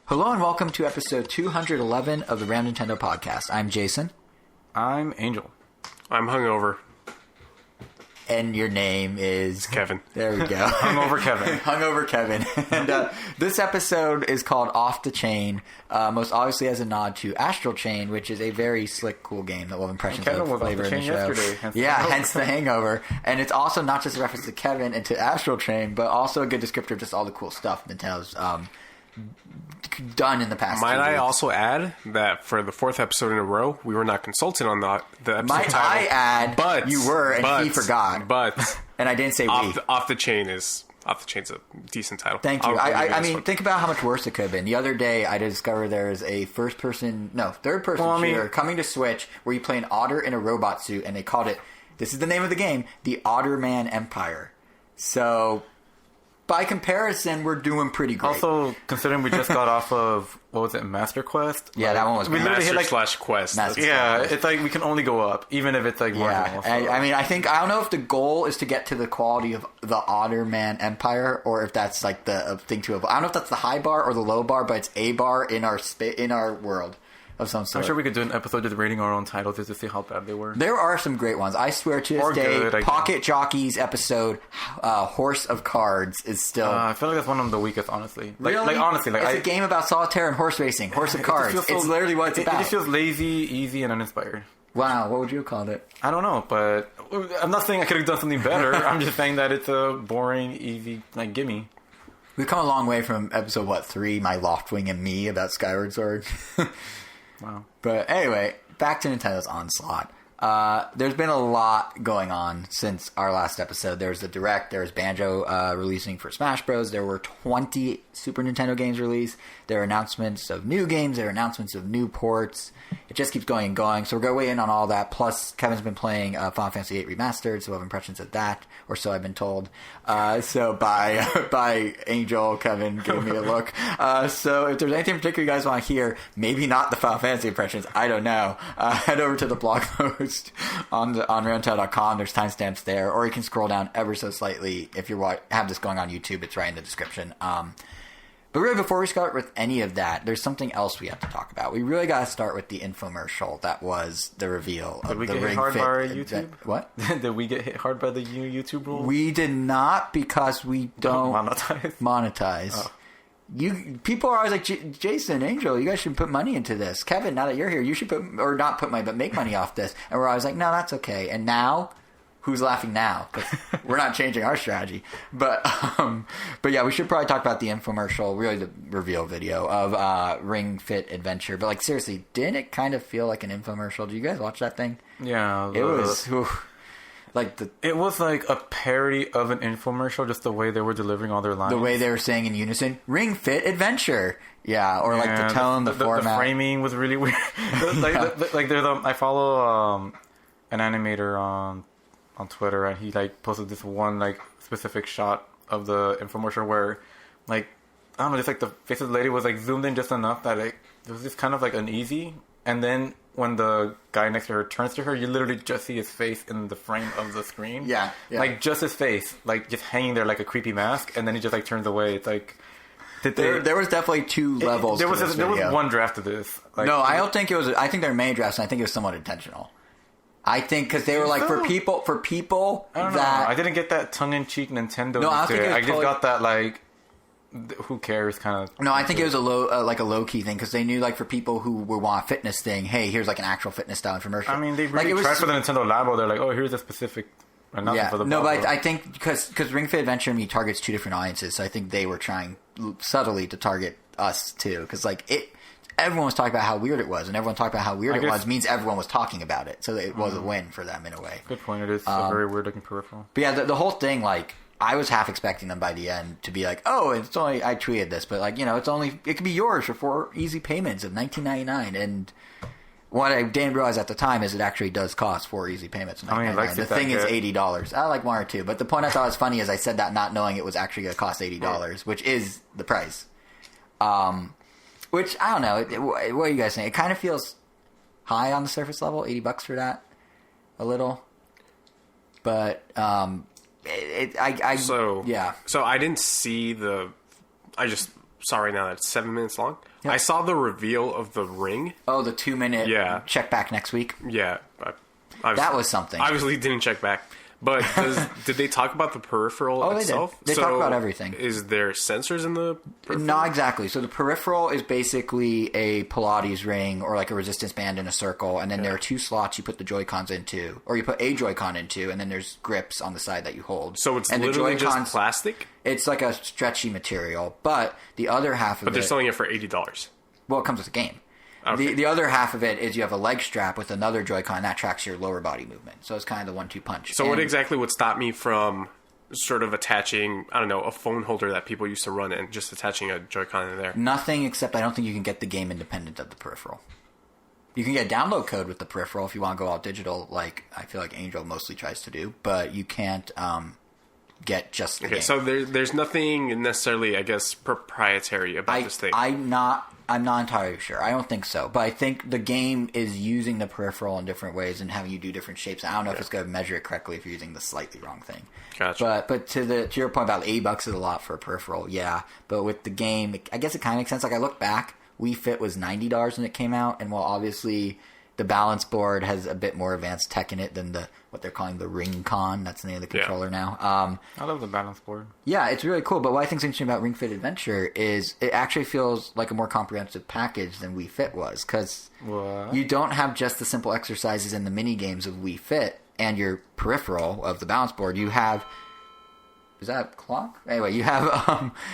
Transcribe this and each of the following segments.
Hello and welcome to episode 211 of the Round Nintendo podcast. I'm Jason. I'm Angel. I'm hungover. And your name is... Kevin. There we go. Hungover Kevin. Hungover Kevin. And this episode is called Off the Chain, most obviously as a nod to Astral Chain, which is a very slick, cool game that will have impressions Kevin of was flavor off the in the chain show. yesterday. Hence the hangover. And it's also not just a reference to Kevin and to Astral Chain, but also a good descriptor of just all the cool stuff Nintendo's done in the past. Might I also add that for the fourth episode in a row, we were not consulting on the episode Might title. I add, but you were, and he forgot. But and I didn't say we. Off the Chain's a decent title. Thank you. I mean, one. think about how much worse it could have been. The other day, I discovered there is a third person shooter coming to Switch where you play an otter in a robot suit, and they called it, this is the name of the game, the Otterman Empire. So... by comparison, we're doing pretty great. Also, considering we just got off of, what was it, Master Quest? Yeah, that one was we great. literally hit Quest. It's like we can only go up, even if it's like marginal. So. I mean, I don't know if the goal is to get to the quality of the Otterman Empire, or if that's like the thing to avoid. I don't know if that's the high bar or the low bar, but it's a bar in our world. Of some sort. I'm sure we could do an episode just rating our own titles just to see how bad they were. There are some great ones. I swear to this day, Pocket Jockey's episode, Horse of Cards, is still... I feel like that's one of the weakest, honestly. Really? Honestly. It's a game about solitaire and horse racing. Horse of Cards. It's literally what it's about. It just feels lazy, easy, and uninspired. Wow, what would you have called it? I don't know, but I'm not saying I could have done something better. I'm just saying that it's a boring, easy, like, gimme. We've come a long way from episode, 3, My Loftwing and Me, about Skyward Sword. Wow. But anyway, back to Nintendo's Onslaught. There's been a lot going on since our last episode. There's the Direct. There's Banjo releasing for Smash Bros. There were 20 Super Nintendo games released. There are announcements of new games. There are announcements of new ports. It just keeps going and going. So we're going to weigh in on all that. Plus, Kevin's been playing Final Fantasy VIII Remastered, so we'll have impressions of that, or so I've been told. So by Angel, Kevin gave me a look. So if there's anything particular you guys want to hear, maybe not the Final Fantasy impressions, I don't know. Head over to the blog post on Roundtail.com. There's timestamps there, or you can scroll down ever so slightly. If you have this going on YouTube, it's right in the description. But really, before we start with any of that, there's something else we have to talk about. We really got to start with the infomercial that was the reveal of the Ring Fit. Did we get hit hard by YouTube? What? Did we get hit hard by the YouTube rules? We did not, because we don't monetize. Oh. People are always like, Jason, Angel, you guys should put money into this. Kevin, now that you're here, you should not put money, but make money off this. And we're always like, no, that's okay. And now... who's laughing now? Because we're not changing our strategy. But yeah, we should probably talk about the infomercial, really the reveal video of Ring Fit Adventure. But like, seriously, didn't it kind of feel like an infomercial? Did you guys watch that thing? Yeah. It was... It was like a parody of an infomercial, just the way they were delivering all their lines. The way they were saying in unison, Ring Fit Adventure. Yeah, or like the tone, the format. The framing was really weird. I follow an animator on Twitter, and he like posted this one like specific shot of the infomercial where, like, I don't know, just like the face of the lady was like zoomed in just enough that it was just kind of like uneasy, and then when the guy next to her turns to her, you literally just see his face in the frame of the screen. Yeah. Like just his face, like just hanging there like a creepy mask, and then he just like turns away. It's like there was definitely two levels. There was one draft of this. Like, no, I don't think it was. I think there are many drafts, and I think it was somewhat intentional. I think because they were like for people I don't know. I didn't get that tongue-in-cheek Nintendo. No, I think it was I just got that like, who cares kind of. No, I think it was a low-key thing, because they knew like for people who would want a fitness thing, hey, here's like an actual fitness style infomercial. I mean, they really tried for the Nintendo Labo. They're like, oh, here's a specific. For the no, but I think because Ring Fit Adventure targets two different audiences, so I think they were trying subtly to target us too, because like it. Everyone was talking about how weird it was, and everyone talking about how weird it was means everyone was talking about it. So it was a win for them in a way. Good point. It is a very weird-looking peripheral. But yeah, the whole thing, like, I was half expecting them by the end to be like, oh, it's only, I tweeted this, but like, it could be yours for 4 easy payments of $19.99. And what I didn't realize at the time is it actually does cost 4 easy payments of $19.99. The thing is $80. I like one or two, but the point I thought was funny is I said that not knowing it was actually going to cost $80, which is the price. Which, I don't know. What are you guys saying? It kind of feels high on the surface level, $80 for that. A little. But, So I didn't see I just saw right now that it's 7 minutes long. Yep. I saw the reveal of the ring. Oh, the 2-minute check back next week? Yeah. That was something. Obviously didn't check back. But did they talk about the peripheral itself? They talk about everything. Is there sensors in the peripheral? Not exactly. So the peripheral is basically a Pilates ring or like a resistance band in a circle, and then there are 2 slots you put the Joy-Cons into, or you put a Joy-Con into, and then there's grips on the side that you hold. So it's and literally just plastic? It's like a stretchy material, but the other half of it... But they're selling it for $80. Well, it comes with a game. Okay. The other half of it is you have a leg strap with another Joy-Con that tracks your lower body movement. So it's kind of the 1-2 punch. So what exactly would stop me from sort of attaching, I don't know, a phone holder that people used to run and just attaching a Joy-Con in there? Nothing, except I don't think you can get the game independent of the peripheral. You can get download code with the peripheral if you want to go all digital, like I feel like Angel mostly tries to do, but you can't get just the game. So there's nothing necessarily, I guess, proprietary about this thing. I'm not entirely sure. I don't think so. But I think the game is using the peripheral in different ways and having you do different shapes. I don't know if it's going to measure it correctly if you're using the slightly wrong thing. Gotcha. But to your point about $80 is a lot for a peripheral, yeah. But with the game, I guess it kind of makes sense. Like I look back, Wii Fit was $90 when it came out. And while obviously the balance board has a bit more advanced tech in it than what they're calling the Ring Con. That's the name of the controller now. I love the balance board. Yeah, it's really cool. But what I think is interesting about Ring Fit Adventure is it actually feels like a more comprehensive package than Wii Fit was. Because you don't have just the simple exercises and the mini games of Wii Fit and your peripheral of the balance board. You have... Is that a clock? Anyway, you have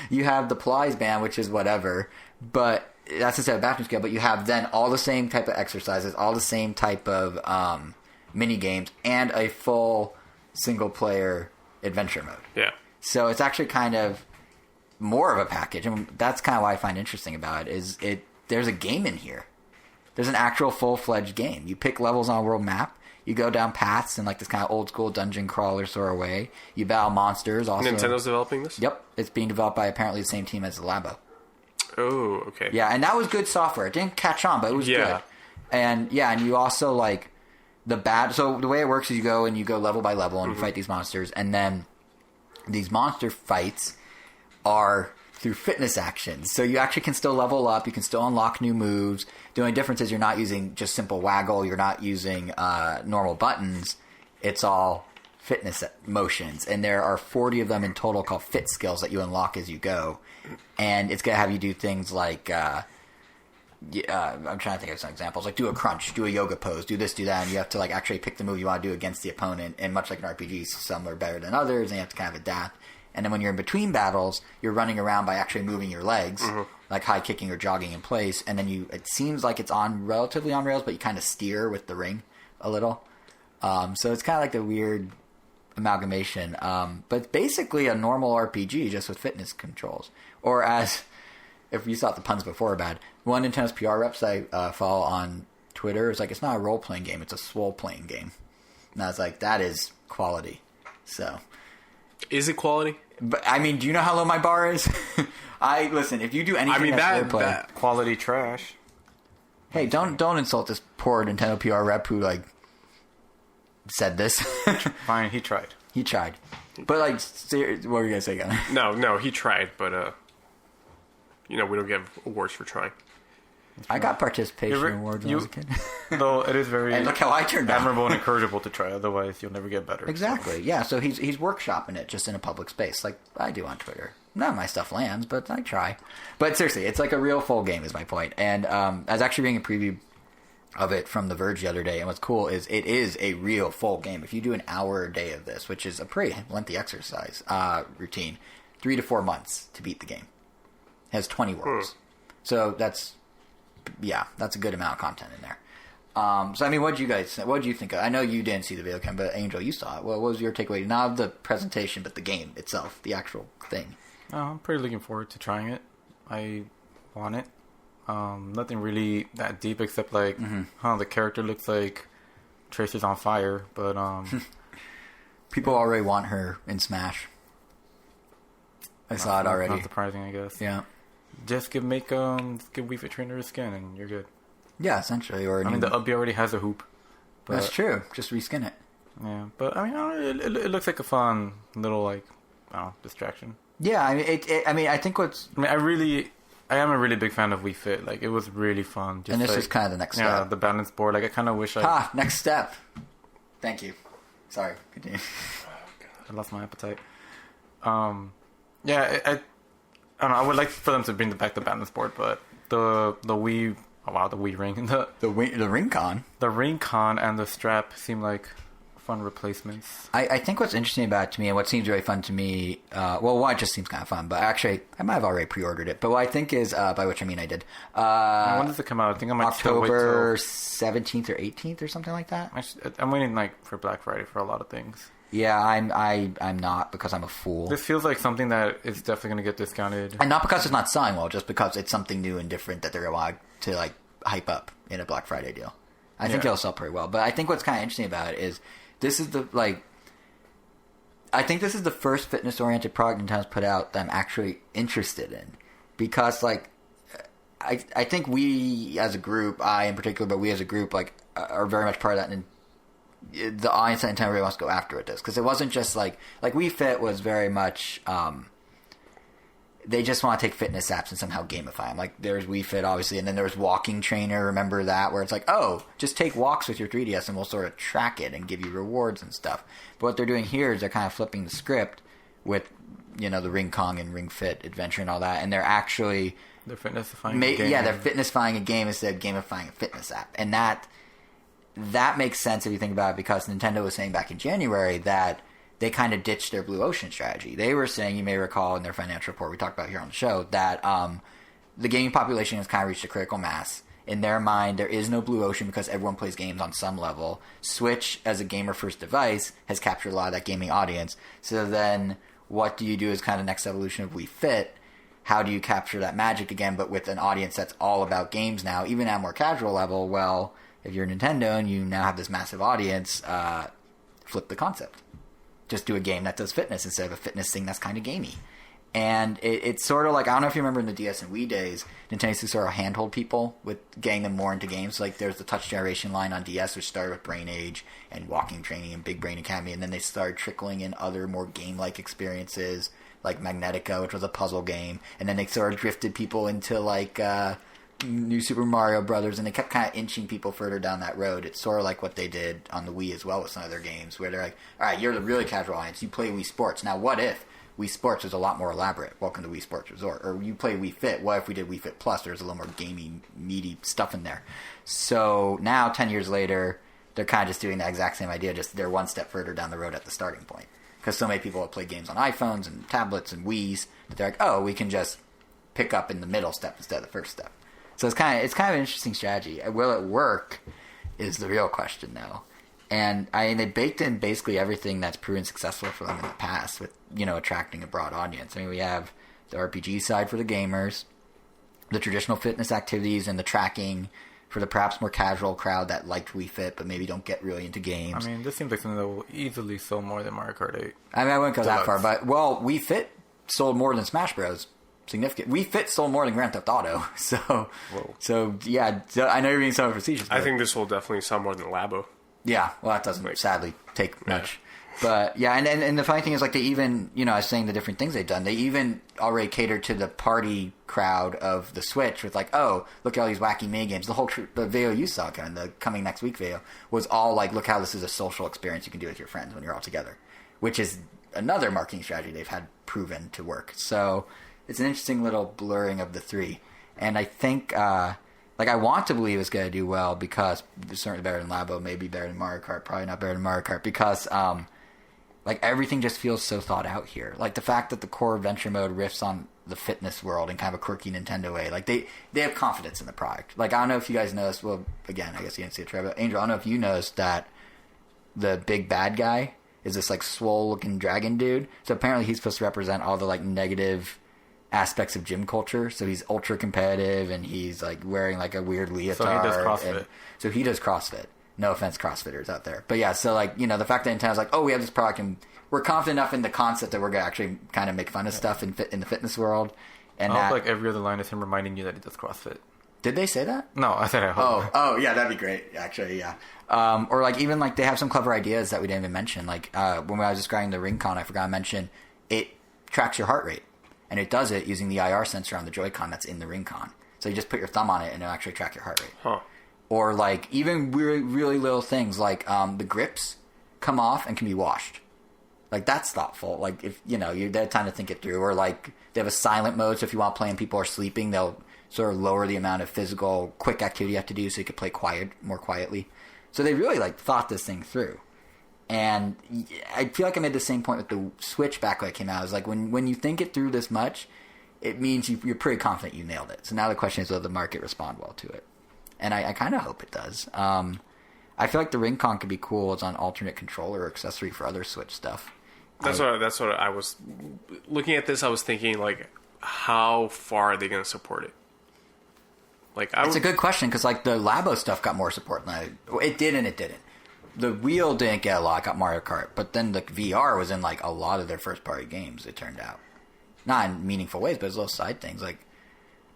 the Pilates band, which is whatever. But that's instead of bathroom scale. But you have then all the same type of exercises, all the same type of... mini games and a full single player adventure mode. Yeah. So it's actually kind of more of a package, and that's kind of what I find interesting about it. Is there's a game in here. There's an actual full-fledged game. You pick levels on a world map. You go down paths in like this kind of old school dungeon crawler sort of way. You battle monsters. Also, Nintendo's developing this? Yep, it's being developed by apparently the same team as the Labo. Oh, okay. Yeah, and that was good software. It didn't catch on, but it was good. And you also like. So the way it works is you go level by level and you fight these monsters, and then these monster fights are through fitness actions. So you actually can still level up, you can still unlock new moves. The only difference is you're not using just simple waggle, you're not using normal buttons. It's all fitness motions, and there are 40 of them in total called fit skills that you unlock as you go. And it's going to have you do things like... I'm trying to think of some examples. Like do a crunch, do a yoga pose, do this, do that, and you have to like actually pick the move you want to do against the opponent. And much like an RPG, some are better than others, and you have to kind of adapt. And then when you're in between battles, you're running around by actually moving your legs, like high kicking or jogging in place. And then it seems like it's relatively on rails, but you kind of steer with the ring a little. So it's kind of like a weird amalgamation. But it's basically a normal RPG just with fitness controls. Or as... If you thought the puns before are bad, one Nintendo's PR reps I follow on Twitter is like, it's not a role-playing game, it's a swole-playing game. And I was like, that is quality. So, is it quality? But I mean, do you know how low my bar is? Listen, if you do anything that quality trash. Hey, don't insult this poor Nintendo PR rep who like said this. Fine, he tried. But like, what were you gonna say, Gunnar? No, he tried, but we don't get awards for trying. I got participation awards when I was a kid. Though it is very and look how I turned out. admirable and encourageable to try, otherwise you'll never get better. Exactly, so. Yeah, so he's workshopping it just in a public space, like I do on Twitter. None of my stuff lands, but I try. But seriously, it's like a real full game is my point. And I was actually reading a preview of it from The Verge the other day, and what's cool is it is a real full game. If you do an hour a day of this, which is a pretty lengthy exercise routine, 3 to 4 months to beat the game. It has 20 worlds. So that's a good amount of content in there. So I mean, what did you think of? I know you didn't see the video cam, but Angel, you saw it. What was your takeaway? Not the presentation, but the game itself, the actual thing. I'm pretty looking forward to trying it. I want it. Nothing really that deep except like, the character looks like Tracer's on fire, but people already want her in Smash. I saw it already. Not surprising, I guess. Yeah. Just give Wii Fit Trainer a skin and you're good. Yeah, essentially. The Ubbi already has a hoop. But that's true. Just reskin it. Yeah, but I mean, it looks like a fun little distraction. Yeah, I mean, I think I am a really big fan of Wii Fit. Like, it was really fun. Just and this like, is kind of the next step. Yeah, the balance board. Like, I kind of wish next step. Thank you. Sorry, continue. I lost my appetite. Yeah, I don't know. I would like for them to bring back the balance board, but the Wii... Oh, wow, the Wii Ring. The Ring-Con. The Ring-Con and the strap seem like fun replacements. I think what's interesting about it to me, and what seems really fun to me, it just seems kind of fun, but actually, I might have already pre-ordered it, but what I think is, by which I mean I did. When does it come out? I think I might October 17th or 18th or something like that. I'm waiting like for Black Friday for a lot of things. Yeah, I'm not, because I'm a fool. This feels like something that is definitely going to get discounted. And not because it's not selling well, just because it's something new and different that they're going to want to like hype up in a Black Friday deal. I think it'll sell pretty well. But I think what's kind of interesting about it is this is I think this is the first fitness-oriented product Nintendo's put out that I'm actually interested in. Because, like, I think we as a group, I in particular, but we as a group, like, are very much part of that, and the audience that Nintendo really wants to go after with this. Because it wasn't just, like Wii Fit was very much... they just want to take fitness apps and somehow gamify them. Like, there's Wii Fit, obviously, and then there's Walking Trainer, remember that, where it's like, oh, just take walks with your 3DS and we'll sort of track it and give you rewards and stuff. But what they're doing here is they're kind of flipping the script with, the Ring Kong and Ring Fit adventure and all that, and they're actually... They're fitnessifying a game. Yeah, they're fitnessifying a game instead of gamifying a fitness app. And that makes sense if you think about it, because Nintendo was saying back in January that they kind of ditched their Blue Ocean strategy. They were saying, you may recall in their financial report we talked about here on the show, that the gaming population has kind of reached a critical mass. In their mind, there is no Blue Ocean because everyone plays games on some level. Switch, as a gamer-first device, has captured a lot of that gaming audience. So then what do you do as kind of the next evolution of Wii Fit? How do you capture that magic again, but with an audience that's all about games now, even at a more casual level? Well, if you're Nintendo and you now have this massive audience, flip the concept. Just do a game that does fitness instead of a fitness thing that's kind of gamey. And it's sort of like, I don't know if you remember in the DS and Wii days, Nintendo used to sort of handhold people with getting them more into games. Like, there's the Touch Generation line on DS, which started with Brain Age and Walking Training and Big Brain Academy, and then they started trickling in other more game-like experiences, like Magnetica, which was a puzzle game, and then they sort of drifted people into, like, New Super Mario Brothers, and they kept kind of inching people further down that road. It's sort of like what they did on the Wii as well with some of their games, where they're like, all right, you're the really casual audience, you play Wii Sports. Now, what if Wii Sports is a lot more elaborate? Welcome to Wii Sports Resort. Or you play Wii Fit. What if we did Wii Fit Plus? There's a little more gamey, meaty stuff in there. So now, 10 years later, they're kind of just doing that exact same idea, just they're one step further down the road at the starting point. Because so many people have played games on iPhones and tablets and Wiis that they're like, oh, we can just pick up in the middle step instead of the first step. So it's kind of an interesting strategy. Will it work is the real question, though. And they baked in basically everything that's proven successful for them in the past with, attracting a broad audience. I mean, we have the RPG side for the gamers, the traditional fitness activities and the tracking for the perhaps more casual crowd that liked Wii Fit but maybe don't get really into games. I mean, this seems like something that will easily sell more than Mario Kart 8. I mean, I wouldn't go that far, but, Wii Fit sold more than Smash Bros. Significant. Wii Fit sold more than Grand Theft Auto. So yeah, I know you're being somewhat facetious. I think this will definitely sell more than Labo. Yeah, well, that doesn't sadly take much. But yeah, and the funny thing is, like, they even, I was saying the different things they've done. They even already catered to the party crowd of the Switch with, like, oh, look at all these wacky mini games. The video you saw, kind of the coming next week video, was all like, look how this is a social experience you can do with your friends when you're all together, which is another marketing strategy they've had proven to work. So it's an interesting little blurring of the three. And I think, I want to believe it's going to do well because it's certainly better than Labo, maybe better than Mario Kart, probably not better than Mario Kart because, everything just feels so thought out here. Like, the fact that the core adventure mode riffs on the fitness world in kind of a quirky Nintendo way. Like, they have confidence in the product. Like, I don't know if you guys noticed, well, again, I guess you didn't see it, Trevor, but Angel, I don't know if you noticed that the big bad guy is this, swole-looking dragon dude. So apparently he's supposed to represent all the, negative aspects of gym culture. So he's ultra competitive and he's wearing a weird leotard. So he does CrossFit. So he does CrossFit. No offense, CrossFitters out there. But yeah, so the fact that Nintendo's oh, we have this product and we're confident enough in the concept that we're going to actually kind of make fun of stuff in the fitness world. And I hope every other line is him reminding you that he does CrossFit. Did they say that? No, I said I hope. Oh, yeah, that'd be great, actually, yeah. Or even they have some clever ideas that we didn't even mention. When I was describing the Ring Con, I forgot to mention, it tracks your heart rate. and it does it using the IR sensor on the Joy-Con that's in the Ring-Con. So you just put your thumb on it, and it'll actually track your heart rate. Huh. Or, like, even really, really little things, like the grips come off and can be washed. Like, that's thoughtful. Like, if, you know, they have time to think it through. Or, like, they have a silent mode, so if you want to play and people are sleeping, they'll sort of lower the amount of physical, quick activity you have to do so you can play more quietly. So they really, like, thought this thing through. And I feel like I made the same point with the Switch back when it came out. It's like, when you think it through this much, it means you're pretty confident you nailed it. So now the question is, will the market respond well to it? And I kind of hope it does. I feel like the Ring-Con could be cool as an alternate controller or accessory for other Switch stuff. That's what I was looking at this. I was thinking, like, how far are they going to support it? Like, it's a good question because, like, the Labo stuff got more support than it did, and it didn't. The wheel didn't get a lot. It got Mario Kart, but then the VR was in like a lot of their first party games. It turned out, not in meaningful ways, but as little side things. Like,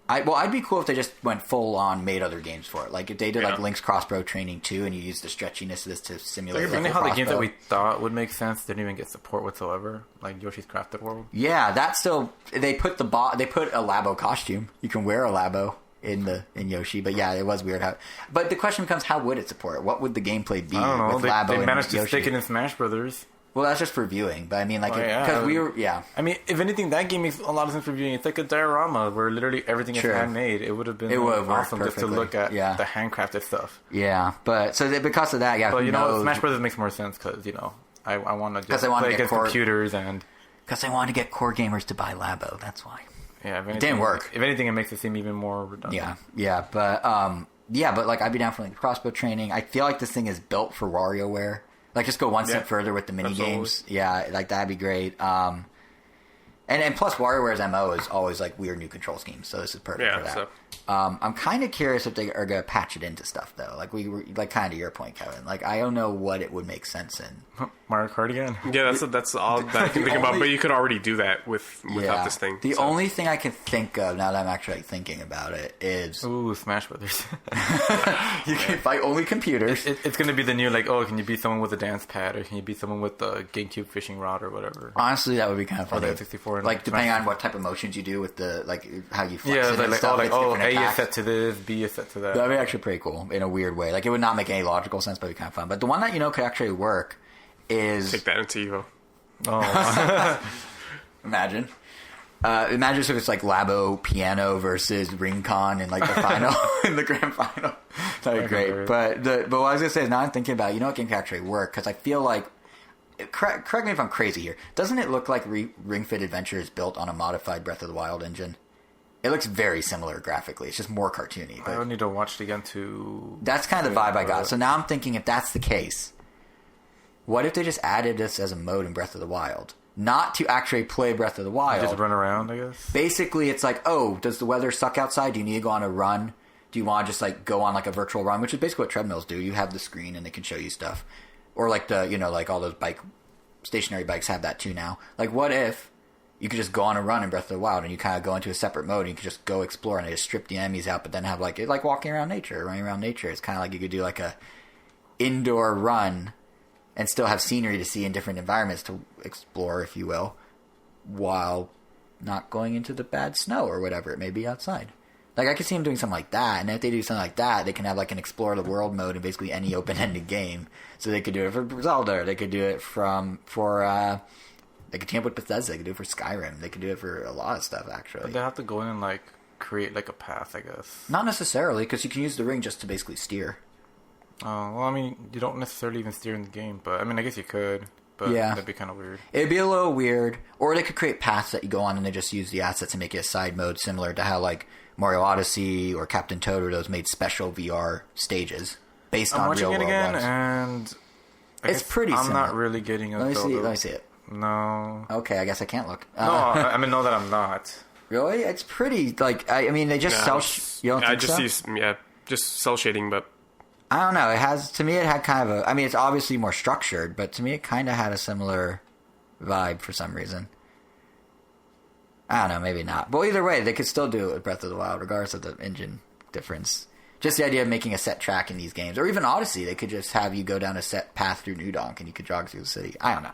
I'd be cool if they just went full on, made other games for it. Like if they did like Link's Crossbow Training 2, and you used the stretchiness of this to simulate. Like how the games that we thought would make sense didn't even get support whatsoever, like Yoshi's Crafted World. Yeah, that's still they put a Labo costume. You can wear a Labo in Yoshi, but yeah, it was weird how. But the question becomes, how would it support it? What would the gameplay be? I don't know. With Labo they managed and to Yoshi? stick it in Smash Brothers. Well, that's just for viewing, but I mean, like, because we were, I mean, if anything, that game makes a lot of sense for viewing. It's like a diorama where literally everything is handmade. It would have been awesome just to look at the handcrafted stuff. Yeah, but so because of that, But you know, Smash Brothers makes more sense because I want to just play against computers and because I want to get core gamers to buy Labo. That's why. Yeah, it didn't work. If anything, it makes it seem even more redundant. Yeah, but like I'd be down for like crossbow training. I feel like this thing is built for WarioWare. Like, just go one step further with the mini games. Yeah, like that'd be great. And plus, WarioWare's MO is always like weird new control schemes, so this is perfect for that. So. I'm kind of curious if they are going to patch it into stuff though. Like we were, like kind of your point, Kevin. Like I don't know what it would make sense in. Mario Kart again. Yeah, that's all that I can think about. But you could already do that without this thing. The only thing I can think of now that I'm actually thinking about it is Smash Brothers. You can fight only computers. It's going to be the new can you beat someone with a dance pad, or can you beat someone with the GameCube fishing rod or whatever? Honestly, that would be kind of funny. Or the 64. Like depending on what type of motions you do with the how you flex it and like, stuff. A is set to this, B is set to that. That'd be actually pretty cool in a weird way. Like it would not make any logical sense, but it'd be kind of fun. But the one that could actually work is take that into Evo. Oh, imagine if it's like Labo Piano versus Ring-Con in like the final in the grand final. That'd be great. But what I was gonna say is now I'm thinking about what game can actually work because I feel like. Correct me if I'm crazy here. Doesn't it look like Ring Fit Adventure is built on a modified Breath of the Wild engine? It looks very similar graphically. It's just more cartoony. But I don't need to watch it again to... That's kind of the vibe I got. So now I'm thinking if that's the case, what if they just added this as a mode in Breath of the Wild? Not to actually play Breath of the Wild. Just run around, I guess? Basically, it's like, does the weather suck outside? Do you need to go on a run? Do you want to just like go on like a virtual run? Which is basically what treadmills do. You have the screen and they can show you stuff. Or like like all those stationary bikes have that too now. Like what if you could just go on a run in Breath of the Wild and you kind of go into a separate mode and you could just go explore and they just strip the enemies out but then have like walking around nature, running around nature. It's kind of like you could do like a indoor run and still have scenery to see in different environments to explore, if you will, while not going into the bad snow or whatever it may be outside. Like, I could see them doing something like that, and if they do something like that, they can have, like, an Explore the World mode in basically any open-ended game. So they could do it for Zelda, they could do it they could team up with Bethesda, they could do it for Skyrim, they could do it for a lot of stuff, actually. But they have to go in and, like, create, like, a path, I guess. Not necessarily, because you can use the ring just to basically steer. Oh, well, I mean, you don't necessarily even steer in the game, but, I mean, I guess you could. But that'd be kind of weird. It'd be a little weird. Or they could create paths that you go on and they just use the assets and make it a side mode, similar to how, like, Mario Odyssey or Captain Toad or those made special VR stages based on real world ones. And it's pretty similar. I'm not really getting it. Let me see it. No. Okay, I guess I can't look. No, I mean, no, that I'm not. Really? It's pretty, like, I mean, they just sell... You don't think so? Just cell shading, but... I don't know. To me, it had kind of a... I mean, it's obviously more structured, but to me, it kind of had a similar vibe for some reason. I don't know, maybe not. But either way, they could still do it with Breath of the Wild, regardless of the engine difference. Just the idea of making a set track in these games. Or even Odyssey, they could just have you go down a set path through New Donk and you could jog through the city. I don't know.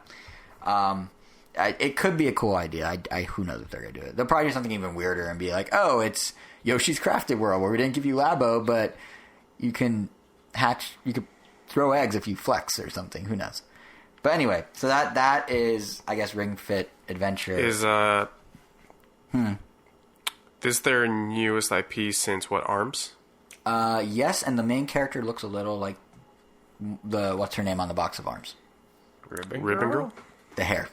it could be a cool idea. Who knows if they're gonna do it? They'll probably do something even weirder and be like, "Oh, it's Yoshi's Crafted World, where we didn't give you Labo, but you can throw eggs if you flex or something." Who knows? But anyway, so that is, I guess, Ring Fit Adventure. Is this their newest IP since what, ARMS? Yes, and the main character looks a little like the what's her name on the box of ARMS? Ribbon Girl? The hair.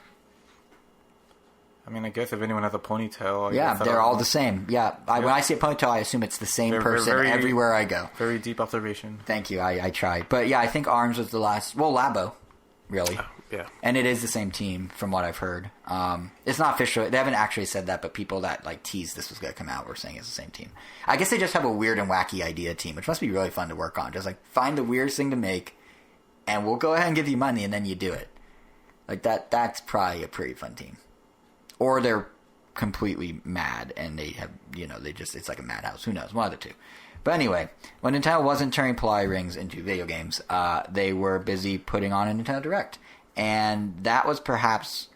I mean, I guess if anyone has a ponytail... Yeah, they're all the same. Yeah, when I see a ponytail, I assume it's the same person everywhere I go. Very deep observation. Thank you, I tried. But yeah, I think ARMS was the last... Well, Labo, really. Oh, yeah. And it is the same team, from what I've heard. It's not official. They haven't actually said that, but people that like teased this was going to come out were saying it's the same team. I guess they just have a weird and wacky idea team, which must be really fun to work on. Just like, find the weirdest thing to make, and we'll go ahead and give you money, and then you do it. Like, that's probably a pretty fun team. Or they're completely mad and they have, it's like a madhouse. Who knows? One of the two. But anyway, when Nintendo wasn't turning Polaris rings into video games, they were busy putting on a Nintendo Direct. And that was perhaps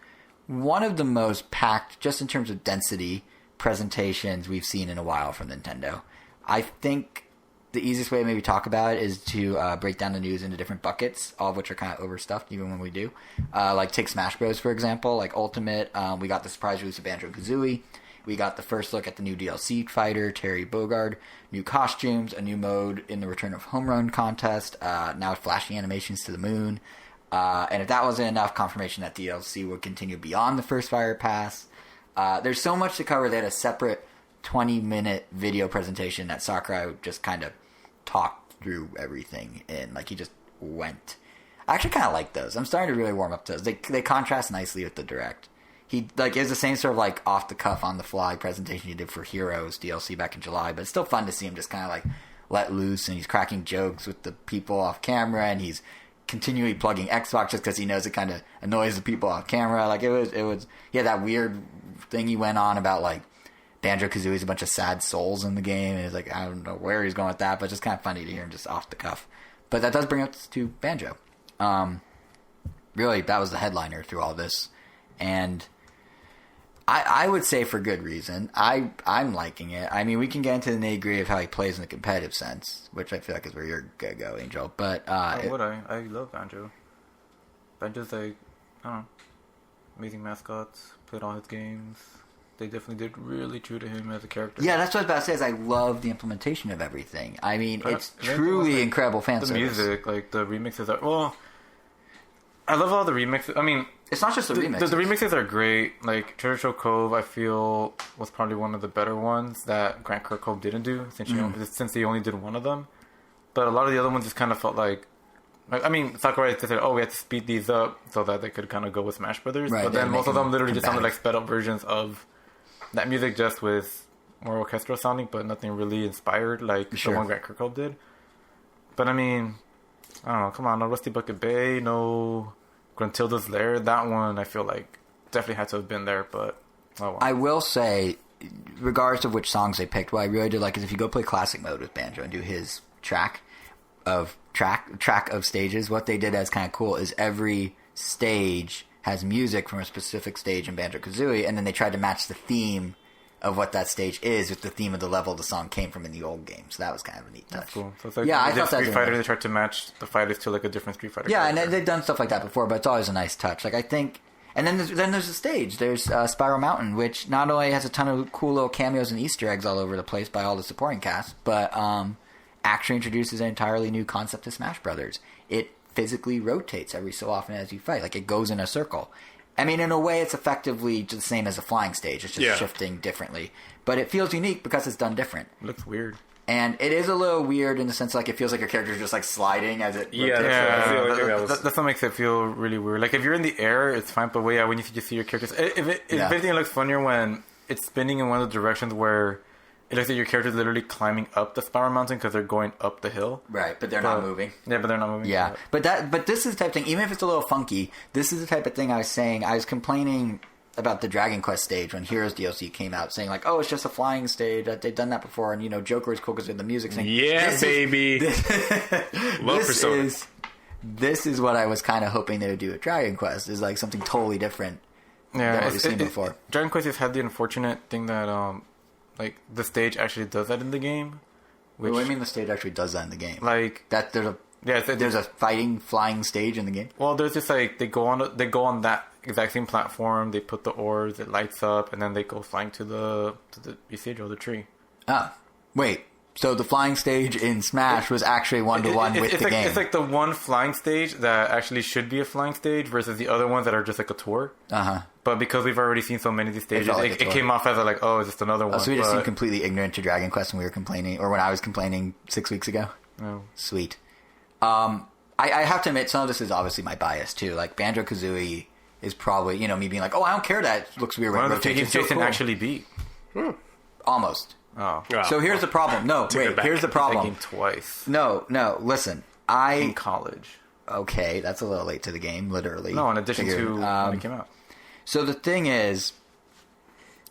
one of the most packed, just in terms of density, presentations we've seen in a while from Nintendo. I think the easiest way to maybe talk about it is to break down the news into different buckets, all of which are kind of overstuffed, even when we do. Like, take Smash Bros, for example. Like, Ultimate, we got the surprise release of Banjo-Kazooie. We got the first look at the new DLC fighter, Terry Bogard. New costumes, a new mode in the Return of Home Run contest. Now flashing animations to the moon. And if that wasn't enough, confirmation that DLC would continue beyond the first Fire Pass. There's so much to cover. They had a separate 20-minute video presentation that Sakurai just kind of talked through everything in. Like, he just went. I actually kind of like those. I'm starting to really warm up to those. They contrast nicely with the Direct. He, like, is the same sort of, like, off-the-cuff, on-the-fly presentation he did for Heroes DLC back in July, but it's still fun to see him just kind of, like, let loose, and he's cracking jokes with the people off camera, and he's continually plugging Xbox just because he knows it kind of annoys the people off camera. Like, it was, yeah, that weird thing he went on about, like, Banjo-Kazooie is a bunch of sad souls in the game, and it's like, I don't know where he's going with that, but it's just kind of funny to hear him just off the cuff. But that does bring us to Banjo. Really, that was the headliner through all this, and I would say for good reason. I'm liking it. I mean, we can get into the nitty-gritty of how he plays in the competitive sense, which I feel like is where you're gonna go, Angel. But I love Banjo. Banjo's like, I don't know, amazing mascots. Played all his games. They definitely did really true to him as a character. Yeah, that's what I was about to say. Is I love the implementation of everything. I mean, it's truly like, incredible fan the service. The music, like the remixes are I love all the remixes. I mean, it's not just the remixes. The remixes are great. Like Treasure Trove Cove, I feel was probably one of the better ones that Grant Kirkhope didn't do since he only did one of them. But a lot of the other ones just kind of felt like I mean, Sakurai said, we had to speed these up so that they could kind of go with Smash Brothers. Right, but then most of them literally just sounded like sped up versions of that music, just with more orchestral sounding, but nothing really inspired like the one Grant Kirkhope did. But I mean, I don't know. Come on, no Rusty Bucket Bay, no Gruntilda's Lair. That one I feel like definitely had to have been there. But oh well. I will say, regardless of which songs they picked, what I really did like is if you go play classic mode with Banjo and do his track of stages, what they did as kind of cool is every stage has music from a specific stage in Banjo-Kazooie, and then they tried to match the theme of what that stage is with the theme of the level the song came from in the old game. So that was kind of a neat touch. That's cool. So it's like I thought Street Fighter, they tried to match the fighters to like a different Street Fighter. Yeah, character. And they've done stuff like that before, but it's always a nice touch. Like I think, and then there's a stage. There's Spiral Mountain, which not only has a ton of cool little cameos and Easter eggs all over the place by all the supporting cast, but actually introduces an entirely new concept to Smash Brothers. It physically rotates every so often as you fight. Like it goes in a circle. I mean, in a way, it's effectively the same as a flying stage. It's just shifting differently. But it feels unique because it's done different. It looks weird. And it is a little weird in the sense like it feels like your character's just like sliding as it rotates. That's what makes it feel really weird. Like if you're in the air, it's fine. But when you just see your characters... If anything, it looks funnier when it's spinning in one of the directions where... It looks like your character's literally climbing up the Spiral Mountain because they're going up the hill. Right, but they're not moving. Yeah, but they're not moving. Yeah, but this is the type of thing, even if it's a little funky, this is the type of thing I was saying. I was complaining about the Dragon Quest stage when Heroes DLC came out, saying like, oh, it's just a flying stage. They've done that before, and, Joker is cool because of the music. Saying, yeah, baby. Love Persona. This is what I was kind of hoping they would do at Dragon Quest, is like something totally different than what we've seen before. Dragon Quest has had the unfortunate thing that like the stage actually does that in the game. What do you mean the stage actually does that in the game? Like that there's a fighting flying stage in the game? Well, there's just like they go on that exact same platform, they put the oars, it lights up, and then they go flying to the stage or the tree. Ah. Wait. So the flying stage in Smash was actually 1-to-1 with the game. It's like the one flying stage that actually should be a flying stage versus the other ones that are just like a tour. Uh-huh. But because we've already seen so many of these stages, like it came off as like, oh, it's just another one. So we just seemed completely ignorant to Dragon Quest when we were complaining, or when I was complaining 6 weeks ago? No. Sweet. I have to admit, some of this is obviously my bias, too. Like, Banjo-Kazooie is probably, me being like, oh, I don't care that it looks weird. One of the games Jason actually beat. Almost. Oh. So here's the problem. No, wait, here's the problem. That game twice. No, listen. In college. Okay, that's a little late to the game, literally. No, in addition to when it came out. So the thing is,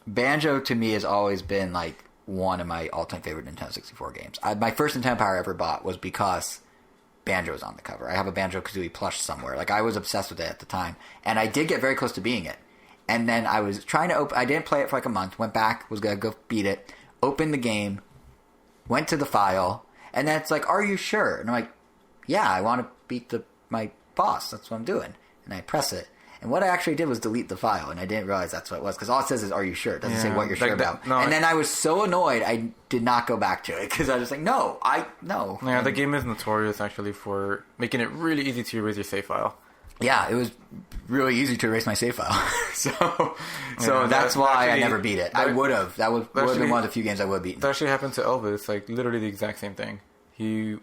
Banjo to me has always been like one of my all-time favorite Nintendo 64 games. My first Nintendo Power I ever bought was because Banjo was on the cover. I have a Banjo-Kazooie plush somewhere. Like, I was obsessed with it at the time. And I did get very close to beating it. And then I was trying to I didn't play it for like a month, went back, was going to go beat it, opened the game, went to the file, and then it's like, are you sure? And I'm like, yeah, I want to beat my boss. That's what I'm doing. And I press it. And what I actually did was delete the file, and I didn't realize that's what it was, because all it says is, are you sure? It doesn't say what you're sure about. No, and then I was so annoyed, I did not go back to it, because I was just like, no. Yeah, the game is notorious, actually, for making it really easy to erase your save file. Yeah, it was really easy to erase my save file. so that's why actually, I never beat it. I would have. That would have been one of the few games I would have beaten. That actually happened to Elvis. Like, literally the exact same thing. He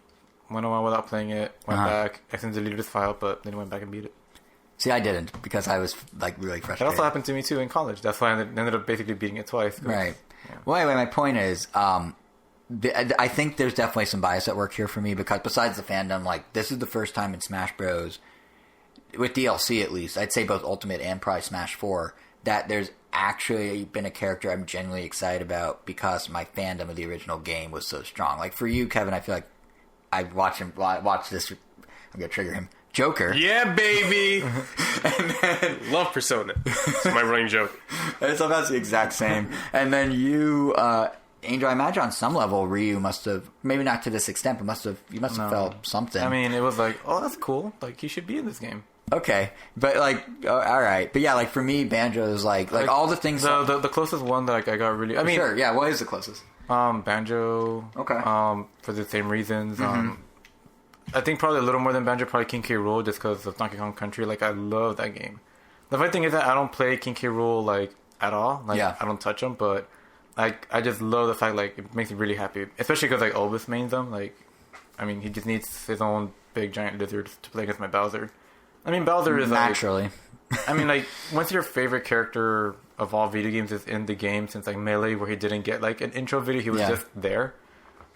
went on without playing it, went back, accidentally deleted his file, but then he went back and beat it. See, I didn't, because I was, like, really frustrated. That also happened to me, too, in college. That's why I ended up basically beating it twice. Right. Yeah. Well, anyway, my point is, I think there's definitely some bias at work here for me, because besides the fandom, like, this is the first time in Smash Bros., with DLC at least, I'd say both Ultimate and probably Smash 4, that there's actually been a character I'm genuinely excited about because my fandom of the original game was so strong. Like, for you, Kevin, I feel like I watch this, I'm going to trigger him, Joker. Yeah, baby! And then, love Persona. It's my running joke. It's about the exact same. And then you, Angel, I imagine on some level Ryu must have, maybe not to this extent, but you must have felt something. I mean, it was like, oh, that's cool. Like, he should be in this game. Okay, but like, all right, but yeah, like for me, Banjo is like all the things. The closest one that like, I got really, I mean, sure, yeah. What is the closest? Banjo. Okay. For the same reasons. I think probably a little more than Banjo, probably King K. Rool, just because of Donkey Kong Country. Like, I love that game. The funny thing is that I don't play King K. Rool like at all. Like, I don't touch them, but like I just love the fact like it makes me really happy, especially because like Elvis mains them. Like, I mean, he just needs his own big giant lizard to play against my Bowser. I mean, Bowser is naturally. I mean, like, once your favorite character of all video games is in the game, since like Melee, where he didn't get like an intro video, he was just there.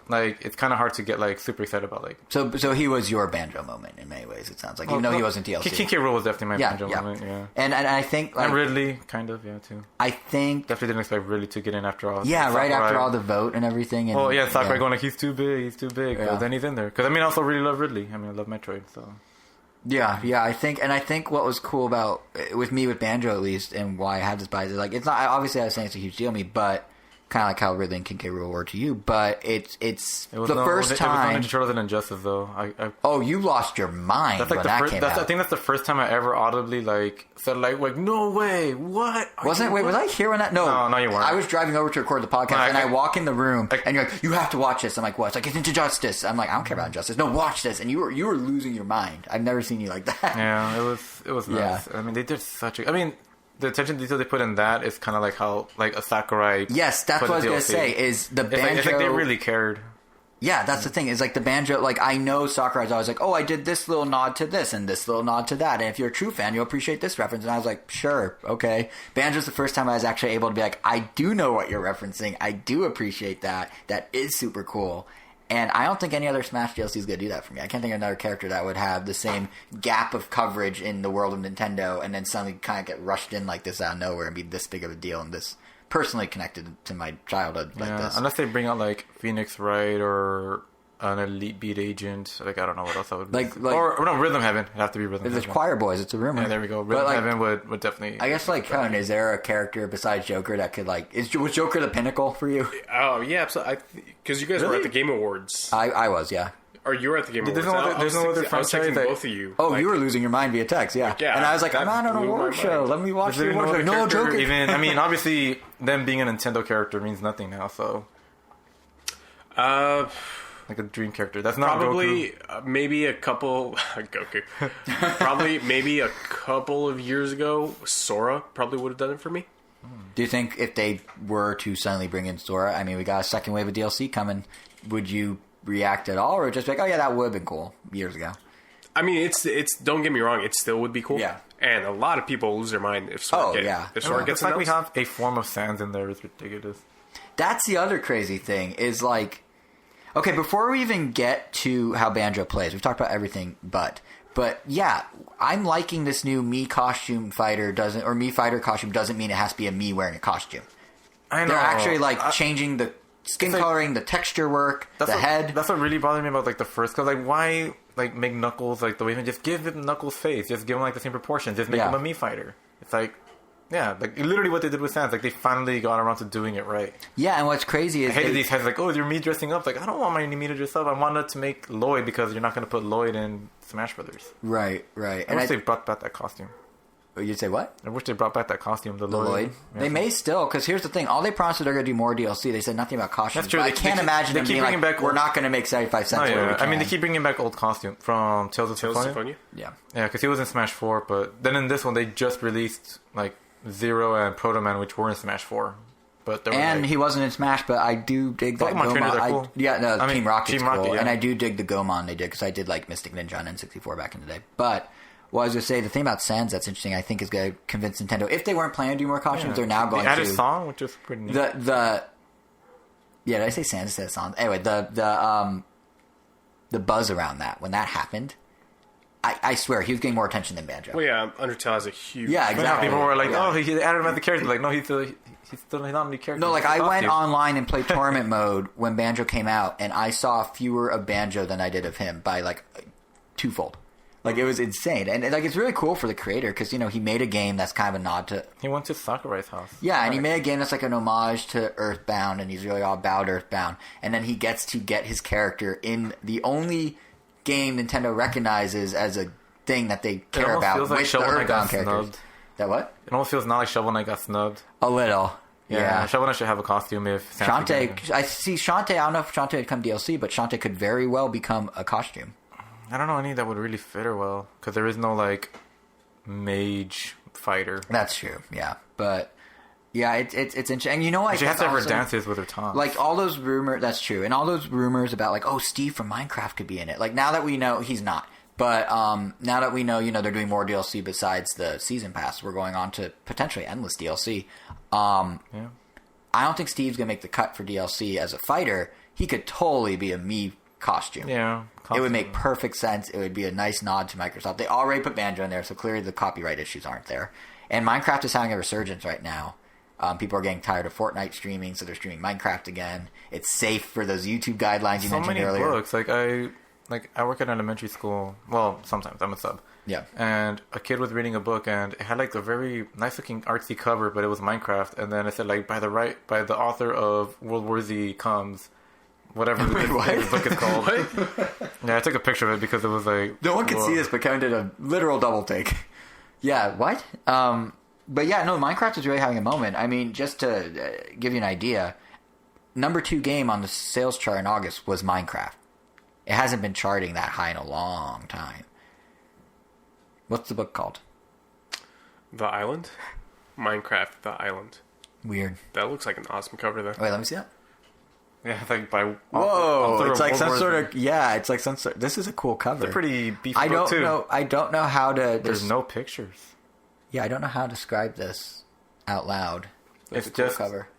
Like, it's kind of hard to get like super excited about. Like, so he was your Banjo moment in many ways. It sounds like, even though he wasn't DLC. King K. Rool was definitely my Banjo moment. Yeah, and I think like, and Ridley kind of too. I think definitely didn't expect Ridley to get in after all. Yeah, right after all the vote and everything. And, Sakurai going like he's too big. Yeah. But then he's in there because I mean, I also really love Ridley. I mean, I love Metroid. So yeah. I think what was cool about with Banjo at least, and why I had this bias is like, it's not obviously I was saying it's a huge deal to me, but kind of like how Ridley and King K. Rool were to you, but it's the first time. It was Ninja Turtles and Injustice though. Oh, you lost your mind when that came out. I think that's the first time I ever audibly like said like no way, what? Was I here when that? No, you weren't. I was driving over to record the podcast, and I walk in the room, and you're like, you have to watch this. I'm like, what? It's like, it's Injustice. I'm like, I don't care about Injustice. No, watch this. And you were losing your mind. I've never seen you like that. Yeah, it was nice. I mean, they did the attention to detail they put in that is kind of like how like a Sakurai. Yes, that's what I was gonna say. Is the Banjo? It's like they really cared. Yeah, that's the thing. Is like the Banjo. Like, I know Sakurai's always like, oh, I did this little nod to this and this little nod to that, and if you're a true fan, you'll appreciate this reference. And I was like, sure, okay. Banjo's the first time I was actually able to be like, I do know what you're referencing. I do appreciate that. That is super cool. And I don't think any other Smash DLC is going to do that for me. I can't think of another character that would have the same gap of coverage in the world of Nintendo and then suddenly kind of get rushed in like this out of nowhere and be this big of a deal and this personally connected to my childhood like this. Unless they bring out like Phoenix Wright or an elite beat agent. Like I don't know what else I would Like or no, Rhythm Heaven. It'd have to be Rhythm There's Heaven. Choir Boys. It's a rumor. Yeah, there we go. Rhythm Heaven would definitely. I guess like Cohen, is there a character besides Joker that could like was Joker the pinnacle for you? Oh yeah, because you guys were at the Game Awards. I was, yeah. Or you were at the Game Awards. There's no other I was franchise texting that- both of you. Oh, like, you were losing your mind via text, yeah. yeah, and I was like, I'm that not on an blew my award show. mind. Let me watch the There's award show. other No, character, Joker. Even I mean, obviously, them being a Nintendo character means nothing now. So like a dream character. That's not Probably Goku. maybe a couple Goku. Probably maybe a couple of years ago, Sora probably would have done it for me. Do you think if they were to suddenly bring in Sora, I mean, we got a second wave of DLC coming, would you react at all, or just be like, oh yeah, that would have been cool years ago? I mean, it's don't get me wrong, it still would be cool. Yeah. And a lot of people lose their mind if Sora if Sora gets It's like we announced. have a form of Sans in there. It's ridiculous. That's the other crazy thing is like, okay, before we even get to how Banjo plays, we've talked about everything, but yeah, I'm liking this new Mii costume fighter Mii fighter costume doesn't mean it has to be a Mii wearing a costume. I know. They're actually like changing the skin like- coloring, the texture work, head. That's what really bothered me about like the first. Cause like why like make Knuckles like the way just give him Knuckles' face, just give him like the same proportions, just make him a Mii fighter. It's like. Yeah, like literally what they did with Sans, like they finally got around to doing it right. Yeah, and what's crazy is I hated these heads like, oh, you're me dressing up. Like I don't want my Mii to dress up. I wanted to make Lloyd because you're not going to put Lloyd in Smash Brothers. Right. I wish they brought back that costume. You'd say what? I wish they brought back that costume, the Lloyd. Yeah. They may still, because here's the thing: all they promised is they're going to do more DLC. They said nothing about costumes. That's true. But I can't imagine them keep being like, bringing back we're not going to make 75 cents. Oh, where we yeah. I mean, they can. keep bringing back old costume from Tales of Symphonia. Yeah. Yeah, because he was in Smash 4, but then in this one they just released like Zero and Proto Man, which were in Smash 4. But And like, he wasn't in Smash, but I do dig that Pokemon trainers Gomon. are cool. Team Rocket's Team Rocket, cool, yeah. and I do dig the Gomon they did because I did like Mystic Ninja on N64 back in the day. But what I was going to say, the thing about Sans that's interesting, I think, is going to convince Nintendo. If they weren't planning to do more costumes, they're now going they added to song, which is pretty neat. the. Yeah, did I say Sans instead of Sans? Anyway, the buzz around that when that happened. I swear, he was getting more attention than Banjo. Well, yeah, Undertale has a huge... Yeah, exactly. People were like, Yeah. oh, he added him as a character. Like, no, he's still not a new character. No, like He's a I went costume. online and played tournament mode when Banjo came out, and I saw fewer of Banjo than I did of him by like twofold. Like it was insane, and like it's really cool for the creator because he made a game that's kind of a nod to He went to Sakurai's house. and he made a game that's like an homage to Earthbound, and he's really all about Earthbound, and then he gets to get his character in the only game Nintendo recognizes as a thing that they care almost about feels like with the Shovel Knight Earthbound got characters. snubbed. That what? It almost feels not like Shovel Knight got snubbed. A little. Yeah. Shovel Knight should have a costume if Sans could get Shantae, him. I see Shantae. I don't know if Shantae would come DLC, but Shantae could very well become a costume. I don't know any that would really fit her well because there is no like mage fighter. That's true. Yeah, but yeah, it's interesting. And you know what? She has to have her Also, dances with her tongue. like all those rumors. That's true, and all those rumors about like, oh, Steve from Minecraft could be in it. Like now that we know he's not. But now that we know, they're doing more DLC besides the season pass, we're going on to potentially endless DLC. yeah. I don't think Steve's gonna make the cut for DLC as a fighter. He could totally be a Mii costume. Yeah. It would make perfect sense. It would be a nice nod to Microsoft. They already put Banjo in there, so clearly the copyright issues aren't there. And Minecraft is having a resurgence right now. People are getting tired of Fortnite streaming, so they're streaming Minecraft again. It's safe for those YouTube guidelines you so mentioned many earlier. books. I work at an elementary school. Well, sometimes I'm a sub. Yeah. And a kid was reading a book, and it had like a very nice looking artsy cover, but it was Minecraft. And then it said like by the author of World War Z comes, whatever this book is called. Yeah, I took a picture of it because it was like No one can see this, but Kevin did a literal double take. Yeah, what? But yeah, no, Minecraft is really having a moment. I mean, just to give you an idea, number 2 game on the sales chart in August was Minecraft. It hasn't been charting that high in a long time. What's the book called? The Island? Minecraft, The Island. Weird. That looks like an awesome cover, though. Wait, let me see that. Yeah, it's like by Whoa! It's like World some War sort Z. of it's like some sort. This is a cool cover. It's a pretty beefy I book don't too. know. I don't know how to. There's no pictures. Yeah, I don't know how to describe this out loud. It's a cool just cover,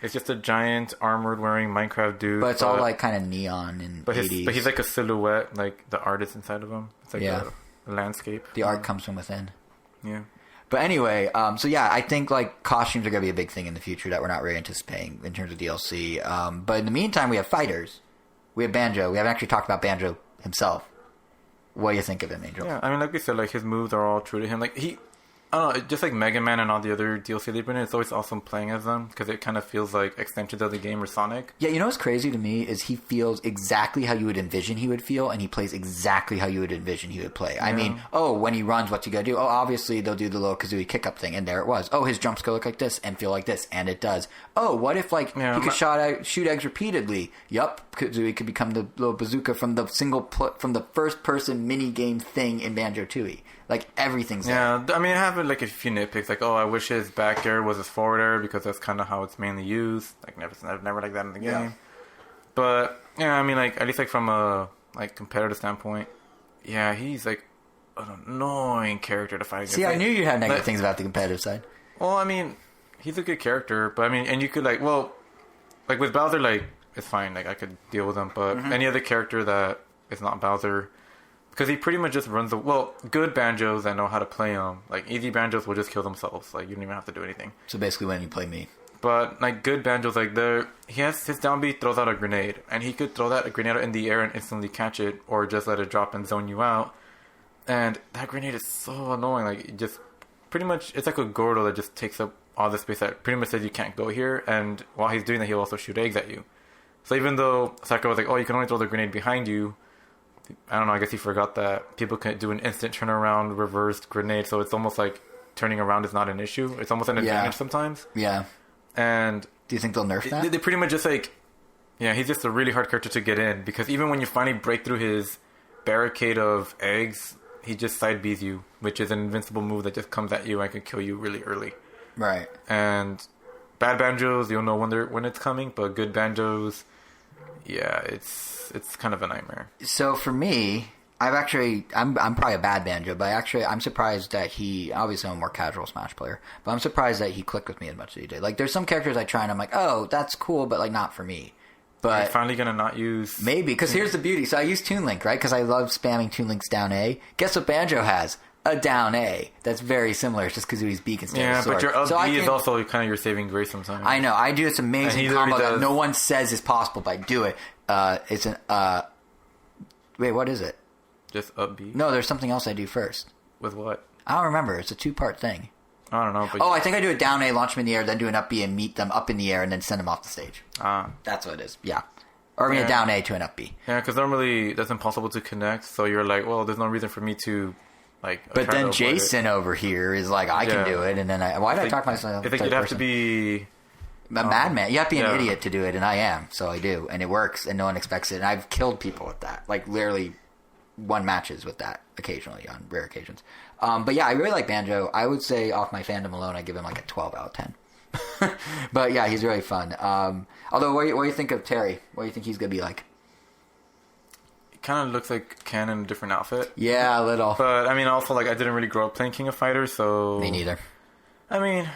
It's just a giant armored wearing Minecraft dude. but it's all like kind of neon and But 80s. he's like a silhouette, like the artist inside of him. It's like Yeah. a landscape. the art comes from within. Yeah. But anyway, so yeah, I think like costumes are going to be a big thing in the future that we're not really anticipating in terms of DLC. But in the meantime, we have fighters. we have Banjo. We haven't actually talked about Banjo himself. What do you think of him, Angel? Yeah, I mean, like we said, like his moves are all true to him. Like I don't know, just like Mega Man and all the other DLC they've been in, it's always awesome playing as them because it kind of feels like extensions of the game or Sonic. Yeah, you know what's crazy to me is he feels exactly how you would envision he would feel, and he plays exactly how you would envision he would play. Yeah. I mean, when he runs, what's he gonna do? Oh, obviously they'll do the little Kazooie kick-up thing, and there it was. Oh, his jumps go look like this and feel like this, and it does. Oh, what if he could shoot eggs repeatedly? Yup, Kazooie could become the little bazooka from the from the first-person mini-game thing in Banjo-Tooie. Like, everything's there. Yeah, I mean, I have like a few nitpicks. Like, I wish his back air was his forward air because that's kind of how it's mainly used. Like, never like that in the game. Yeah. But yeah, I mean, like at least like from a like competitive standpoint, yeah, he's like an annoying character to fight against. See, I like, knew you had negative things about the competitive side. Well, I mean, he's a good character, but I mean, and you could like with Bowser, like it's fine. Like I could deal with him, but any other character that is not Bowser. Because he pretty much just runs good banjos that know how to play them. Like, easy banjos will just kill themselves. Like, you don't even have to do anything. So basically when you play me. But, like, good banjos, like, he has his down B throws out a grenade. And he could throw that grenade out in the air and instantly catch it. Or just let it drop and zone you out. And that grenade is so annoying. Like, it just pretty much, it's like a Gordo that just takes up all the space that pretty much says you can't go here. And while he's doing that, he'll also shoot eggs at you. So even though Sakura was like, you can only throw the grenade behind you. I don't know, I guess he forgot that people can do an instant turnaround reversed grenade, so it's almost like turning around is not an issue. It's almost an advantage sometimes. Yeah. And do you think they'll nerf that? They pretty much just like, he's just a really hard character to get in, because even when you finally break through his barricade of eggs, he just side Bs you, which is an invincible move that just comes at you and can kill you really early. Right. And bad banjos, you'll know when it's coming, but good banjos, yeah, it's kind of a nightmare. So for me, I'm probably a bad banjo, but I'm surprised that obviously I'm a more casual Smash player, but I'm surprised that he clicked with me as much as he did. Like, there's some characters I try and I'm like, oh, that's cool, but like not for me. But you're finally gonna not use maybe, because here's the beauty. So I use Toon Link, right? Because I love spamming Toon Link's down A. Guess what Banjo has? A down A. That's very similar. It's just Kazooie's beak instead of sword. But your up B is also kind of your saving grace sometimes. I know. I do this amazing combo that no one says is possible, but I do it. It's an wait, what is it? Just up B? No, there's something else I do first. With what? I don't remember. It's a 2-part thing. I don't know. But I think I do a down A, launch them in the air, then do an up B and meet them up in the air, and then send them off the stage. That's what it is. Yeah. Or I mean a down A to an up B. Yeah, because normally that's impossible to connect, so you're like, well, there's no reason for me to like. But then Jason over here is like, I can do it, and then why did I talk myself? I think you'd have to be a madman. You have to be an idiot to do it, and I am, so I do, and it works, and no one expects it. And I've killed people with that, like literally won matches with that occasionally on rare occasions. But yeah, I really like Banjo. I would say off my fandom alone, I give him like a 12 out of 10. But yeah, he's really fun. Although, what do you think of Terry? What do you think he's gonna be like? He kind of looks like Ken in a different outfit. Yeah, a little. But I mean, also like I didn't really grow up playing King of Fighters, so me neither. I mean,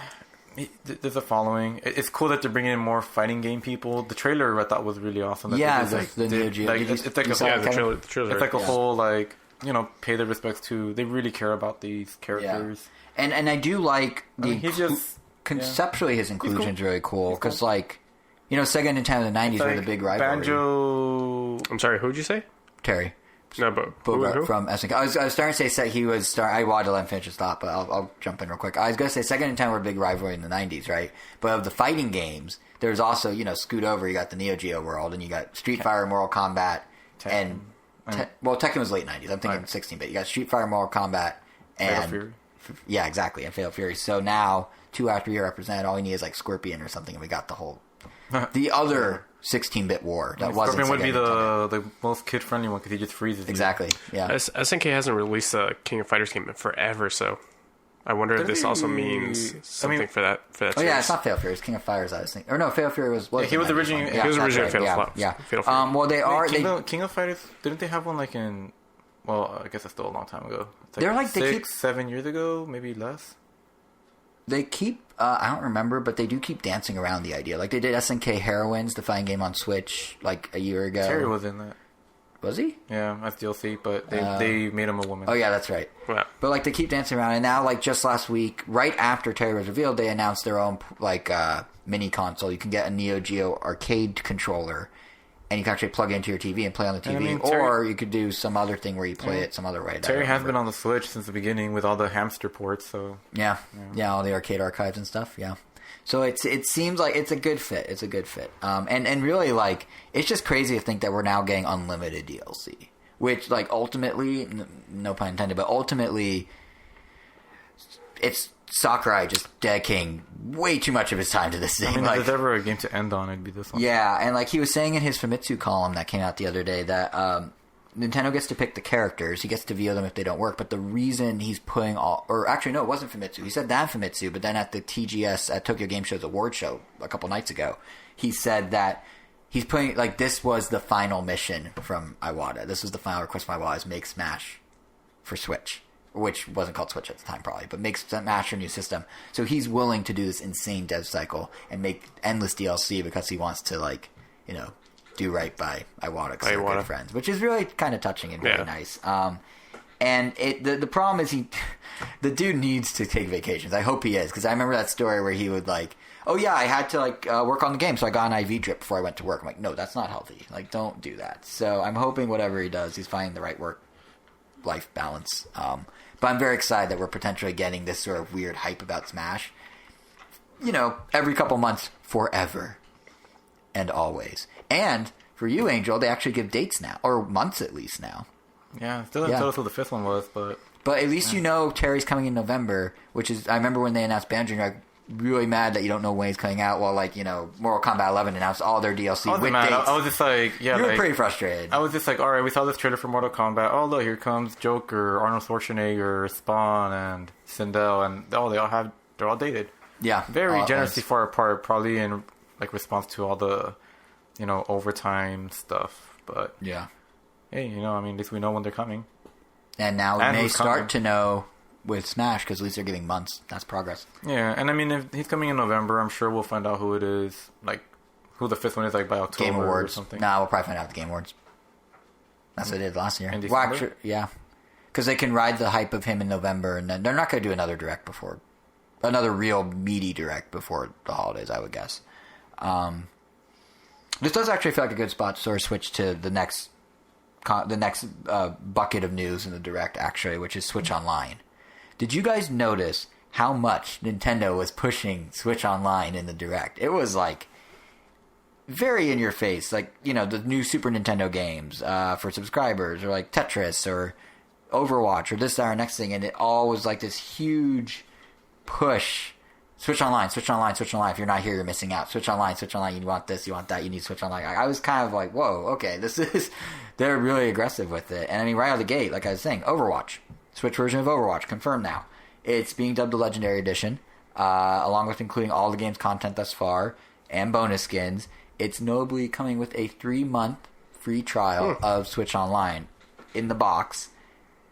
there's a following. It's cool that they're bringing in more fighting game people. The trailer I thought was really awesome. Yeah, it's like the Neo Geo. Like, it's like a trailer. It's like a whole like pay their respects to. They really care about these characters. Yeah. And I do like conceptually his inclusion is really cool because like Sega and Nintendo in the 90s were the big rivalry. Banjo. I'm sorry, who'd you say? Terry. No, but who? From SNK. I was starting to say he was. I wanted to let him finish his thought, but I'll jump in real quick. I was going to say Sega and Nintendo were a big rivalry in the 90s, right? But of the fighting games, there's also scoot over. You got the Neo Geo world, and you got Street Fighter, Mortal Kombat, Tekken. Tekken was late 90s. I'm thinking 16-bit. You got Street Fighter, Mortal Kombat, and Fatal Fury. Yeah, exactly, and Fatal Fury. So now 2 after you're represented, all you need is like Scorpion or something, and we got the other 16-bit war that wasn't. Scorpion would be the most kid-friendly one because he just freezes. Exactly. Yeah. SNK hasn't released a King of Fighters game in forever, so I wonder if this also means something for that. Oh yeah, it's not Fatal Fury. It's King of Fighters. I was thinking. Or no, Fatal Fury was. He was originally. He was originally Fatal Fury. Yeah. Fatal Fury. Well, they are. King of Fighters. Didn't they have one like in? Well, I guess it's still a long time ago. It's they're like 7 years ago, maybe less. They keep, I don't remember, but they do keep dancing around the idea. Like, they did SNK Heroines, the fighting game on Switch, like, a year ago. Terry was in that. Was he? Yeah, that's DLC, but they made him a woman. Oh, yeah, that's right. Yeah. But, like, they keep dancing around, and now, like, just last week, right after Terry was revealed, they announced their own, like, mini console. You can get a Neo Geo arcade controller, and you can actually plug it into your TV and play on the TV. I mean, or you could do some other thing where you play it some other way. Terry has been on the Switch since the beginning with all the hamster ports, so... Yeah, all the arcade archives and stuff, yeah. So it seems like it's a good fit. It's a good fit. And really, like, it's just crazy to think that we're now getting unlimited DLC. Which, like, ultimately, no pun intended, but ultimately, it's Sakurai just dedicating way too much of his time to this thing. I mean, like, if there's ever a game to end on, it'd be this one. Yeah, and like he was saying in his Famitsu column that came out the other day that Nintendo gets to pick the characters. He gets to veto them if they don't work. But the reason he's putting all... Or actually, no, it wasn't Famitsu. He said that Famitsu, but then at the TGS, at Tokyo Game Show's award show a couple nights ago, he said that he's putting... Like, this was the final mission from Iwata. This was the final request from Iwata, is make Smash for Switch. Which wasn't called Switch at the time, probably, but makes Smash a new system. So he's willing to do this insane dev cycle and make endless DLC because he wants to, like, you know, do right by Iwata because they're good friends, which is really kind of touching and really nice. And the problem is the dude needs to take vacations. I hope he is, because I remember that story where he would, like, oh yeah, I had to, like, work on the game, so I got an IV drip before I went to work. I'm like, no, that's not healthy. Like, don't do that. So I'm hoping whatever he does, he's finding the right work-life balance. But I'm very excited that we're potentially getting this sort of weird hype about Smash. You know, every couple months, forever. And always. And, for you, Angel, they actually give dates now. Or months, at least, now. Yeah, still haven't told us what the fifth one was, but... But at least you know Terry's coming in November, which is... I remember when they announced Banjo, you're like, really mad that you don't know when he's coming out, while, like, you know, Mortal Kombat 11 announced all their DLC with dates. I was just like... Yeah, you were like, pretty frustrated. I was just like, alright, we saw this trailer for Mortal Kombat. Oh, look, here comes Joker, Arnold Schwarzenegger, Spawn, and Sindel, and they're all dated. Yeah. Very generously far apart, probably in, like, response to all the, you know, overtime stuff. But, yeah. Hey, you know, I mean, at least we know when they're coming. And now we may start to know with Smash, because at least they're giving months. That's progress. Yeah, and I mean, if he's coming in November, I'm sure we'll find out who it is, like, who the fifth one is, like, by October Game Awards. or something. Nah, we'll probably find out at the Game Awards. That's what they did last year. In Well, actually, yeah. Because they can ride the hype of him in November, and then they're not going to do another direct before... Another real meaty direct before the holidays, I would guess. This does actually feel like a good spot to sort of switch to the next bucket of news in the direct, actually, which is Switch Online. Did you guys notice how much Nintendo was pushing Switch Online in the direct? It was, like, very in your face. Like, you know, the new Super Nintendo games for subscribers, or, like, Tetris, or Overwatch, or this, that, or next thing, and it all was, like, this huge push. Switch Online, Switch Online, Switch Online. If you're not here, you're missing out. Switch Online, Switch Online. You want this, you want that, you need Switch Online. I was kind of like, whoa, okay, they're really aggressive with it. And I mean, right out of the gate, like I was saying, Overwatch. Switch version of Overwatch, confirmed now. It's being dubbed the Legendary Edition, along with including all the game's content thus far, and bonus skins. It's notably coming with a 3-month free trial of Switch Online in the box.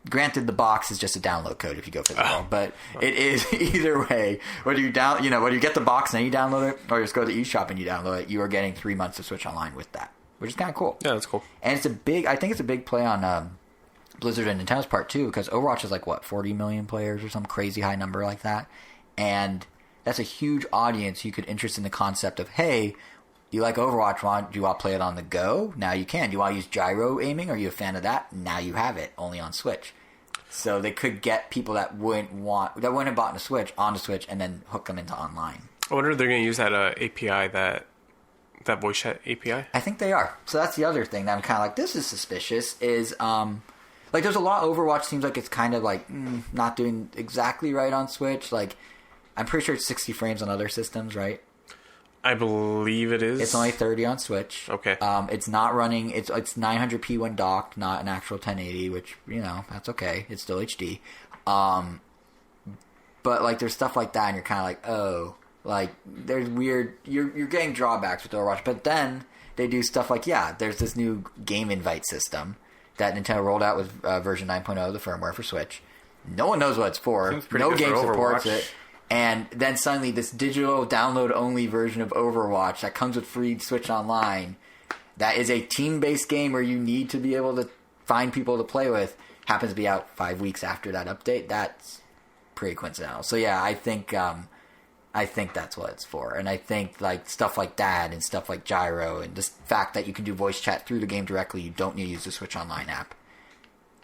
Granted, the box is just a download code if you go physical, but it is either way. Whether you get the box and then you download it, or just go to the eShop and you download it, you are getting 3 months of Switch Online with that, which is kind of cool. Yeah, that's cool. And I think it's a big play on Blizzard and Nintendo's part too, because Overwatch is like 40 million players or some crazy high number like that, and that's a huge audience you could interest in the concept of, hey, you like Overwatch, do you want to play it on the go? Now you can. Do you want to use gyro aiming? Are you a fan of that? Now you have it, only on Switch. So they could get people that wouldn't have bought a Switch onto Switch and then hook them into online. I wonder if they're going to use that API, that voice chat API. I think they are. So that's the other thing that I'm kind of like, this is suspicious, is like there's a lot. Overwatch seems like it's kind of like not doing exactly right on Switch. Like, I'm pretty sure it's 60 frames on other systems, right? I believe it is. It's only 30 on Switch. Okay. It's not running. It's 900p when docked, not an actual 1080, which, you know, that's okay. It's still HD. But like there's stuff like that, and you're kind of like, oh, like there's weird. You're getting drawbacks with Overwatch, but then they do stuff like, yeah, there's this new game invite system that Nintendo rolled out with version 9.0 of the firmware for Switch. No one knows what it's for. No game supports it. And then suddenly this digital download-only version of Overwatch that comes with free Switch Online, that is a team-based game where you need to be able to find people to play with, happens to be out 5 weeks after that update. That's pretty coincidental. So yeah, I think I think that's what it's for. And I think like stuff like that and stuff like gyro and the fact that you can do voice chat through the game directly, you don't need to use the Switch Online app,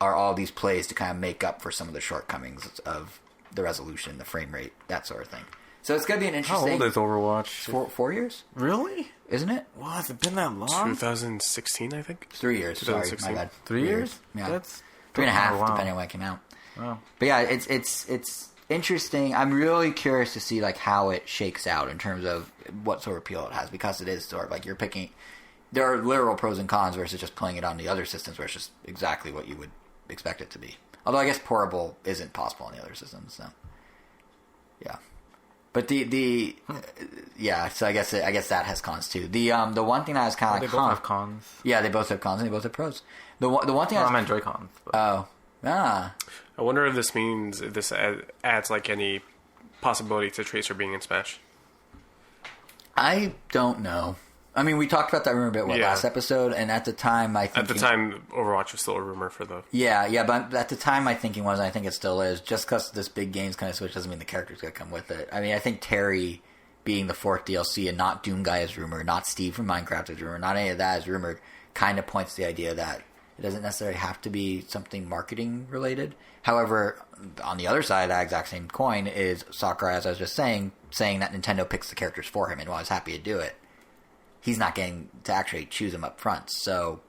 are all these plays to kind of make up for some of the shortcomings of the resolution, the frame rate, that sort of thing. So it's going to be an interesting... How old is Overwatch? 4 years? Really? Isn't it? What? Has it been that long? 2016, I think. 3 years. Sorry, 2016. my bad. 3 years? Yeah. That's 3.5, wow. depending on when it came out. Wow. But yeah, it's interesting. I'm really curious to see like how it shakes out in terms of what sort of appeal it has, because it is sort of like you're picking... There are literal pros and cons versus just playing it on the other systems where it's just exactly what you would expect it to be. Although I guess portable isn't possible on the other systems, so yeah. But yeah, so I guess that has cons too. The one thing I was kind of They both have cons. Yeah, they both have cons and they both have pros. The one thing I meant Joy-Cons. But... I wonder if this means this adds like any possibility to Tracer being in Smash. I don't know. I mean, we talked about that rumor a bit last episode, and at the time, I think... At the time, Overwatch was still a rumor for the... Yeah, but at the time, my thinking was, and I think it still is, just because this big game's kind of switch doesn't mean the character's going to come with it. I mean, I think Terry being the 4th DLC and not Doom Guy is rumored, not Steve from Minecraft is rumored, not any of that is rumored, kind of points to the idea that it doesn't necessarily have to be something marketing related. However, on the other side of that exact same coin is Sakurai, as I was just saying that Nintendo picks the characters for him, and while he's happy to do it, he's not getting to actually choose them up front. So,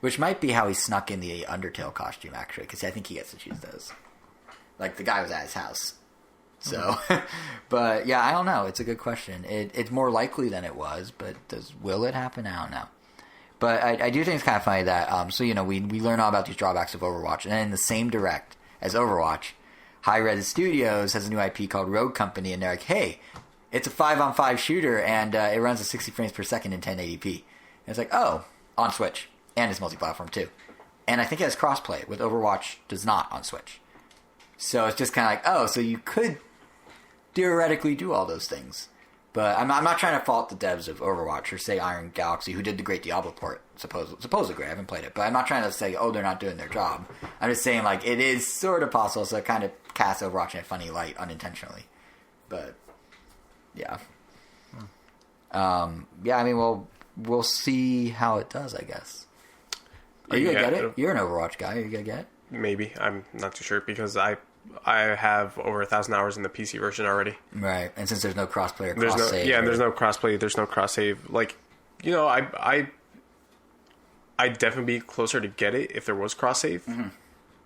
which might be how he snuck in the Undertale costume, actually, because I think he gets to choose those. Like, the guy was at his house. So, but yeah, I don't know. It's a good question. It's more likely than it was, but will it happen? I don't know. But I do think it's kind of funny that, so, we learn all about these drawbacks of Overwatch, and then in the same direct as Overwatch, Hi-Res Studios has a new IP called Rogue Company, and they're like, hey, it's a 5-on-5 shooter, and it runs at 60 frames per second in 1080p. And it's like, oh, on Switch. And it's multi-platform, too. And I think it has crossplay, with Overwatch does not on Switch. So it's just kind of like, oh, so you could theoretically do all those things. But I'm not trying to fault the devs of Overwatch, or say Iron Galaxy, who did the great Diablo port, supposedly. I haven't played it. But I'm not trying to say, oh, they're not doing their job. I'm just saying, like, it is sort of possible, so it kind of casts Overwatch in a funny light, unintentionally. But... yeah. Yeah, I mean, we'll see how it does, I guess. Are you going to get it? You're an Overwatch guy. Are you going to get it? Maybe. I'm not too sure, because I have over 1,000 hours in the PC version already. Right. And since there's no crossplay or cross-save. There's no crossplay. There's no cross-save. Like, I'd definitely be closer to get it if there was cross-save. Mm-hmm.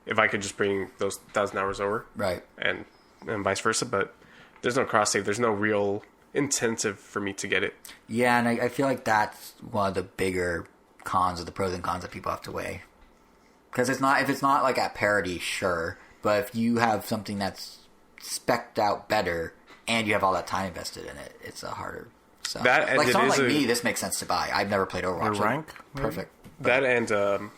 If I could just bring those 1,000 hours over. Right. And vice versa, but... there's no cross-save. There's no real incentive for me to get it. Yeah, and I feel like that's one of the bigger cons of the pros and cons that people have to weigh. Because if it's not like at parity, sure. But if you have something that's spec'd out better and you have all that time invested in it, it's a harder sell. Like someone like me, this makes sense to buy. I've never played Overwatch. Your rank? Perfect. That and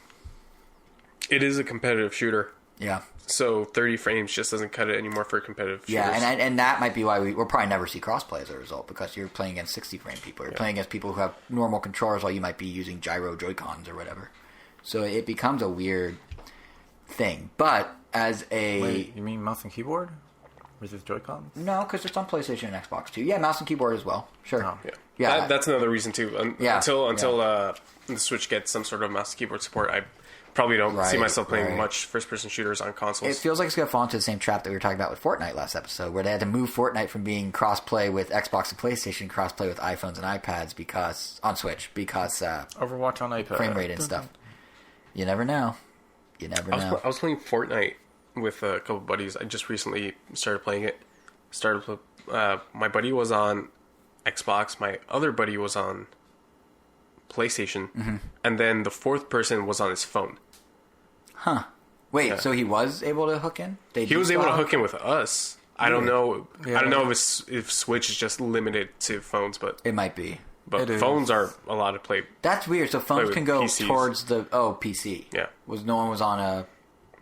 it is a competitive shooter. Yeah. So 30 frames just doesn't cut it anymore for competitive shooters. Yeah, and that might be why we'll probably never see crossplay as a result, because you're playing against 60 frame people. You're playing against people who have normal controllers while you might be using gyro Joy-Cons or whatever. So it becomes a weird thing. But as a... Wait, you mean mouse and keyboard? Versus Joy-Cons? No, because it's on PlayStation and Xbox too. Yeah, mouse and keyboard as well. Sure. Oh. Yeah. That's another reason too. Until the Switch gets some sort of mouse and keyboard support, I probably don't see myself playing much first-person shooters on consoles. It feels like it's going to fall into the same trap that we were talking about with Fortnite last episode, where they had to move Fortnite from being cross-play with Xbox and PlayStation, cross-play with iPhones and iPads on Switch, because Overwatch on iPad. Frame rate and stuff. You never know. I was playing Fortnite with a couple buddies. I just recently started playing it. My buddy was on Xbox. My other buddy was on PlayStation, and then the fourth person was on his phone. Huh. Wait, so he was able to hook in? He was able to hook in with us. I don't know. Yeah. I don't know if Switch is just limited to phones, but it might be. But phones are allowed to play. That's weird. So phones can go PCs. towards the PC. Yeah. No one was on a.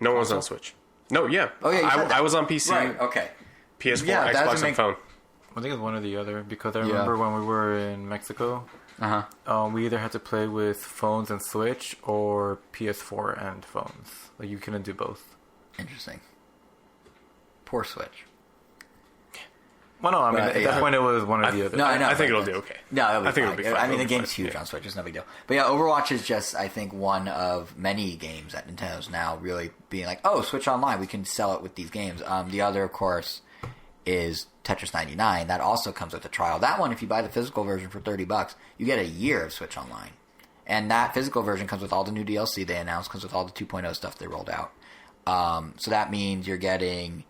No one was on Switch. No, yeah. Oh yeah. I was on PC. Right. Okay. PS4, Xbox, and phone. I think it's one or the other, because I remember when we were in Mexico, we either had to play with phones and Switch or PS4 and phones. Like, you couldn't do both. Interesting. Poor Switch. Well, no, I mean, But, at yeah. that point, it was one or the other. No, I know. I think but it'll do okay. No, I think it'll be fine. I mean, It'll the be game's fine, huge yeah. on Switch. It's no big deal. But yeah, Overwatch is just, I think, one of many games that Nintendo's now really being like, oh, Switch Online, we can sell it with these games. The other, of course, is Tetris 99. That also comes with a trial. That one, if you buy the physical version for $30, you get a year of Switch Online. And that physical version comes with all the new DLC they announced, comes with all the 2.0 stuff they rolled out. So that means you're getting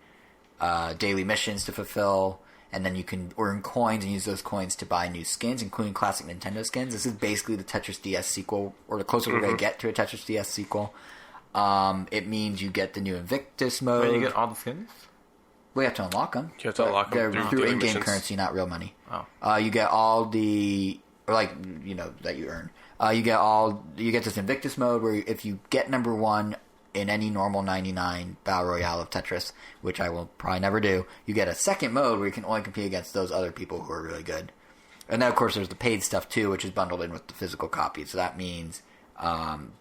daily missions to fulfill, and then you can earn coins and use those coins to buy new skins, including classic Nintendo skins. This is basically the Tetris DS sequel, or the closer we're going to get to a Tetris DS sequel. It means you get the new Invictus mode. Wait, you get all the skins? We have to unlock them. You have to unlock them They're through through daily in-game missions. currency, not real money. Oh. You get all the, or like, that you earn. You get this Invictus mode where if you get number 1 in any normal 99 Battle Royale of Tetris, which I will probably never do, you get a second mode where you can only compete against those other people who are really good. And then, of course, there's the paid stuff, too, which is bundled in with the physical copy. So that means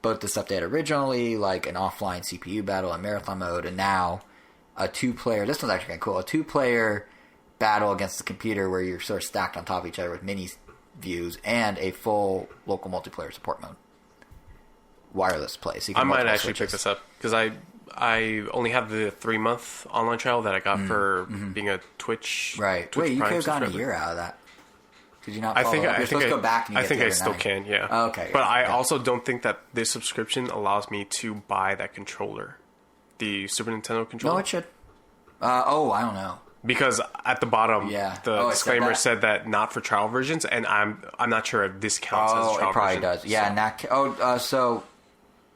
both the stuff they had originally, like an offline CPU battle and marathon mode, and now a 2-player... This one's actually kind of cool. A 2-player battle against the computer where you're sort of stacked on top of each other with mini views, and a full local multiplayer support mode. Wireless play. So you can I might multiple actually pick switches. this up because I only have the 3-month online trial that I got for being a Twitch. Right. Twitch Wait, you Prime could have gotten a subscriber. year out of that. Did you not I follow think up? You're supposed to go back and you I get think the I other still 9. can. Yeah. Oh, okay. But I Yeah. also don't think that this subscription allows me to buy that controller, the Super Nintendo controller. No, it should. I don't know. Because at the bottom, Yeah. the Oh, it said disclaimer that? said that not for trial versions, and I'm not sure if this counts as a Oh, trial it probably version. does. Yeah, So- and that... so...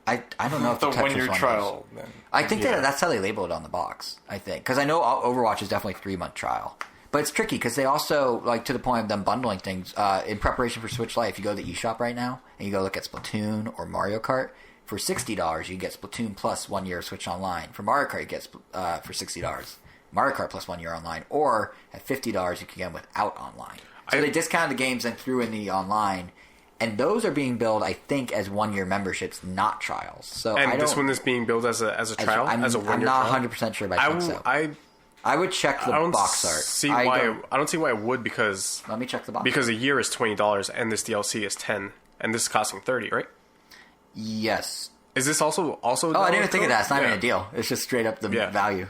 I don't know if the The Tetris one-year one trial, does. then. I think Yeah. that's how they label it on the box, I think. Because I know Overwatch is definitely a 3-month trial. But it's tricky because they also, like, to the point of them bundling things, in preparation for Switch Lite, if you go to the eShop right now and you go look at Splatoon or Mario Kart, for $60 you get Splatoon plus 1 year of Switch Online. For Mario Kart you get for $60 Mario Kart plus 1 year online. Or at $50 you can get them without online. So they discounted the games and threw in the online. And those are being billed, I think, as 1 year memberships, not trials. So And I this don't, one is being billed as a trial, as a 1 I'm year not trial. 100% sure, but I think so. I would check the I don't box art. see why. I don't see why it would because Let me check the box because art. a year is $20 and this DLC is $10 and this is costing $30, right? Yes. Is this also? Oh, I didn't even think of that. It's not Yeah. even a deal. It's just straight up the Yeah. value.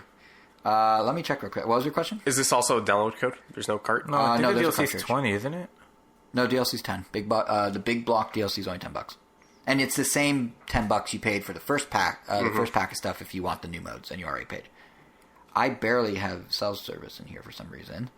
Let me check real quick. What was your question? Is this also a download code? There's no cart. No, I think no, the there's a DLC is cartridge. 20, isn't it? No, DLC's 10. The big block DLC is only $10. And it's the same $10 you paid for the first pack, the first pack of stuff if you want the new modes, and you already paid. I barely have cell service in here for some reason.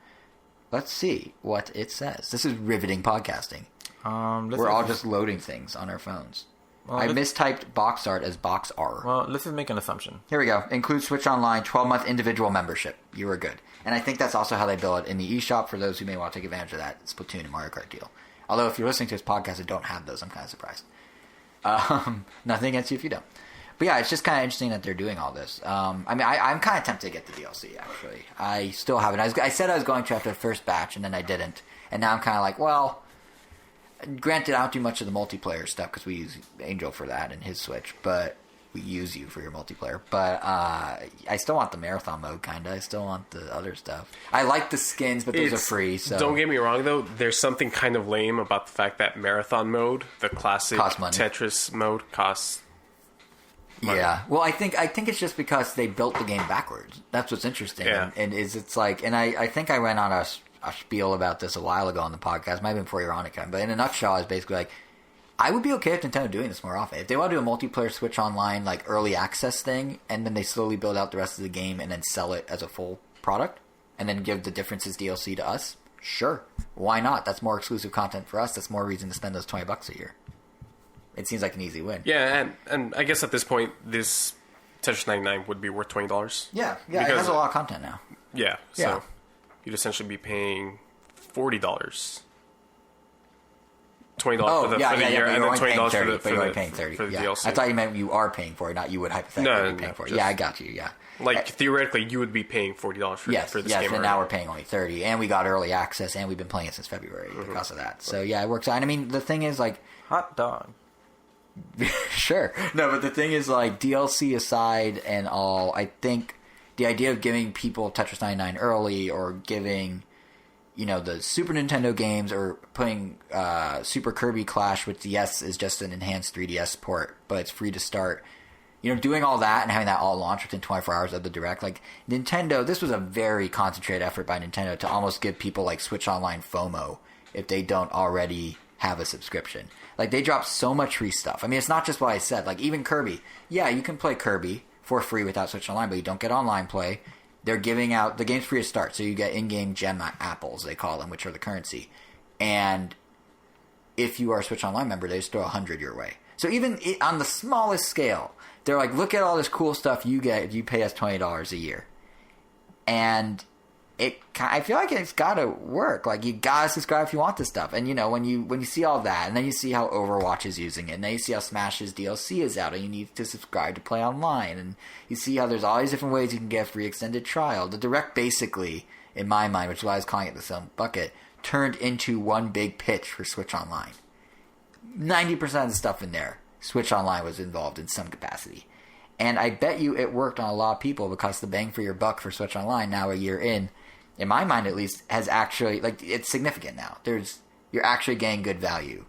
Let's see what it says. This is riveting podcasting. We're all just loading things on our phones. Well, I let's- mistyped box art as box R. Well, let's just make an assumption. Here we go. Include Switch Online 12-month individual membership. You were good. And I think that's also how they bill it in the eShop for those who may want to take advantage of that Splatoon and Mario Kart deal. Although if you're listening to this podcast and don't have those, I'm kind of surprised. Nothing against you if you don't. But yeah, it's just kind of interesting that they're doing all this. I'm kind of tempted to get the DLC, actually. I still haven't. I said I was going to after the first batch, and then I didn't. And now I'm kind of like, well, granted, I don't do much of the multiplayer stuff because we use Angel for that and his Switch, but we use you for your multiplayer. But I still want the marathon mode, kind of. I still want the other stuff. I like the skins, but those are free. So Don't get me wrong, though. There's something kind of lame about the fact that marathon mode, the classic Costs money. Tetris mode, costs. money. Yeah, well, I think it's just because they built the game backwards. That's what's interesting. Yeah. And it's like, and I think I went on a spiel about this a while ago on the podcast, might have been before you were on it, Kevin, but in a nutshell, it's basically like, I would be okay with Nintendo doing this more often. If they want to do a multiplayer Switch Online, like, early access thing, and then they slowly build out the rest of the game and then sell it as a full product, and then give the differences DLC to us, sure. Why not? That's more exclusive content for us. That's more reason to spend those $20 a year. It seems like an easy win. Yeah, and I guess at this point, this Tetris 99 would be worth $20. Yeah, it Because- has a lot of content now. Yeah, so Yeah. you'd essentially be paying $40. $20 Oh, for the yeah, year, but and you're then only paying $20 30, for but you're only the, paying 30. for the Yeah. DLC. I thought you meant you are paying for it, not you would hypothetically be paying for it. just- Yeah, I got you, yeah. Like, theoretically, you would be paying $40 for Yes, this yes, game and already. now we're paying only 30, and we got early access, and we've been playing it since February because of that. So, yeah, it works out. And I mean, the thing is, like, Hot dog. sure. No, but the thing is, like, DLC aside and all, I think the idea of giving people Tetris 99 early or giving the Super Nintendo games, or putting Super Kirby Clash, which yes is just an enhanced 3DS port, but it's free to start. Doing all that and having that all launch within 24 hours of the Direct, like Nintendo, this was a very concentrated effort by Nintendo to almost give people like Switch Online FOMO if they don't already have a subscription. Like, they dropped so much free stuff. I mean, it's not just what I said. Like, even Kirby. Yeah, you can play Kirby for free without Switch Online, but you don't get online play. They're giving out... The game's free to start, so you get in-game gem apples, they call them, which are the currency. And if you are a Switch Online member, they just throw 100 your way. So even on the smallest scale, they're like, look at all this cool stuff you get if you pay us $20 a year. And I feel like it's got to work. Like, you got to subscribe if you want this stuff. And, when you see all that, and then you see how Overwatch is using it, and then you see how Smash's DLC is out, and you need to subscribe to play online, and you see how there's all these different ways you can get a free extended trial. The Direct basically, in my mind, which is why I was calling it the Silver Bucket, turned into one big pitch for Switch Online. 90% of the stuff in there, Switch Online was involved in some capacity. And I bet you it worked on a lot of people, because the bang for your buck for Switch Online, now a year in my mind at least, has actually, like, it's significant now. You're actually getting good value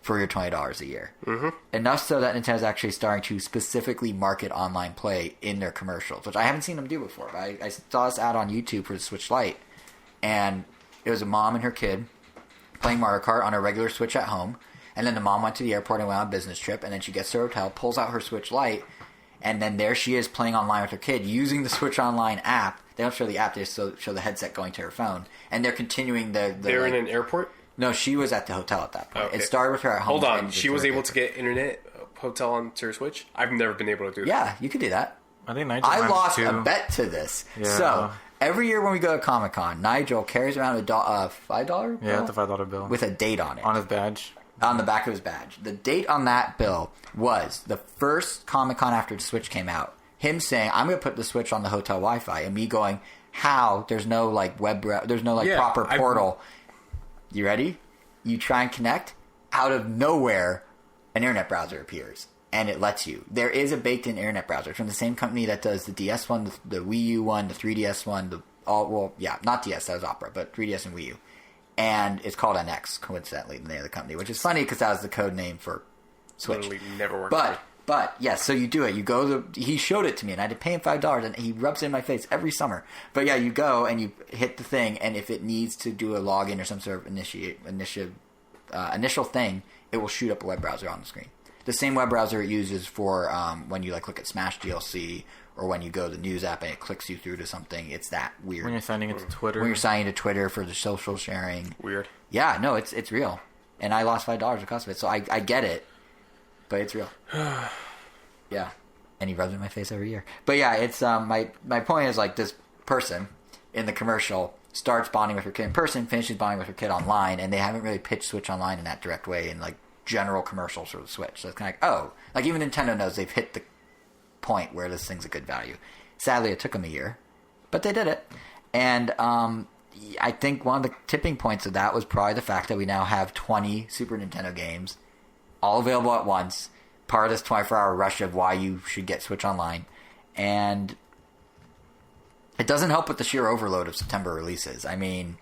for your $20 a year. Mm-hmm. Enough so that Nintendo's actually starting to specifically market online play in their commercials, which I haven't seen them do before. But I saw this ad on YouTube for the Switch Lite, and it was a mom and her kid playing Mario Kart on a regular Switch at home, and then the mom went to the airport and went on a business trip, and then she gets to her hotel, pulls out her Switch Lite, and then there she is playing online with her kid using the Switch Online app. They don't show the app, they just show the headset going to her phone. And they're continuing They're in an airport? No, she was at the hotel at that point. Okay. It started with her at home. Hold on, she was able to get internet hotel onto her Switch? I've never been able to do that. Yeah, you could do that. I think Nigel I lost too. a bet to this. Yeah. So, every year when we go to Comic-Con, Nigel carries around a $5 bill? Yeah, the $5 bill. With a date on it. On his badge. On the back of his badge. The date on that bill was the first Comic-Con after the Switch came out. Him saying, I'm going to put the Switch on the hotel Wi-Fi, and me going, how? There's no proper portal. You ready? You try and connect. Out of nowhere, an internet browser appears, and it lets you. There is a baked-in internet browser from the same company that does the DS one, the Wii U one, the 3DS one, not DS, that was Opera, but 3DS and Wii U. And it's called NX, coincidentally, the name of the company, which is funny because that was the code name for Switch. Literally never worked. But yes, so you do it. You go he showed it to me, and I had to pay him $5, and he rubs it in my face every summer. But yeah, you go and you hit the thing, and if it needs to do a login or some sort of initial thing, it will shoot up a web browser on the screen. The same web browser it uses for when you look at Smash DLC, or when you go to the news app and it clicks you through to something. It's that weird. When you're signing into Twitter. When you're signing to Twitter for the social sharing. Weird. Yeah, no, it's real. And I lost $5 because of it, so I get it. But it's real. Yeah. And he rubs it in my face every year. But yeah, it's my point is, like, this person in the commercial starts bonding with her kid in person, finishes bonding with her kid online, and they haven't really pitched Switch Online in that direct way in, like, general commercials for the Switch. So it's kind of like, oh. Like, even Nintendo knows they've hit the point where this thing's a good value. Sadly, it took them a year. But they did it. And I think one of the tipping points of that was probably the fact that we now have 20 Super Nintendo games all available at once, part of this 24-hour rush of why you should get Switch Online. And it doesn't help with the sheer overload of September releases. I mean,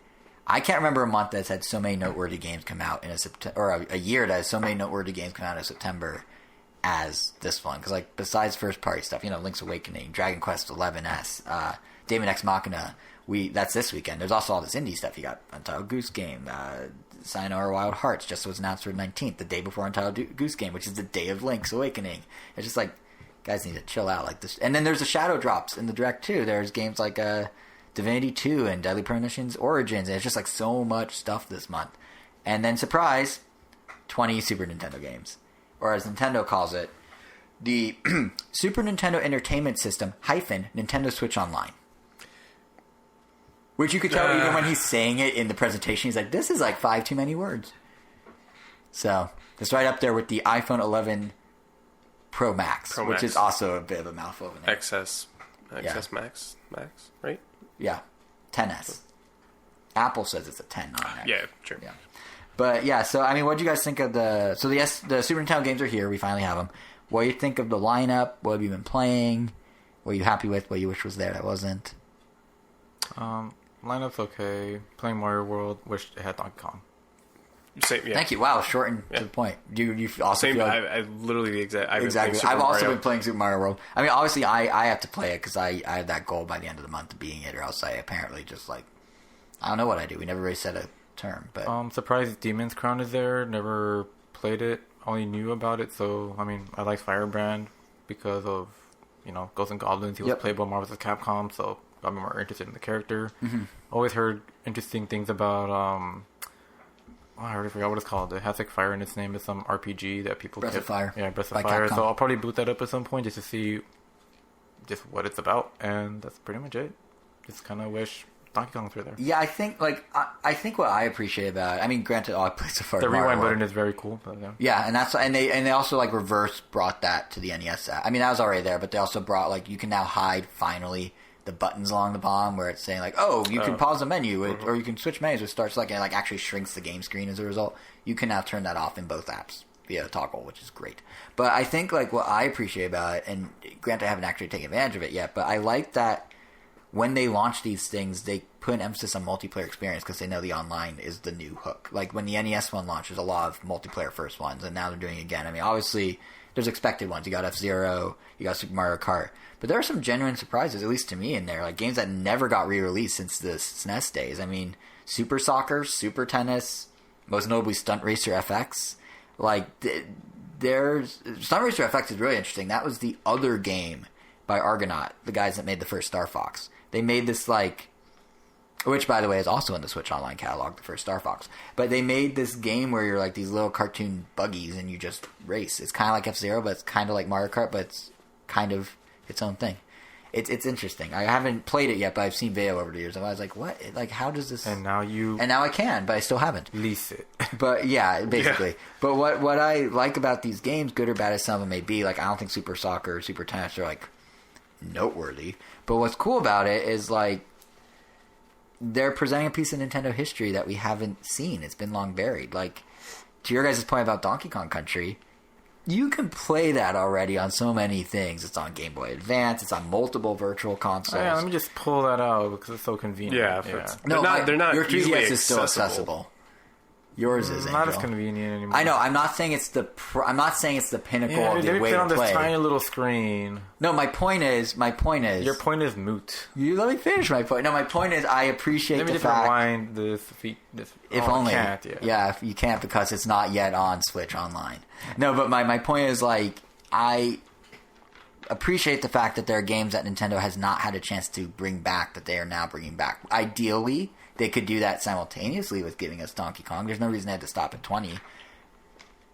I can't remember a month that's had so many noteworthy games come out in a year that has so many noteworthy games come out in September as this one. Because, like, besides first-party stuff, Link's Awakening, Dragon Quest XI-S, Daemon X Machina, that's this weekend. There's also all this indie stuff. You got Untitled Goose Game, Sayonara Wild Hearts just was announced for the 19th, the day before Untitled Goose Game, which is the day of Link's Awakening. It's just like, guys need to chill out like this. And then there's the shadow drops in the Direct too. There's games like Divinity 2 and Deadly Premonition's Origins, and it's just like so much stuff this month. And then, surprise, 20 Super Nintendo games. Or as Nintendo calls it, the Super Nintendo Entertainment System - Nintendo Switch Online. Which you could tell even when he's saying it in the presentation, he's like, this is like 5 too many words. So, it's right up there with the iPhone 11 Pro Max, which is also a bit of a mouthful. Of an XS Max, right? Yeah, 10S. Apple says it's a 10, not an X. Yeah, sure. Yeah. But yeah, so I mean, what do you guys think of the Super Nintendo games are here, we finally have them. What do you think of the lineup? What have you been playing? What are you happy with? What you wish was there that wasn't? Lineup's okay. Playing Mario World. Wish it had Donkey Kong. Same, yeah. Thank you. Wow, short and to the point. You also Same. feel like, I literally the exact. exactly. I've also been playing Super Mario World. I mean, obviously, I have to play it because I have that goal by the end of the month of beating it, or else I apparently just like I don't know what I do. We never really set a term, but I'm surprised Demon's Crown is there. Never played it. Only knew about it. So I mean, I like Firebrand because of Ghosts and Goblins. He was playable in Marvel vs. Capcom, so got me more interested in the character. Mm-hmm. Always heard interesting things about I already forgot what it's called. It has like fire in its name. It's some RPG that people Breath of Fire. Yeah, Breath of by Fire. Capcom. So I'll probably boot that up at some point just to see just what it's about, and that's pretty much it. Just kind of wish Donkey Kong's were there. Yeah, I think I think what I appreciate about it. I mean, granted, all I played so far. The Mario rewind World. button is very cool. But, Yeah, and they also like reverse brought that to the NES. I mean, that was already there, but they also brought like you can now hide finally the buttons along the bottom where it's saying like, oh, you can pause the menu or you can switch menus, which starts like and like actually shrinks the game screen as a result. You can now turn that off in both apps via a toggle, which is great. But I think like what I appreciate about it, and granted I haven't actually taken advantage of it yet, but I like that when they launch these things, they put an emphasis on multiplayer experience because they know the online is the new hook. Like when the NES one launched, there's a lot of multiplayer first ones, and now they're doing it again. I mean, obviously, there's expected ones. You got F-Zero, you got Super Mario Kart. But there are some genuine surprises, at least to me, in there. Like games that never got re-released since the SNES days. I mean, Super Soccer, Super Tennis, most notably Stunt Racer FX. Like, there's... Stunt Racer FX is really interesting. That was the other game by Argonaut, the guys that made the first Star Fox. They made this, like... Which, by the way, is also in the Switch Online catalog, the first Star Fox. But they made this game where you're like these little cartoon buggies and you just race. It's kind of like F-Zero, but it's kind of like Mario Kart, but it's kind of its own thing. It's interesting. I haven't played it yet, but I've seen video over the years. And I was like, what? Like, how does this... And now I can, but I still haven't. Lease it. But, yeah, basically. Yeah. But what I like about these games, good or bad as some of them may be, like, I don't think Super Soccer or Super Tennis are, like, noteworthy. But what's cool about it is, like, they're presenting a piece of Nintendo history that we haven't seen. It's been long buried. Like, to your guys' point about Donkey Kong Country, you can play that already on so many things. It's on Game Boy Advance. It's on multiple virtual consoles. Oh, yeah, let me just pull that out because it's so convenient. Yeah. No, they're not. Your 3DS is still accessible. accessible. Yours is not Angel. as convenient anymore. I know. I'm not saying it's the pinnacle of the way to on this play. Tiny little screen. No, my point is. Your point is moot. You let me finish my point. No, my point is I appreciate Let me the just fact. Rewind this. If only. I can't, if you can't because it's not yet on Switch Online. No, but my point is like I appreciate the fact that there are games that Nintendo has not had a chance to bring back that they are now bringing back. Ideally, they could do that simultaneously with giving us Donkey Kong. There's no reason they had to stop at 20.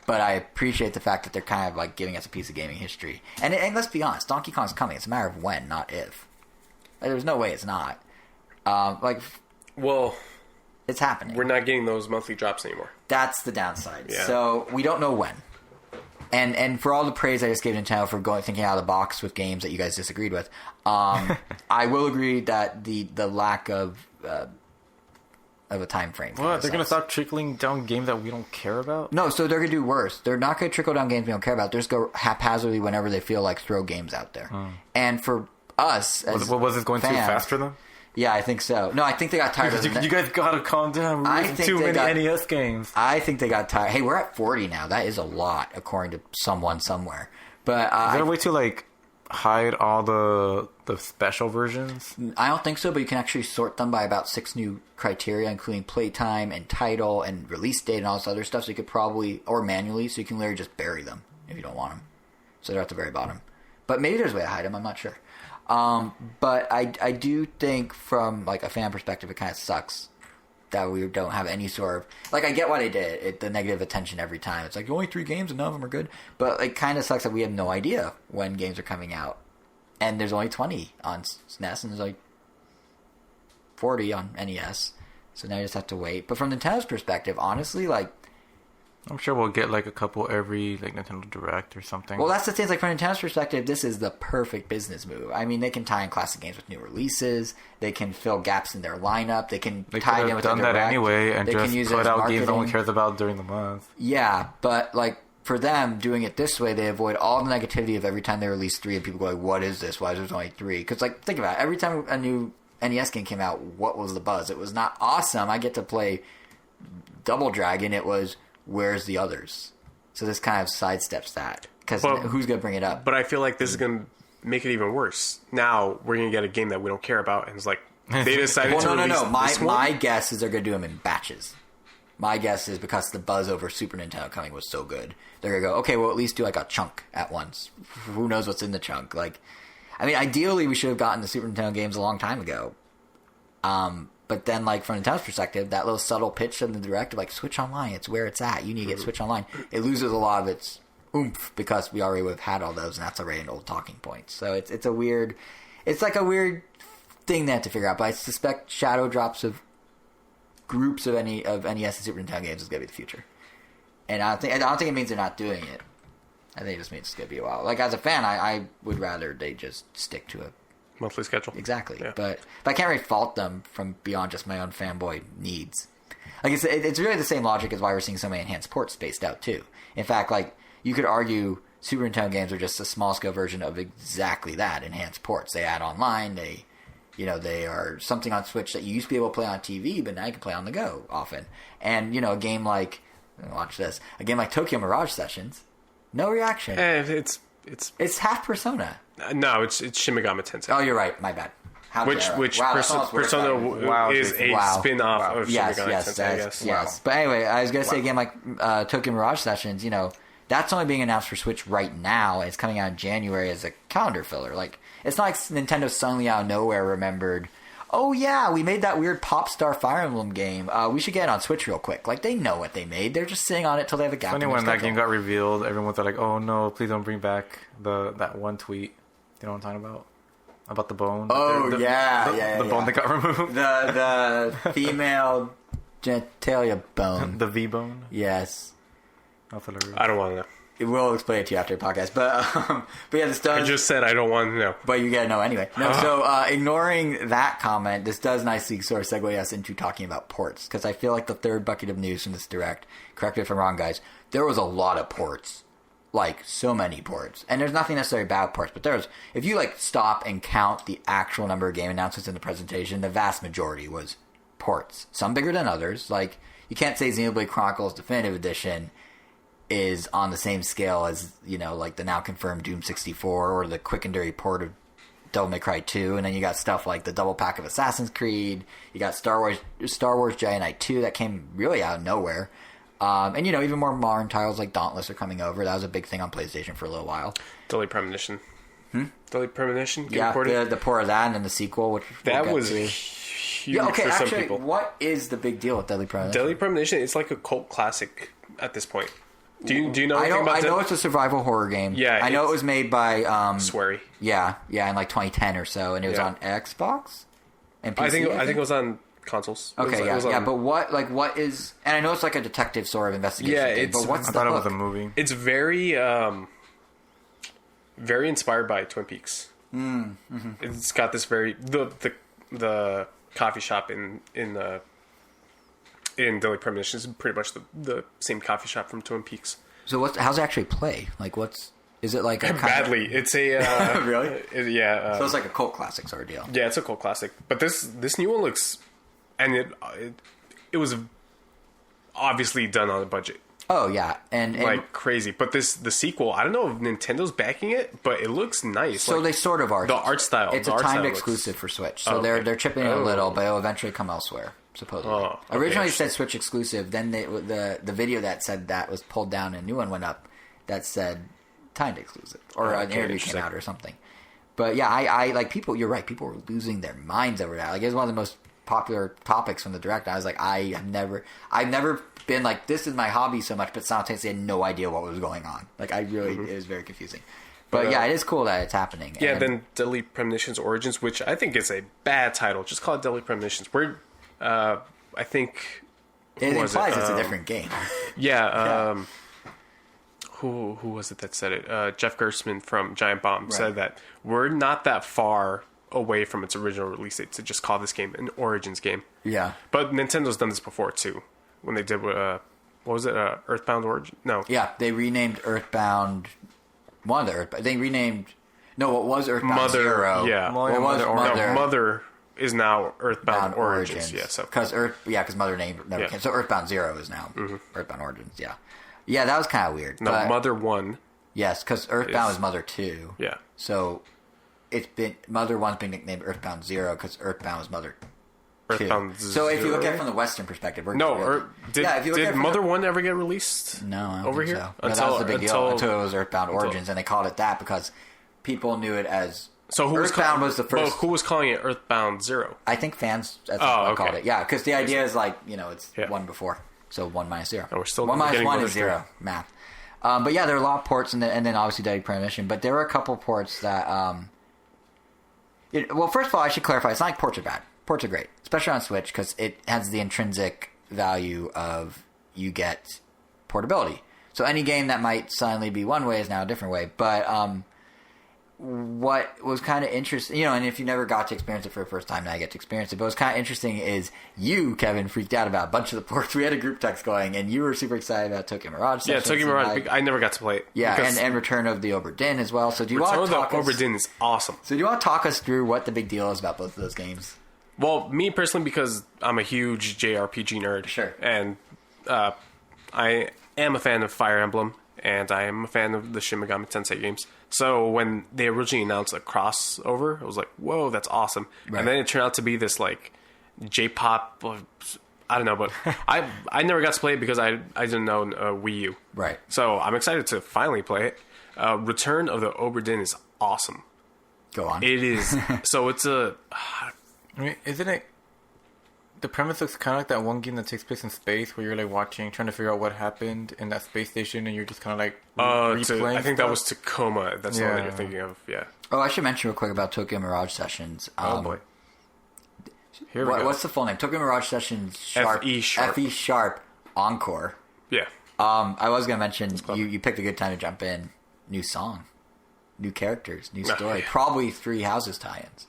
But I appreciate the fact that they're kind of like giving us a piece of gaming history. And let's be honest, Donkey Kong's coming. It's a matter of when, not if. Like, there's no way it's not. Well, it's happening. We're not getting those monthly drops anymore. That's the downside. Yeah. So we don't know when. And for all the praise I just gave Nintendo for thinking out of the box with games that you guys disagreed with, I will agree that the lack of a time frame. What? They're going to stop trickling down games that we don't care about? No, so they're going to do worse. They're not going to trickle down games we don't care about. They're just going to haphazardly whenever they feel like throw games out there. And for us as was it going fans, too fast for them? Yeah, I think so. No, I think they got tired of it. You guys gotta calm down. We're using too many NES games. I think they got tired. Hey, we're at 40 now. That is a lot, according to someone somewhere. But is there a way to like hide all the special versions? I don't think so, but you can actually sort them by about 6 new criteria, including playtime and title and release date and all this other stuff. So you could probably, or manually, so you can literally just bury them if you don't want them. So they're at the very bottom. But maybe there's a way to hide them. I'm not sure. But I do think from like a fan perspective, it kind of sucks that we don't have any sort of like. I get why they did it, the negative attention every time. It's like only 3 games and none of them are good. But it kind of sucks that we have no idea when games are coming out, and there's only 20 on SNES and there's like 40 on NES. So now you just have to wait. But from Nintendo's perspective, honestly, like. I'm sure we'll get like a couple every like Nintendo Direct or something. Well, that's the thing. Like from Nintendo's perspective, this is the perfect business move. I mean, they can tie in classic games with new releases. They can fill gaps in their lineup. They can tie it in with done that anyway and they just can use put out marketing. games no one cares about during the month. Yeah, but like for them doing it this way, they avoid all the negativity of every time they release 3 and people go like, "What is this? Why is there only 3?" Because like think about it. Every time a new NES game came out, what was the buzz? It was not awesome. I get to play Double Dragon. It was, where's the others? So this kind of sidesteps that. Because who's going to bring it up? But I feel like this is going to make it even worse. Now we're going to get a game that we don't care about, and it's like they decided to release this one. My guess is they're going to do them in batches. My guess is because the buzz over Super Nintendo coming was so good, they're going to go, okay, we'll at least do like a chunk at once. Who knows what's in the chunk? Like, I mean, ideally we should have gotten the Super Nintendo games a long time ago. But then, like, from Nintendo's perspective, that little subtle pitch in the direct of, like, Switch Online, it's where it's at. You need to get Switch Online. It loses a lot of its oomph because we already would have had all those, and that's already an old talking point. So it's a weird... It's like a weird thing they have to figure out, but I suspect shadow drops of groups of NES and Super Nintendo games is going to be the future. And I don't think it means they're not doing it. I think it just means it's going to be a while. Like, as a fan, I would rather they just stick to a monthly schedule. Exactly. Yeah. But I can't really fault them from beyond just my own fanboy needs. Like, it's really the same logic as why we're seeing so many enhanced ports spaced out, too. In fact, like, you could argue Super Nintendo games are just a small-scale version of exactly that, enhanced ports. They add online, they are something on Switch that you used to be able to play on TV, but now you can play on the go often. And, a game like, watch this, a game like Tokyo Mirage Sessions, no reaction. It's half Persona. No, it's Shin Megami Tensei. Oh, you're right. My bad. Persona is a spin-off of Shin Megami Tensei, I guess. Yes. But anyway, I was going to say a game like Tokyo Mirage Sessions, that's only being announced for Switch right now, and it's coming out in January as a calendar filler. Like, it's not like Nintendo suddenly out of nowhere remembered, oh yeah, we made that weird Pop Star Fire Emblem game. We should get it on Switch real quick. Like, they know what they made. They're just sitting on it till they have a gap. Funny when that game got revealed, everyone thought like, "Oh no, please don't bring back that one tweet." You know what I'm talking about? About the bone. Oh the bone that got removed. The female genitalia bone. The V bone. Yes. I don't want to know. We'll explain it to you after the podcast. But yeah, this does... I just said I don't want to know. But you gotta know anyway. No, so ignoring that comment, this does nicely sort of segue us into talking about ports. Because I feel like the third bucket of news from this direct, correct me if I'm wrong, guys, there was a lot of ports. Like, so many ports. And there's nothing necessarily about ports, but if you, like, stop and count the actual number of game announcements in the presentation, the vast majority was ports. Some bigger than others. Like, you can't say Xenoblade Chronicles Definitive Edition is on the same scale as, like the now confirmed Doom 64 or the quick and dirty port of Devil May Cry 2. And then you got stuff like the double pack of Assassin's Creed. You got Star Wars Jedi Knight 2 that came really out of nowhere. And, even more modern titles like Dauntless are coming over. That was a big thing on PlayStation for a little while. Deadly Premonition. Deadly Premonition? Yeah, the port of that and then the sequel, which that was huge for some people. What is the big deal with Deadly Premonition? Deadly Premonition, it's like a cult classic at this point. Do you know anything about it? I know it's a survival horror game. Yeah. I know it was made by... Swery. Yeah, in like 2010 or so, and it was on Xbox and PC, I think it was on... consoles. Okay, but what is... And I know it's like a detective sort of investigation thing, but what's the hook? I thought it was a movie. It's very, very inspired by Twin Peaks. Mm-hmm. It's got this very... The coffee shop in Deadly Premonition is pretty much the same coffee shop from Twin Peaks. So how's it actually play? Like, is it like a... Badly. It's a... Really? Yeah. So it's like a cult classic sort of deal. Yeah, it's a cult classic. But this new one looks... And it was obviously done on a budget. Oh yeah, and like crazy. But the sequel, I don't know if Nintendo's backing it, but it looks nice. So they sort of are. The art style. It's a timed exclusive for Switch, so they're chipping in a little, but it'll eventually come elsewhere. Supposedly, originally it said Switch exclusive. Then the video that said that was pulled down, and a new one went up that said timed exclusive, or an interview came out or something. But yeah, I like people. You're right. People were losing their minds over that. Like, it was one of the most popular topics from the direct. I was like, I've never been like, this is my hobby so much, but simultaneously had no idea what was going on. Like, it was very confusing. But yeah, it is cool that it's happening. Yeah, then Deadly Premonitions Origins, which I think is a bad title. Just call it Deadly Premonitions. I think it implies it's a different game. Yeah. Who was it that said it? Jeff Gerstmann from Giant Bomb said that we're not that far away from its original release date to just call this game an Origins game. Yeah. But Nintendo's done this before, too. When they did, what was it? Earthbound Origin? No. Yeah, they renamed Earthbound... One of the Earthbound... They renamed... No, what was Earthbound Mother, Zero? Yeah. What was Mother? No, Mother is now Earthbound Origins. Yeah, so because Mother never came. So Earthbound 0 is now Earthbound Origins. Yeah, yeah, that was kind of weird. No, Mother 1. Yes, because Earthbound is Mother 2. Yeah. So it's been Mother 1's been nicknamed Earthbound 0 because Earthbound was Mother 2. Earthbound So if you look at it from the Western perspective, did Mother 1 ever get released? No, I don't over think here. So. No, that was the big deal until it was Earthbound Origins, and they called it that because people knew it as. So Earthbound was the first. Well, who was calling it Earthbound 0? I think fans at some point called it. Yeah, because the idea is like it's Yeah. 1 before, so 1 minus 0. And we're still 1 minus getting 1 Mother is 0 math. But yeah, there are a lot of ports, and then obviously Dirty Premonition. But there were a couple ports that. Well, first of all, I should clarify. It's not like ports are bad. Ports are great, especially on Switch, because it has the intrinsic value of you get portability. So any game that might suddenly be one way is now a different way. But what was kind of interesting, and if you never got to experience it for the first time, now you get to experience it. But what's kind of interesting is you, Kevin, freaked out about a bunch of the ports. We had a group text going, and you were super excited about Tokyo Mirage. Yeah, Tokyo Mirage. I never got to play it. Yeah, and Return of the Obra Din as well. So do you want to talk Obra Din is awesome. So do you want to talk us through what the big deal is about both of those games? Well, me personally, because I'm a huge JRPG nerd. Sure. And I am a fan of Fire Emblem, and I am a fan of the Shin Megami Tensei games. So when they originally announced a crossover, I was like, whoa, that's awesome. Right. And then it turned out to be this, like, J-pop, I don't know, but I never got to play it because I didn't know Wii U. Right. So I'm excited to finally play it. Return of the Obra Din is awesome. Go on. It is. So it's a... I mean, isn't it... The premise looks kind of like that one game that takes place in space where you're like watching, trying to figure out what happened in that space station, and you're just kind of like replaying. I think that was Tacoma. That's the one that you're thinking of. Yeah. Oh, I should mention real quick about Tokyo Mirage Sessions. Oh boy. Here we go. What's the full name? Tokyo Mirage Sessions Sharp. FE Sharp Encore. Yeah. I was gonna mention you picked a good time to jump in. New song, new characters, new story. Yeah. Probably 3 houses tie-ins.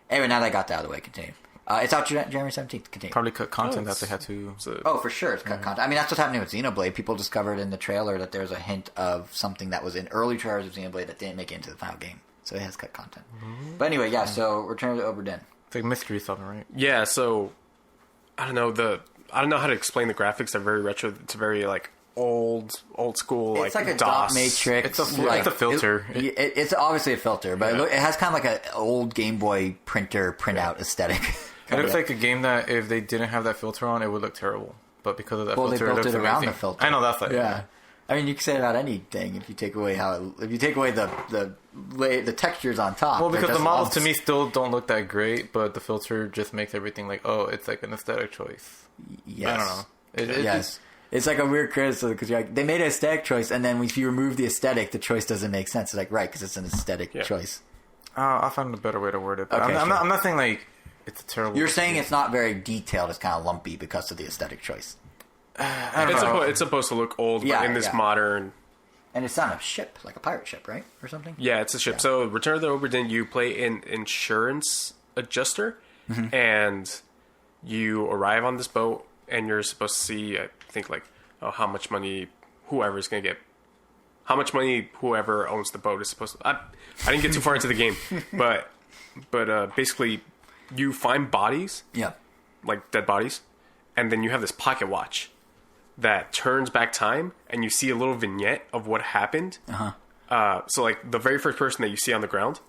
Anyway, now that I got that out of the way, continue. It's out January 17th. Continue. Probably cut content that they had to... for sure. It's cut content. I mean, that's what's happening with Xenoblade. People discovered in the trailer that there's a hint of something that was in early trailers of Xenoblade that didn't make it into the final game. So it has cut content. Mm-hmm. But anyway, yeah, so Return to Obra Din. It's like mystery something, right? Yeah, so... I don't know how to explain the graphics. They're very retro. It's very, like, old school, it's like a DOS. dot matrix. It's a filter. It's obviously a filter, but it has kind of like an old Game Boy printer printout aesthetic. It looks like a game that if they didn't have that filter on, it would look terrible. But because of that filter, they built it looks around amazing. the filter. I know that's like I mean, you can say it about anything if you take away the textures on top. Well, because the models to me still don't look that great, but the filter just makes everything like, oh, it's like an aesthetic choice. Yes. I don't know. Yes. It's like a weird criticism because you're like, they made an aesthetic choice, and then if you remove the aesthetic, the choice doesn't make sense. It's like, right, because it's an aesthetic choice. I found a better way to word it. But okay, I'm not saying like it's a terrible... You're saying it's not very detailed, it's kind of lumpy because of the aesthetic choice. It's supposed to look old, but in this modern... And it's on a ship, like a pirate ship, right? Or something? Yeah, it's a ship. Yeah. So Return of the Obra Din, you play an insurance adjuster, and you arrive on this boat, and you're supposed to see, I think, like, how much money whoever's going to get... How much money whoever owns the boat is supposed to... I didn't get too far into the game, but basically... You find bodies, like dead bodies, and then you have this pocket watch that turns back time, and you see a little vignette of what happened. So, like, the very first person that you see on the ground,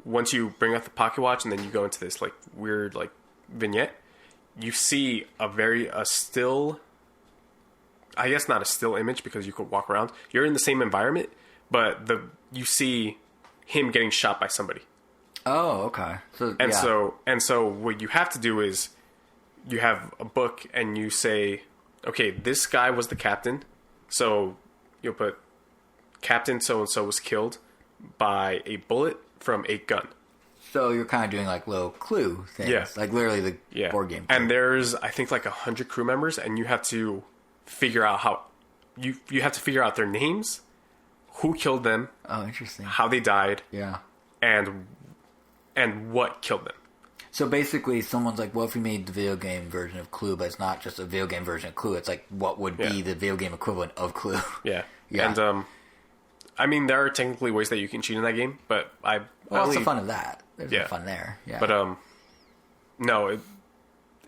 once you bring out the pocket watch, and then you go into this, like, weird, like, vignette, you see a still... I guess not a still image, because you could walk around. You're in the same environment, but you see him getting shot by somebody. Oh, okay. So what you have to do is you have a book and you say, okay, this guy was the captain. So you'll put Captain so-and-so was killed by a bullet from a gun. So you're kind of doing like little clue things. Yeah. Like literally the board game. And there's, I think, like 100 crew members, and you have to figure out how... You have to figure out their names, who killed them. Oh, interesting. How they died. Yeah. And what killed them. So basically, someone's like, well, if we made the video game version of Clue, but it's not just a video game version of Clue, it's like, what would be the video game equivalent of Clue? Yeah. And, I mean, there are technically ways that you can cheat in that game, but what's the fun of that? There's no fun there. Yeah. But, No,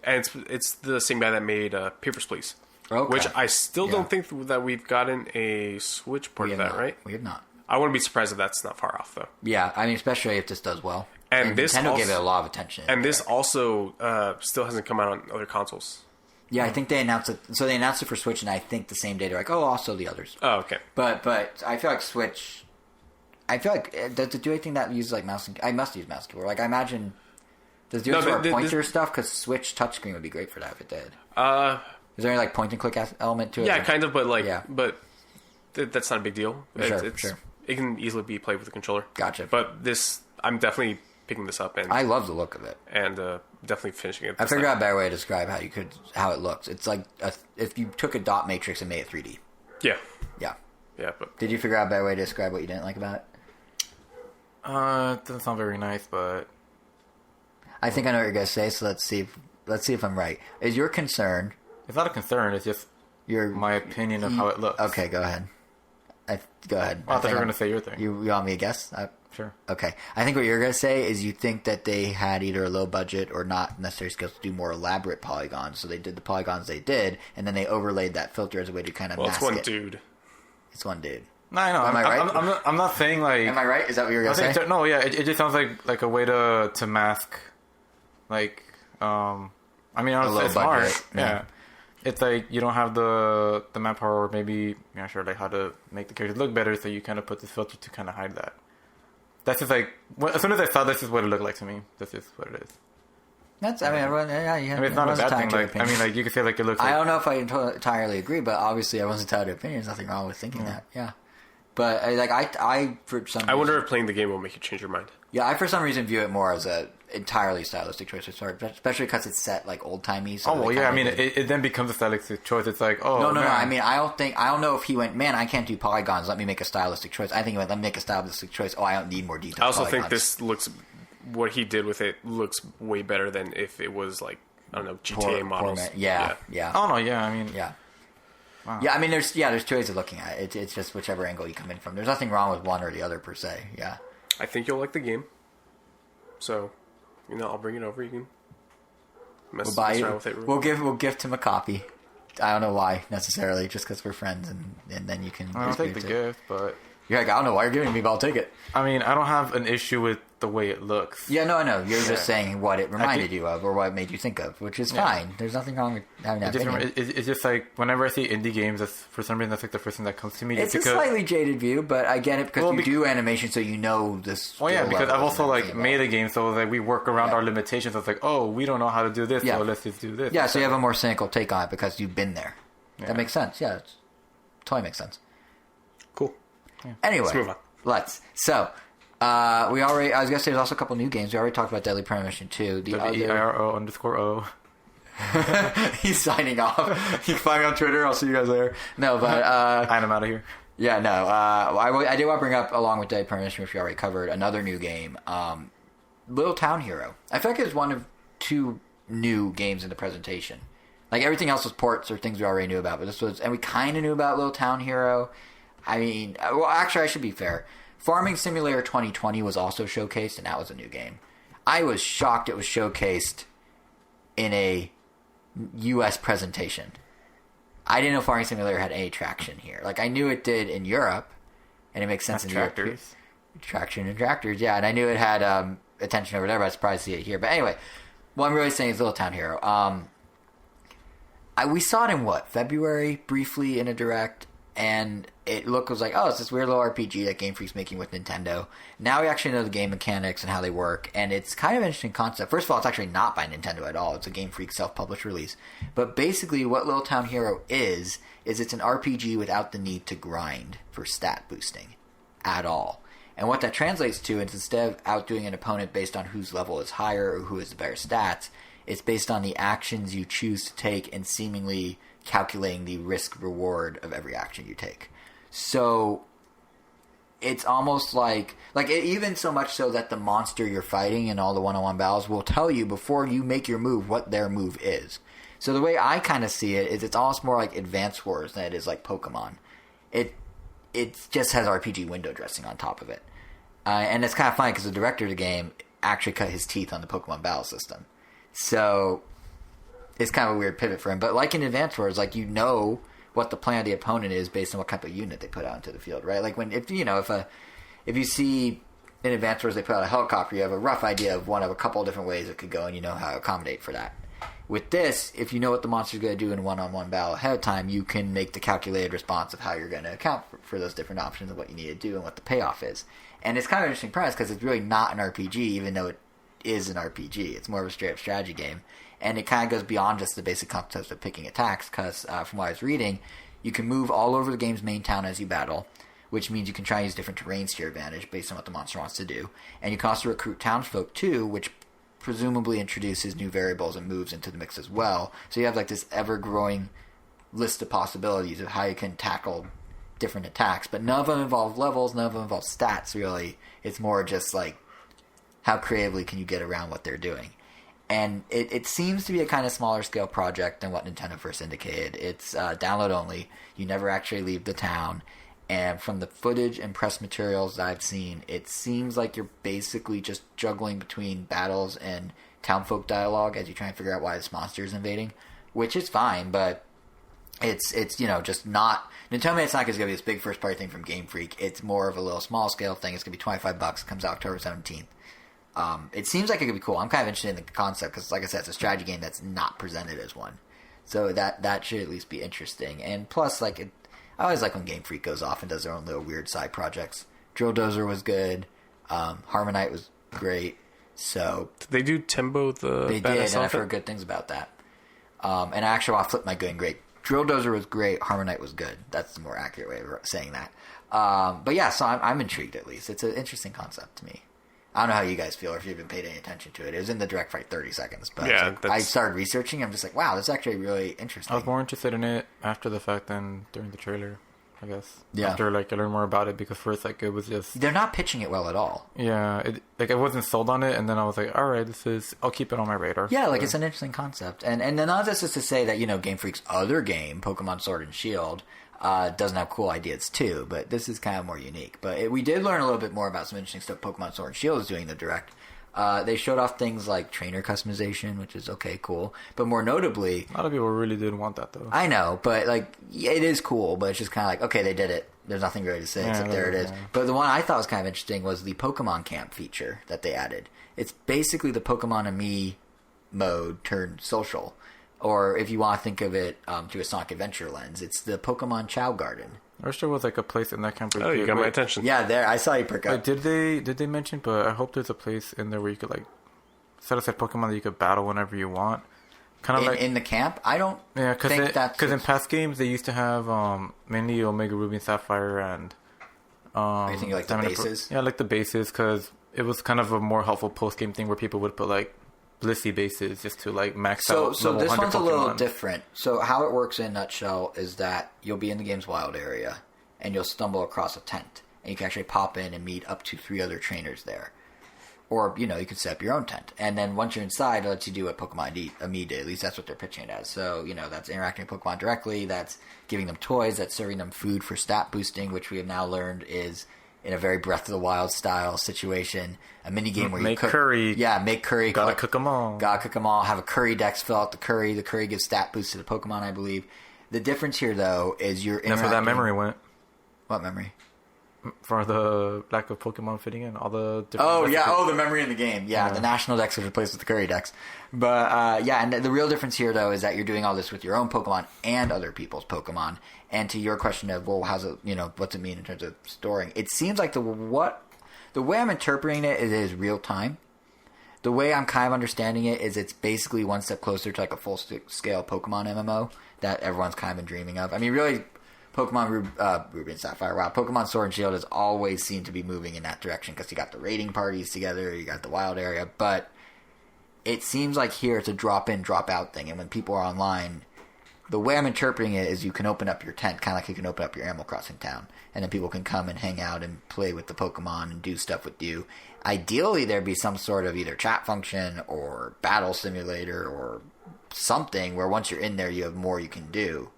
and it's the same guy that made Papers, Please. Okay. Which I still don't think that we've gotten a Switch port of that, not. right? We have not. I wouldn't be surprised if that's not far off, though. Yeah, I mean, especially if this does well. And this Nintendo also, gave it a lot of attention. And this also still hasn't come out on other consoles. Yeah, I think they announced it. So they announced it for Switch, and I think the same day they're like, "Oh, also the others." Oh, okay. But I feel like Switch. I feel like does it do anything that uses like mouse? I must use mouse keyboard. Like I imagine. Does it do sort of pointer stuff? Because Switch touchscreen would be great for that if it did. Is there any like point and click element to it? Yeah, kind of, but that's not a big deal. Sure. It can easily be played with a controller. Gotcha. But I'm definitely picking this up, and I love the look of it, and definitely finishing it. I figured out a better way to describe how it looks. It's like if you took a dot matrix and made it 3D. Yeah. Yeah. Yeah, but Did you figure out a better way to describe what you didn't like about it? It doesn't sound very nice, but I think I know what you're gonna say. So let's see if I'm right. Is your concern? it's not a concern. It's just my opinion of how it looks. Okay, go ahead. Go ahead. Well, I thought you were going to say your thing. You want me to guess? Sure. Okay. I think what you're going to say is you think that they had either a low budget or not necessary skills to do more elaborate polygons. So they did the polygons they did, and then they overlaid that filter as a way to kind of mask it. Well, it's one dude. It's one dude. No, I know. Am I right? I'm not saying like... Am I right? Is that what you're going to say? No, yeah. It just sounds like a way to mask, like... I mean, honestly, it's budget, smart. Yeah. It's like you don't have the manpower, or maybe you're not sure like how to make the characters look better, so you kind of put this filter to kind of hide that. That's just like as soon as I saw this is what it looked like to me. This is what it is. That's. I mean, everyone. Yeah, I mean, it's not a bad thing. Like, I mean, like you could say like it looks. I like... don't know if I entirely agree, but obviously everyone's entitled to opinion. There's nothing wrong with thinking that. Yeah. But I for some. I wonder if playing the game will make you change your mind. Yeah, I for some reason view it more as a entirely stylistic choice, especially because it's set like old timey. So well, yeah. I mean, it then becomes a stylistic choice. It's like, oh, no. I mean, I don't know if he went, man, I can't do polygons. Let me make a stylistic choice. I think he went, let me make a stylistic choice. Oh, I don't need more details. I also think this looks, what he did with it looks way better than if it was like, I don't know, GTA models. Yeah. Oh no, yeah. I mean, yeah. Wow. Yeah, I mean, there's two ways of looking at it. It's just whichever angle you come in from. There's nothing wrong with one or the other per se. Yeah. I think you'll like the game. So, I'll bring it over. You can mess around with it. We'll gift him a copy. I don't know why necessarily, just because we're friends, and then you can. I don't take the gift, but you're like, I don't know why you're giving me, but I'll take it. I mean, I don't have an issue with the way it looks. Yeah, no, I know. You're just saying what it reminded you of, or what it made you think of, which is fine. There's nothing wrong with having that opinion. It's just like, whenever I see indie games, for some reason, that's like the first thing that comes to me. It's a slightly jaded view, but I get it because you do animation, so you know this. Well, yeah, because I've also like made a game, so like we work around our limitations. It's like, oh, we don't know how to do this, so let's just do this. Yeah, so you have a more cynical take on it because you've been there. Yeah. That makes sense. Yeah, it totally makes sense. Cool. Yeah. Anyway, let's move on. So, we already. I was gonna say there's also a couple new games. We already talked about Deadly Premonition 2. The WEIRO_O. He's signing off. You can find me on Twitter. I'll see you guys later. No, but I'm out of here. Yeah, no. I did want to bring up, along with Deadly Premonition, which we already covered, another new game, Little Town Hero. I feel like it's one of two new games in the presentation. Like everything else was ports or things we already knew about, but this was, and we kind of knew about Little Town Hero. I mean, well, actually, I should be fair. Farming Simulator 2020 was also showcased, and that was a new game. I was shocked it was showcased in a U.S. presentation. I didn't know Farming Simulator had any traction here. Like, I knew it did in Europe, and it makes sense in Europe. Traction and tractors, yeah. And I knew it had attention over there, but I was surprised to see it here. But anyway, what I'm really saying is Little Town Hero. We saw it in, February, briefly in a Direct, and it was like, oh, it's this weird little RPG that Game Freak's making with Nintendo. Now we actually know the game mechanics and how they work, and it's kind of an interesting concept. First of all, it's actually not by Nintendo at all. It's a Game Freak self-published release. But basically what Little Town Hero is it's an RPG without the need to grind for stat boosting at all. And what that translates to is instead of outdoing an opponent based on whose level is higher or who has the better stats, it's based on the actions you choose to take and seemingly calculating the risk-reward of every action you take. So it's almost like even so much so that the monster you're fighting in all the one-on-one battles will tell you before you make your move what their move is. So the way I kind of see it is it's almost more like Advance Wars than it is like Pokemon. It just has RPG window dressing on top of it. And it's kind of funny because the director of the game actually cut his teeth on the Pokemon battle system. So it's kind of a weird pivot for him. But like in Advance Wars, like, you know what the plan of the opponent is based on what type of unit they put out into the field, right? Like if you see in Advance Wars they put out a helicopter, you have a rough idea of one of a couple of different ways it could go, and you know how to accommodate for that. With this, if you know what the monster's going to do in a one-on-one battle ahead of time, you can make the calculated response of how you're going to account for those different options of what you need to do and what the payoff is. And it's kind of an interesting premise because it's really not an RPG, even though it is an RPG. It's more of a straight-up strategy game. And it kind of goes beyond just the basic concept of picking attacks, because from what I was reading, you can move all over the game's main town as you battle, which means you can try and use different terrains to your advantage based on what the monster wants to do. And you can also recruit townsfolk too, which presumably introduces new variables and moves into the mix as well. So you have like this ever-growing list of possibilities of how you can tackle different attacks. But none of them involve levels, none of them involve stats, really. It's more just like, how creatively can you get around what they're doing? And it seems to be a kind of smaller scale project than what Nintendo first indicated. It's download only. You never actually leave the town. And from the footage and press materials that I've seen, it seems like you're basically just juggling between battles and townfolk dialogue as you try and figure out why this monster is invading, which is fine, but it's just not... Nintendo, it's not going to be this big first-party thing from Game Freak. It's more of a little small-scale thing. It's going to be $25. It comes out October 17th. It seems like it could be cool. I'm kind of interested in the concept because, like I said, it's a strategy game that's not presented as one. So that should at least be interesting. And plus, I always like when Game Freak goes off and does their own little weird side projects. Drill Dozer was good. Harmonite was great. So did they do Timbo the They did, and I've heard good things about that. And actually, I'll flip my good and great. Drill Dozer was great. Harmonite was good. That's the more accurate way of saying that. But yeah, so I'm intrigued at least. It's an interesting concept to me. I don't know how you guys feel or if you've been paid any attention to it. It was in the direct for 30 seconds. But yeah, I started researching. I'm just like, wow, this is actually really interesting. I was more interested in it after the fact than during the trailer, I guess. Yeah. After I learned more about it, because first it was just... They're not pitching it well at all. Yeah, I wasn't sold on it, and then I was like, all right, I'll keep it on my radar. Yeah, it's an interesting concept. And none of this is to say that, Game Freak's other game, Pokemon Sword and Shield, doesn't have cool ideas too, but this is kind of more unique. But we did learn a little bit more about some interesting stuff Pokemon Sword and Shield is doing in the Direct. They showed off things like trainer customization, which is okay, cool. But more notably... A lot of people really did want that, though. I know, but it is cool, but it's just kind of like, okay, they did it. There's nothing really to say except there it is. But the one I thought was kind of interesting was the Pokemon Camp feature that they added. It's basically the Pokemon and Me mode turned social. Or if you want to think of it through a Sonic Adventure lens, it's the Pokemon Chow Garden. I wish there was a place in that camp. Oh, you got my attention. Yeah, there. I saw you perk up. Did they mention? But I hope there's a place in there where you could set aside Pokemon that you could battle whenever you want. Kind of in the camp. I don't. Yeah, because in past games they used to have mainly Omega Ruby and Sapphire and. I think the bases. Yeah, the bases, because it was kind of a more helpful post game thing where people would put Blissey bases just to max out. So this one's Pokemon. a little different. So how it works in a nutshell is that you'll be in the game's wild area and you'll stumble across a tent and you can actually pop in and meet up to 3 other trainers there. Or, you can set up your own tent. And then once you're inside, it lets you do what Pokemon Me did. At least that's what they're pitching it as. So, that's interacting with Pokemon directly, that's giving them toys, that's serving them food for stat boosting, which we have now learned is in a very Breath of the Wild style situation, a mini game where you cook curry. Yeah, make curry. Gotta cook them all. Have a curry dex, fill out the curry. The curry gives stat boost to the Pokemon, I believe. The difference here, though, is you're interacting... That's where that memory went. What memory? For the lack of Pokemon fitting in all the different... Oh, yeah. Oh, the memory in the game. Yeah, the National Dex was replaced with the Curry Dex. But, and the real difference here, though, is that you're doing all this with your own Pokemon and other people's Pokemon. And to your question of, well, how's it, what's it mean in terms of storing? It seems like the way I'm interpreting it is real time. The way I'm kind of understanding it is it's basically one step closer to a full-scale Pokemon MMO that everyone's kind of been dreaming of. I mean, really... Pokemon Ruby and Sapphire. Wow, Pokemon Sword and Shield has always seemed to be moving in that direction because you got the raiding parties together, you got the wild area, but it seems like here it's a drop-in, drop-out thing, and when people are online, the way I'm interpreting it is you can open up your tent, kind of like you can open up your Animal Crossing town, and then people can come and hang out and play with the Pokemon and do stuff with you. Ideally, there'd be some sort of either chat function or battle simulator or something where once you're in there, you have more you can do.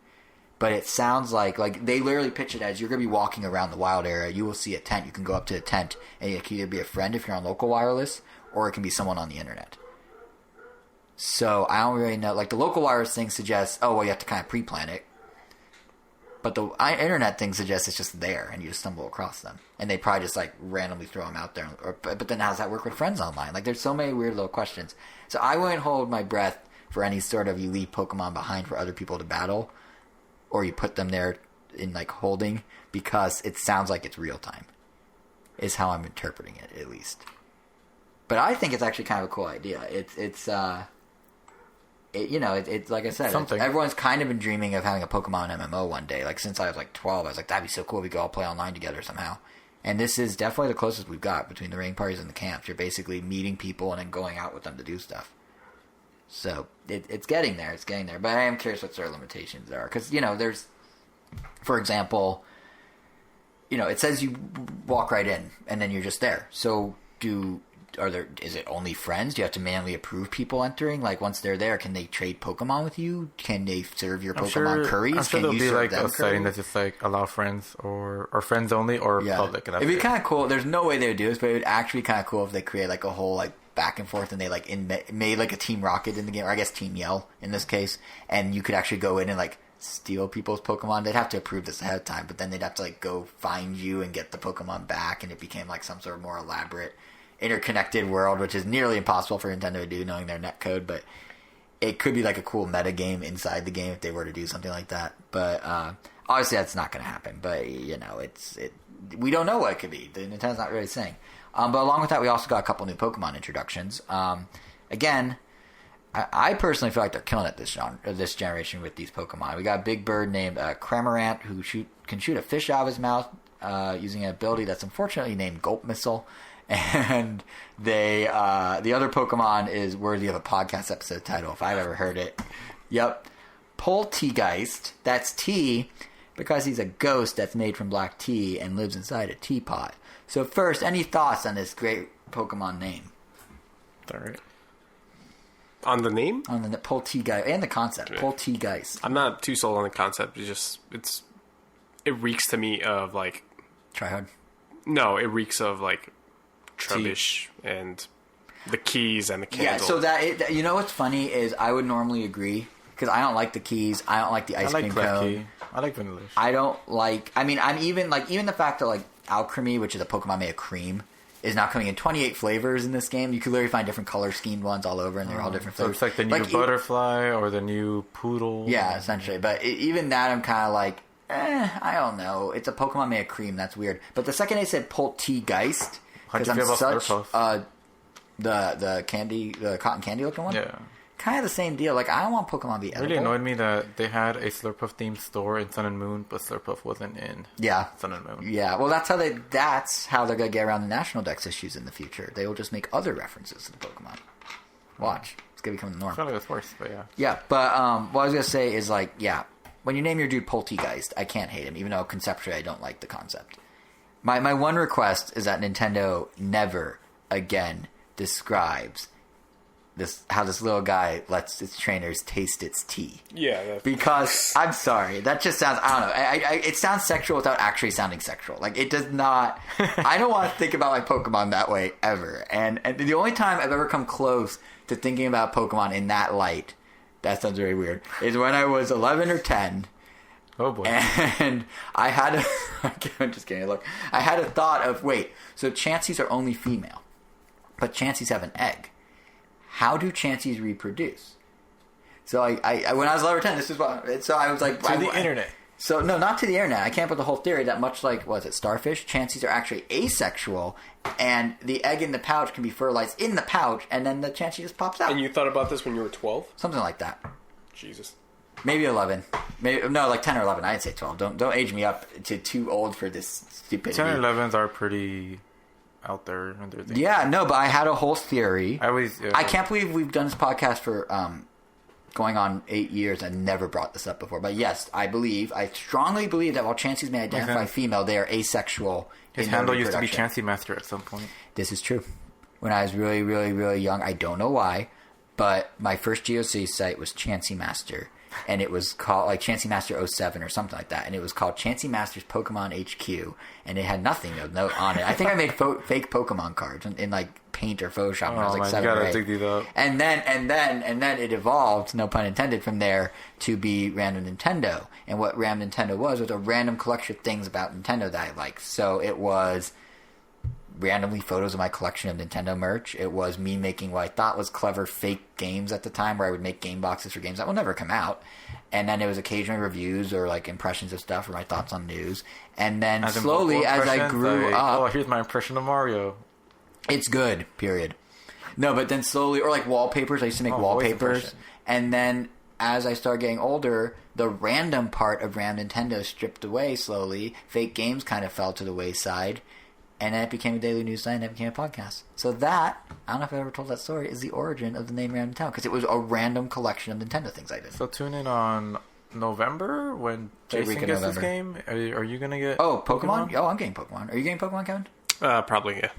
But it sounds like they literally pitch it as you're going to be walking around the wild area. You will see a tent. You can go up to the tent, and it can either be a friend if you're on local wireless, or it can be someone on the internet. So I don't really know. Like the local wireless thing suggests, oh well, you have to kind of pre-plan it. But the internet thing suggests it's just there, and you just stumble across them, and they probably just like randomly throw them out there. But then how does that work with friends online? Like there's so many weird little questions. So I wouldn't hold my breath for any sort of you leave Pokemon behind for other people to battle, or you put them there in like holding, because it sounds like it's real time. Is how I'm interpreting it, at least. But I think it's actually kind of a cool idea. It's like I said, everyone's kind of been dreaming of having a Pokemon MMO one day. Like since I was like 12, I was like, that'd be so cool if we could all play online together somehow. And this is definitely the closest we've got between the raiding parties and the camps. You're basically meeting people and then going out with them to do stuff. So it's getting there. It's getting there. But I am curious what sort of limitations there are. Because, there's, for example, it says you walk right in and then you're just there. So is it only friends? Do you have to manually approve people entering? Like once they're there, can they trade Pokemon with you? Can they serve your Pokemon curries? I'm sure can there'll you be serve like them a setting that's just like allow friends or friends only or public. And it'd be kind of cool. There's no way they would do this, but it would actually be kind of cool if they create like a whole like back and forth and they like made like a Team Rocket in the game, or I guess Team Yell in this case, and you could actually go in and like steal people's Pokemon. They'd have to approve this ahead of time, but then they'd have to like go find you and get the Pokemon back, and it became like some sort of more elaborate interconnected world, which is nearly impossible for Nintendo to do knowing their netcode, but it could be like a cool meta game inside the game if they were to do something like that. But obviously that's not going to happen, but we don't know what it could be. The Nintendo's not really saying. But along with that, we also got a couple new Pokemon introductions. Again, I personally feel like they're killing it this generation with these Pokemon. We got a big bird named Cramorant who can shoot a fish out of his mouth using an ability that's unfortunately named Gulp Missile. And the other Pokemon is worthy of a podcast episode title if I've ever heard it. Yep. Poltegeist. That's tea because he's a ghost that's made from black tea and lives inside a teapot. So first, any thoughts on this great Pokemon name? All right. On the name? On the Poltegeist and the concept. Yeah. Poltegeist. I'm not too sold on the concept. It reeks to me of like Try Hard. No, it reeks of like Trubbish and the keys and the candle. Yeah, so that you know what's funny is I would normally agree because I don't like the keys. I don't like the ice cream cone. I like vanilla. I don't like. I mean, I'm even the fact that like Alchemy, which is a Pokemon made of cream, is now coming in 28 flavors in this game. You could literally find different color schemed ones all over, and they're all different flavors. So it's like the new butterfly or the new poodle. Yeah, essentially. But even that, I'm kind of like, I don't know. It's a Pokemon made of cream. That's weird. But the second they said Poltegeist. How'd you feel about Slurpuff? The candy, the cotton candy looking one? Yeah. Kind of the same deal. Like, I don't want Pokemon to be edible. It really annoyed me that they had a Slurpuff themed store in Sun and Moon, but Slurpuff wasn't in Sun and Moon. Yeah, well, that's how they're going to get around the National Dex issues in the future. They will just make other references to the Pokemon. Watch. It's going to become the norm. I feel like it's worse, but yeah. Yeah, but what I was going to say is, like, yeah, when you name your dude Poltegeist, I can't hate him, even though conceptually I don't like the concept. My one request is that Nintendo never again describes how this little guy lets its trainers taste its tea. Yeah. Because, I'm sorry, that just sounds, I don't know, it sounds sexual without actually sounding sexual. Like, it does not, I don't want to think about my Pokemon that way ever. And the only time I've ever come close to thinking about Pokemon in that light, that sounds very weird, is when I was 11 or 10. Oh boy. And I had I'm just kidding, look. I had a thought of, wait, so Chanseys are only female, but Chanseys have an egg. How do Chanseys reproduce? So I when I was 11 or 10, this is what, so I was like... To the internet. So, no, not to the internet. I came up with the whole theory that much like, starfish, Chanseys are actually asexual, and the egg in the pouch can be fertilized in the pouch, and then the Chansey just pops out. And you thought about this when you were 12? Something like that. Jesus. Maybe 11. No, like 10 or 11. I'd say 12. Don't age me up to too old for this stupidity. 10 or 11s are pretty out there. Yeah, no, but I had a whole theory. I can't believe we've done this podcast for going on 8 years and never brought this up before. But yes, I strongly believe that while Chanseys may identify female, they are asexual. His handle used to be Chansey Master at some point. This is true. When I was really, really, really young, I don't know why, but my first GOC site was Chansey Master. and it was called like Chansey Master 07 or something like that, and it was called Chansey Master's Pokemon HQ, and it had nothing of note on it. I think I made fake Pokemon cards in like Paint or Photoshop when I was like 7 or 8. Dig these up. And then it evolved, no pun intended, from there to be Random Nintendo. And what Random Nintendo was a random collection of things about Nintendo that I liked. So it was randomly photos of my collection of Nintendo merch. It was me making what I thought was clever fake games at the time, where I would make game boxes for games that will never come out. And then it was occasionally reviews or like impressions of stuff or my thoughts on news. And then slowly, as I grew up... Oh, here's my impression of Mario. It's good, period. No, but then slowly... Or like wallpapers. I used to make wallpapers. And then as I started getting older, the random part of Ram Nintendo stripped away slowly. Fake games kind of fell to the wayside. And then it became a daily news site, and it became a podcast. So that, I don't know if I ever told that story, is the origin of the name Random Nintendo. Because it was a random collection of Nintendo things I did. So tune in on November when Jason gets this game. Are you going to get Pokemon? Oh, I'm getting Pokemon. Are you getting Pokemon, Kevin? Probably, yeah.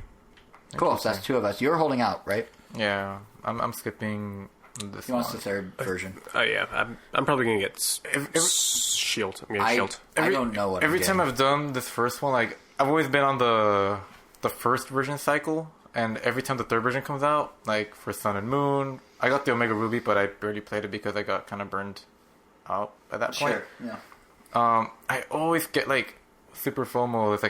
Cool, so that's 2 of us. You're holding out, right? Yeah, I'm skipping this He wants the 3rd version. Oh, yeah. I'm probably going to get Shield. I'm getting Shield. I don't know what Every time I've done this first one, like... I've always been on the first version cycle, and every time the 3rd version comes out, like for Sun and Moon, I got the Omega Ruby, but I barely played it because I got kind of burned out at that point. Sure, yeah. I always get like super FOMO. It's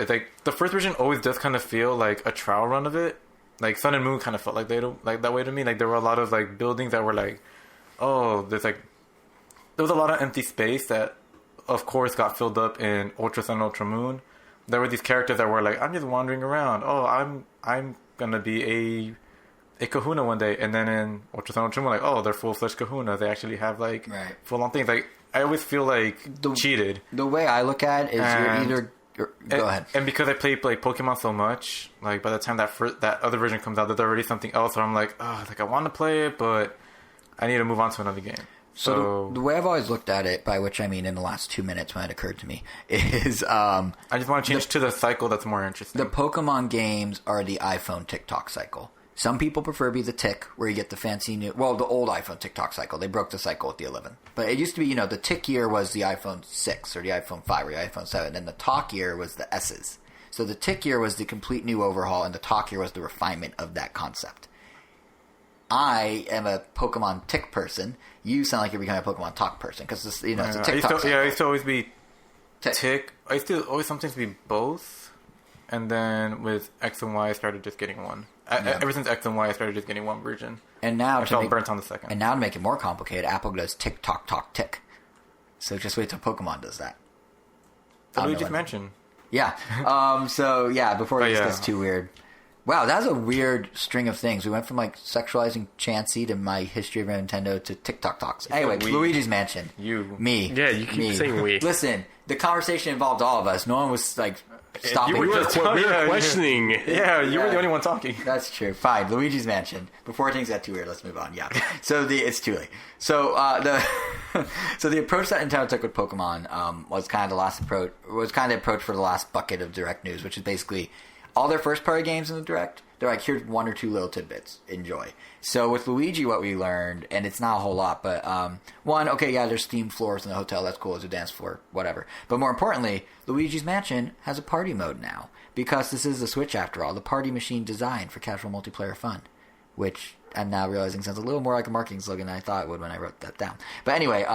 like the first version always does kind of feel like a trial run of it. Like Sun and Moon kind of felt like that way to me. Like there were a lot of like buildings that were like, oh, there was a lot of empty space that, of course, got filled up in Ultra Sun and Ultra Moon. There were these characters that were like, I'm just wandering around. Oh, I'm gonna be a kahuna one day. And then in Ultra Sun Ultra Moon, like, oh, they're full-fledged kahunas. They actually have like full-on things. Like I always feel like cheated. The way I look at it is go ahead. And because I play like Pokemon so much, like by the time that other version comes out, there's already something else where I'm like, oh, like I want to play it, but I need to move on to another game. So the way I've always looked at it, by which I mean in the last 2 minutes when it occurred to me, is... I just want to change to the cycle that's more interesting. The Pokemon games are the iPhone TikTok cycle. Some people prefer to be the tick, where you get the fancy new... Well, the old iPhone TikTok cycle. They broke the cycle with the 11. But it used to be, the tick year was the iPhone 6, or the iPhone 5, or the iPhone 7, and the talk year was the S's. So the tick year was the complete new overhaul, and the talk year was the refinement of that concept. I am a Pokemon tick person. You sound like you're becoming a Pokemon talk person because it's a TikTok. I used to always be tick. I used to always sometimes be both, and then with X and Y, I started just getting one. Ever since X and Y, I started just getting one version. And now I felt burnt on the second. And now to make it more complicated, Apple does tick tock talk tick. So just wait till Pokemon does that. Luigi's Mansion. Yeah. Before this gets too weird. Wow, that was a weird string of things. We went from like sexualizing Chansey to my history of Nintendo to TikTok talks. Anyway, Luigi's Mansion. Me. Yeah, you keep saying we. Listen, the conversation involved all of us. No one was like stopping. We were questioning. Yeah, you were the only one talking. That's true. Fine, Luigi's Mansion. Before things got too weird, let's move on. Yeah. So it's too late. So the approach that Nintendo took with Pokemon was kind of the approach for the last bucket of direct news, which is basically all their first-party games in the Direct, they're like, here's 1 or 2 little tidbits. Enjoy. So with Luigi, what we learned, and it's not a whole lot, but there's themed floors in the hotel. That's cool. It's a dance floor. Whatever. But more importantly, Luigi's Mansion has a party mode now. Because this is the Switch, after all. The party machine designed for casual multiplayer fun. Which I'm now realizing sounds a little more like a marketing slogan than I thought it would when I wrote that down. But anyway,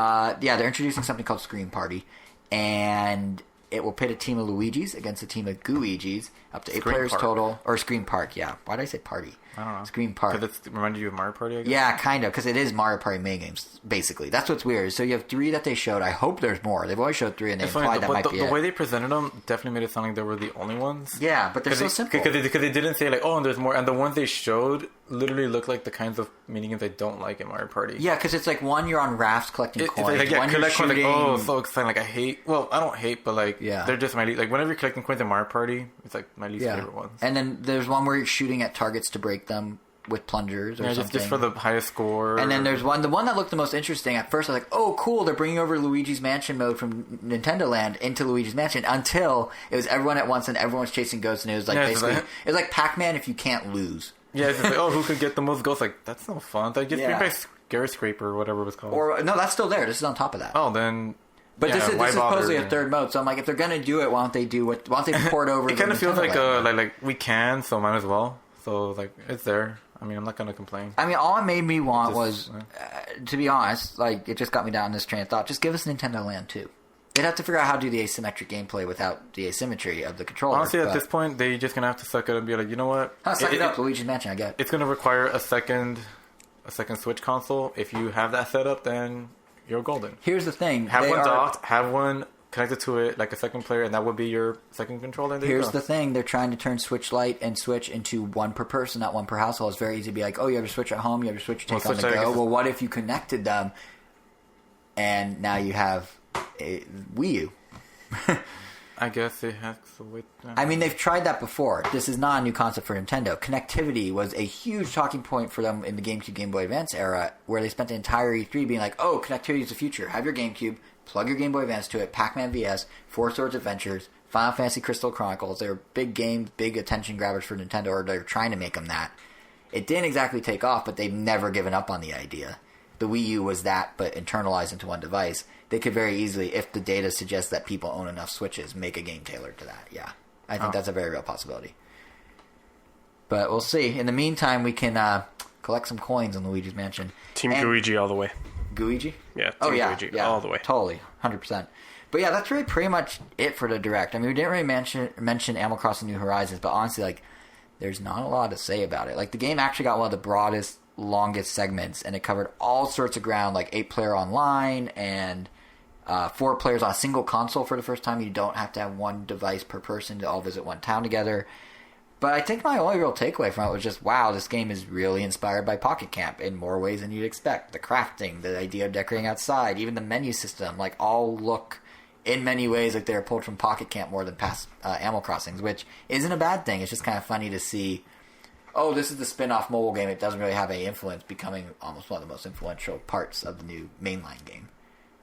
they're introducing something called Scream Party. And it will pit a team of Luigis against a team of Gooigis, up to 8 players total. Or Scream Park, yeah. Why did I say party? I don't know. Scream Park. Because it reminded you of Mario Party, I guess? Yeah, kind of, because it is Mario Party minigames, basically. That's what's weird. So you have 3 that they showed. I hope there's more. They've always showed 3, and they implied that might be it. The way they presented them definitely made it sound like they were the only ones. Yeah, but they're so simple. Because they didn't say, like, oh, and there's more. And the ones they showed literally look like the kinds of minigames I don't like in Mario Party. Yeah, because it's like, one, you're on rafts collecting coins. One, you're shooting. Like, oh, so exciting. Like, I don't hate, but, like, they're just my least. Like, whenever you're collecting coins in Mario Party, it's, like, my least favorite ones. And then there's one where you're shooting at targets to break them with plungers or something. Just for the highest score. And then there's the one that looked the most interesting. At first I was like, oh, cool, they're bringing over Luigi's Mansion mode from Nintendo Land into Luigi's Mansion, until it was everyone at once and everyone's chasing ghosts, and it was like it was like Pac-Man if you can't lose. Yeah, it's like, oh, who could get the most ghosts? Like, that's no fun. Like, just Garrett Scraper or whatever it was called. Or no, that's still there. This is on top of that. Oh, then. But yeah, this is why supposedly bother? a third mode, so I'm like, if they're gonna do it, why don't they port over? It kind of feels like we can, so might as well. So like it's there. I mean, I'm not gonna complain. I mean, all it made me want Just, was, to be honest, like it just got me down this train of thought. Just give us Nintendo Land 2. They'd have to figure out how to do the asymmetric gameplay without the asymmetry of the controller. Honestly, at this point, they're just gonna have to suck it and be like, you know what? Suck it up, Luigi's Mansion. I get it. It's gonna require a second Switch console. If you have that set up, then you're golden. Here's the thing: Have one docked, have one connected to it like a second player, and that would be your second controller. Here's the thing: they're trying to turn Switch Lite and Switch into one per person, not one per household. It's very easy to be like, oh, you have your Switch at home, you have your Switch to take on the go. Well, what if you connected them, and now you have a Wii U? I guess it has to wait. I mean, they've tried that before. This is not a new concept for Nintendo. Connectivity was a huge talking point for them in the GameCube, Game Boy Advance era, where they spent the entire E3 being like, oh, connectivity is the future. Have your GameCube, plug your Game Boy Advance to it, Pac-Man VS, Four Swords Adventures, Final Fantasy Crystal Chronicles. They were big games, big attention grabbers for Nintendo, or they're trying to make them that. It didn't exactly take off, but they've never given up on the idea. The Wii U was that, but internalized into one device. They could very easily, if the data suggests that people own enough Switches, make a game tailored to that. Yeah, I think that's a very real possibility. But we'll see. In the meantime, we can collect some coins in Luigi's Mansion. Team Luigi all the way. Luigi? Yeah, Luigi all the way. Totally, 100%. But yeah, that's really pretty much it for the Direct. I mean, we didn't really mention Animal Crossing New Horizons, but honestly, like, there's not a lot to say about it. Like, the game actually got one of the broadest, longest segments, and it covered all sorts of ground, like 8-player online and 4 players on a single console for the first time. You don't have to have one device per person to all visit one town together. But I think my only real takeaway from it was just, wow, this game is really inspired by Pocket Camp in more ways than you'd expect. The crafting, the idea of decorating outside, even the menu system, like, all look in many ways like they're pulled from Pocket Camp more than past Animal Crossings, which isn't a bad thing. It's just kind of funny to see, oh, this is the spin-off mobile game. It doesn't really have any influence, becoming almost one of the most influential parts of the new mainline game.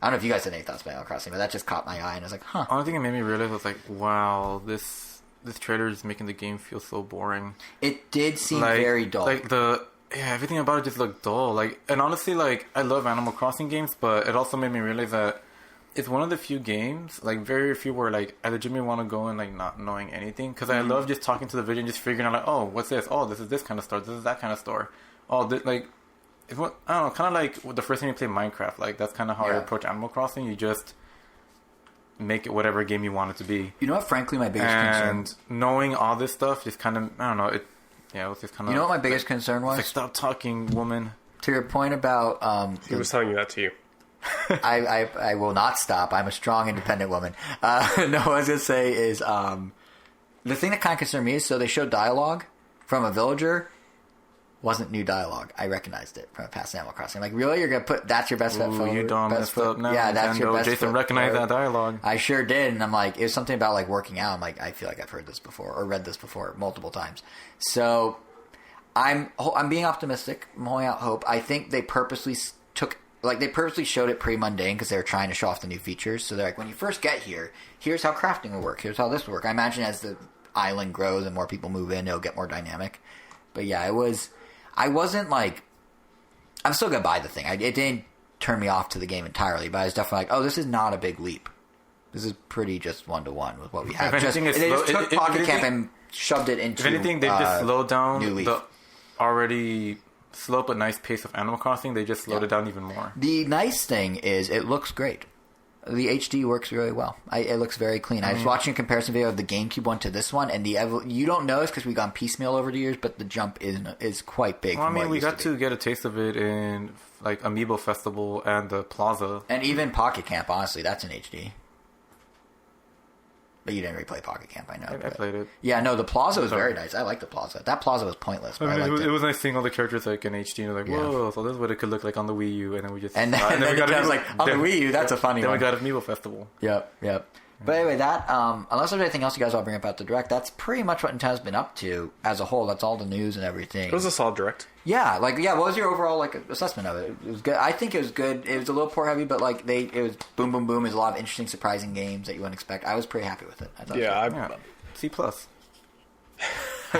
I don't know if you guys had any thoughts about Animal Crossing, but that just caught my eye, and I was like, huh. Only thing it made me realize was like, wow, this trailer is making the game feel so boring. It did seem very dull. Like everything about it just looked dull. Like, and honestly, like, I love Animal Crossing games, but it also made me realize that it's one of the few games, like very few, where like I legitimately want to go in like not knowing anything, because I love just talking to the video and just figuring out like, oh, what's this? Oh, this is this kind of store. This is that kind of store. Oh, like. It's what, I don't know, kind of like the first time you play Minecraft. Like, that's kind of how I approach Animal Crossing. You just make it whatever game you want it to be. You know what, frankly, my biggest concern... And knowing all this stuff just kind of, I don't know, it was just kind of... You know what my biggest concern was? Like, stop talking, woman. To your point about... He was telling you that to you. I will not stop. I'm a strong, independent woman. No, what I was going to say is... the thing that kind of concerned me is, so they showed dialogue from a villager... wasn't new dialogue. I recognized it from a past Animal Crossing. Like, really? You're going to put that's your best foot forward? You don't mess up now. Yeah, that's your best Jason foot recognized forward. that dialogue. I sure did. And I'm like, it was something about, like, working out. I'm like, I feel like I've heard this before or read this before multiple times. So, I'm being optimistic. I'm holding out hope. I think they purposely showed it pretty mundane because they were trying to show off the new features. So they're like, when you first get here, here's how crafting will work. Here's how this will work. I imagine as the island grows and more people move in, it'll get more dynamic. But yeah, I wasn't like... I'm still going to buy the thing. It didn't turn me off to the game entirely, but I was definitely like, oh, this is not a big leap. This is pretty just one-to-one with what we have. They just took Pocket Camp and shoved it into... If anything, they just slowed down New Leaf. the already slow but nice pace of Animal Crossing. They just slowed it down even more. The nice thing is it looks great. The HD works really well. It looks very clean. I was watching a comparison video of the GameCube one to this one, and you don't notice because we've gone piecemeal over the years, but the jump is quite big. Well, I mean, we got to get a taste of it in like Amiibo Festival and the Plaza, and even Pocket Camp. Honestly, that's in HD. But you didn't really play Pocket Camp, I know. I played it. Yeah, no, the Plaza was very nice. I like the Plaza. That Plaza was pointless, but I liked it. It was nice seeing all the characters like in HD, and like, whoa, so this is what it could look like on the Wii U, and then we just... And then we got like, on the Wii U, that's a funny one. Then we got Amiibo Festival. Yep. But anyway, that, unless there's anything else you guys want to bring up about the Direct, that's pretty much what Nintendo's been up to as a whole. That's all the news and everything. It was a solid Direct. Yeah, what was your overall assessment of it? It was good. I think it was good. It was a little port heavy, but it was boom, boom, boom. There's a lot of interesting, surprising games that you wouldn't expect. I was pretty happy with it. I thought C+.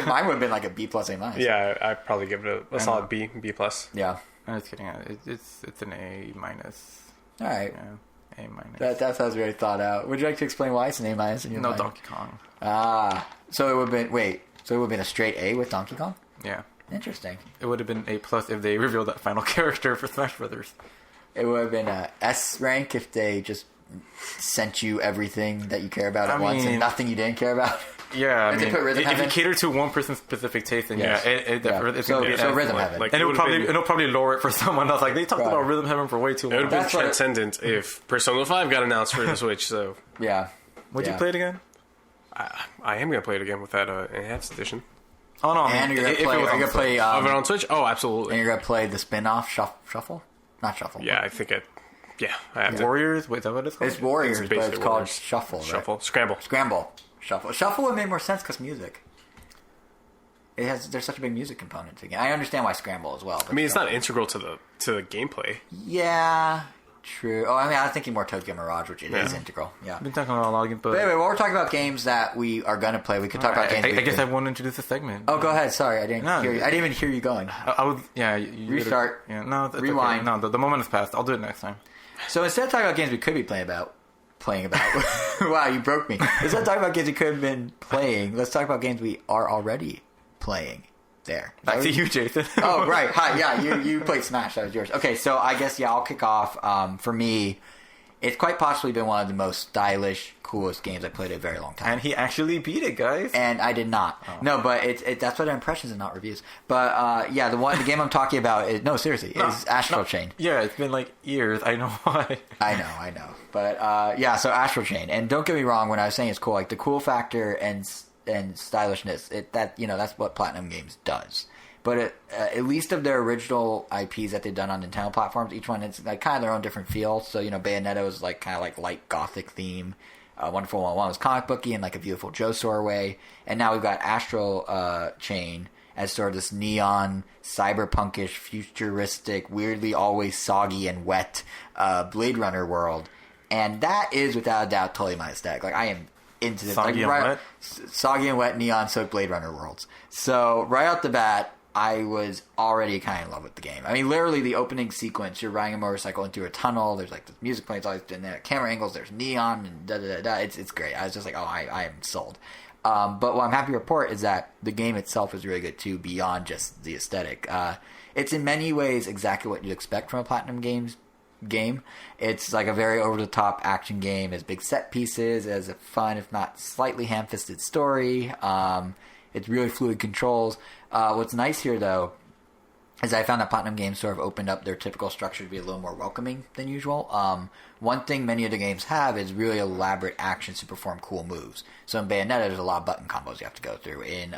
Mine would have been like a B plus A minus. Yeah, I'd probably give it a solid B plus. Yeah. I'm just kidding. It's an A minus. All right. Yeah, A minus. That sounds very thought out. Would you like to explain why it's an A minus in your mind? Donkey Kong. So it would have been So it would have been a straight A with Donkey Kong. Yeah. Interesting. It would have been A plus if they revealed that final character for Smash Brothers. It would have been a S rank if they just sent you everything that you care about at once and nothing you didn't care about. Yeah, I mean, if you in? cater to one person's specific taste, then Yes. it's So gonna be Rhythm Heaven. Like, and it'll probably lower it for someone else. Like they talked about Rhythm Heaven for way too It long. would have been That's what- transcendent if Persona 5 got announced for the Switch. So Yeah. Would you play it again? I am gonna play it again with that enhanced edition. Oh no! And you're gonna play. Of it on Switch? Oh, absolutely. And you're gonna play the spin-off Shuffle? Not Shuffle. Yeah, I think it. Yeah, I have to. Warriors. Wait, is that what it's called? It's Warriors, It's but it's basically called Warriors. Shuffle. Right? Shuffle, Scramble. Scramble. Shuffle would make more sense because music. There's such a big music component to the game. I understand why Scramble as well. But I mean, it's not integral to the gameplay. Yeah, true. Oh, I mean, I was thinking more Tokyo Mirage, which is integral. Yeah. I've been talking about a lot of games, but But anyway, while we're talking about games that we are gonna play, we could talk about games. I guess I want to introduce a segment. Oh, go ahead. Sorry, I didn't No. hear you. I didn't even hear you going. I would. Yeah. You Restart. Yeah. No. It's Rewind. Okay. No, the moment has passed. I'll do it next time. So instead of talking about games we could be playing about. Wow, you broke me. Instead of talking about games we could have been playing, let's talk about games we are already playing. There. Back to you, Jason. Oh, right. Hi. Yeah, you played Smash. That was yours. Okay, so I guess, I'll kick off. For me, it's quite possibly been one of the most stylish, coolest games I played in a very long time. And he actually beat it, guys. And I did not. Oh. No, but that's what impressions and not reviews. But the game I'm talking about is is Astral Chain. Yeah, it's been like years. I know why. I know. But so Astral Chain. And don't get me wrong when I was saying it's cool, like the cool factor and stylishness, that's what Platinum Games does. But at least of their original IPs that they've done on Nintendo platforms, each one is like kind of their own different feel. So Bayonetta was like kind of like light gothic theme. Wonderful 101 was comic booky in like a beautiful Joe Sor way, and now we've got Astral Chain as sort of this neon, cyberpunkish, futuristic, weirdly always soggy and wet Blade Runner world, and that is without a doubt totally my aesthetic. Like I am into this soggy and wet neon soaked Blade Runner worlds. So right off the bat, I was already kind of in love with the game. I mean, literally the opening sequence, you're riding a motorcycle into a tunnel, there's like the music playing, it's always been there, camera angles, there's neon, and da-da-da-da. It's great. I was just like, I am sold. But what I'm happy to report is that the game itself is really good too, beyond just the aesthetic. It's in many ways exactly what you'd expect from a Platinum Games game. It's like a very over-the-top action game. It has big set pieces, it has a fun, if not slightly ham-fisted story. It's really fluid controls. What's nice here, though, is I found that Platinum Games sort of opened up their typical structure to be a little more welcoming than usual. One thing many of the games have is really elaborate actions to perform cool moves. So in Bayonetta, there's a lot of button combos you have to go through. In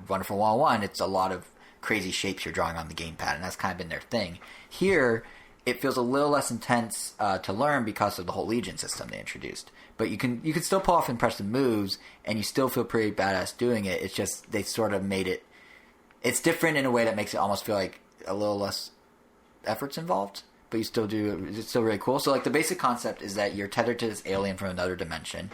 Wonderful 101, it's a lot of crazy shapes you're drawing on the gamepad, and that's kind of been their thing. Here, it feels a little less intense to learn because of the whole Legion system they introduced. But you can still pull off impressive moves, and you still feel pretty badass doing it. It's just they sort of made it... It's different in a way that makes it almost feel like a little less effort's involved, but you still do... It's still really cool. So like the basic concept is that you're tethered to this alien from another dimension,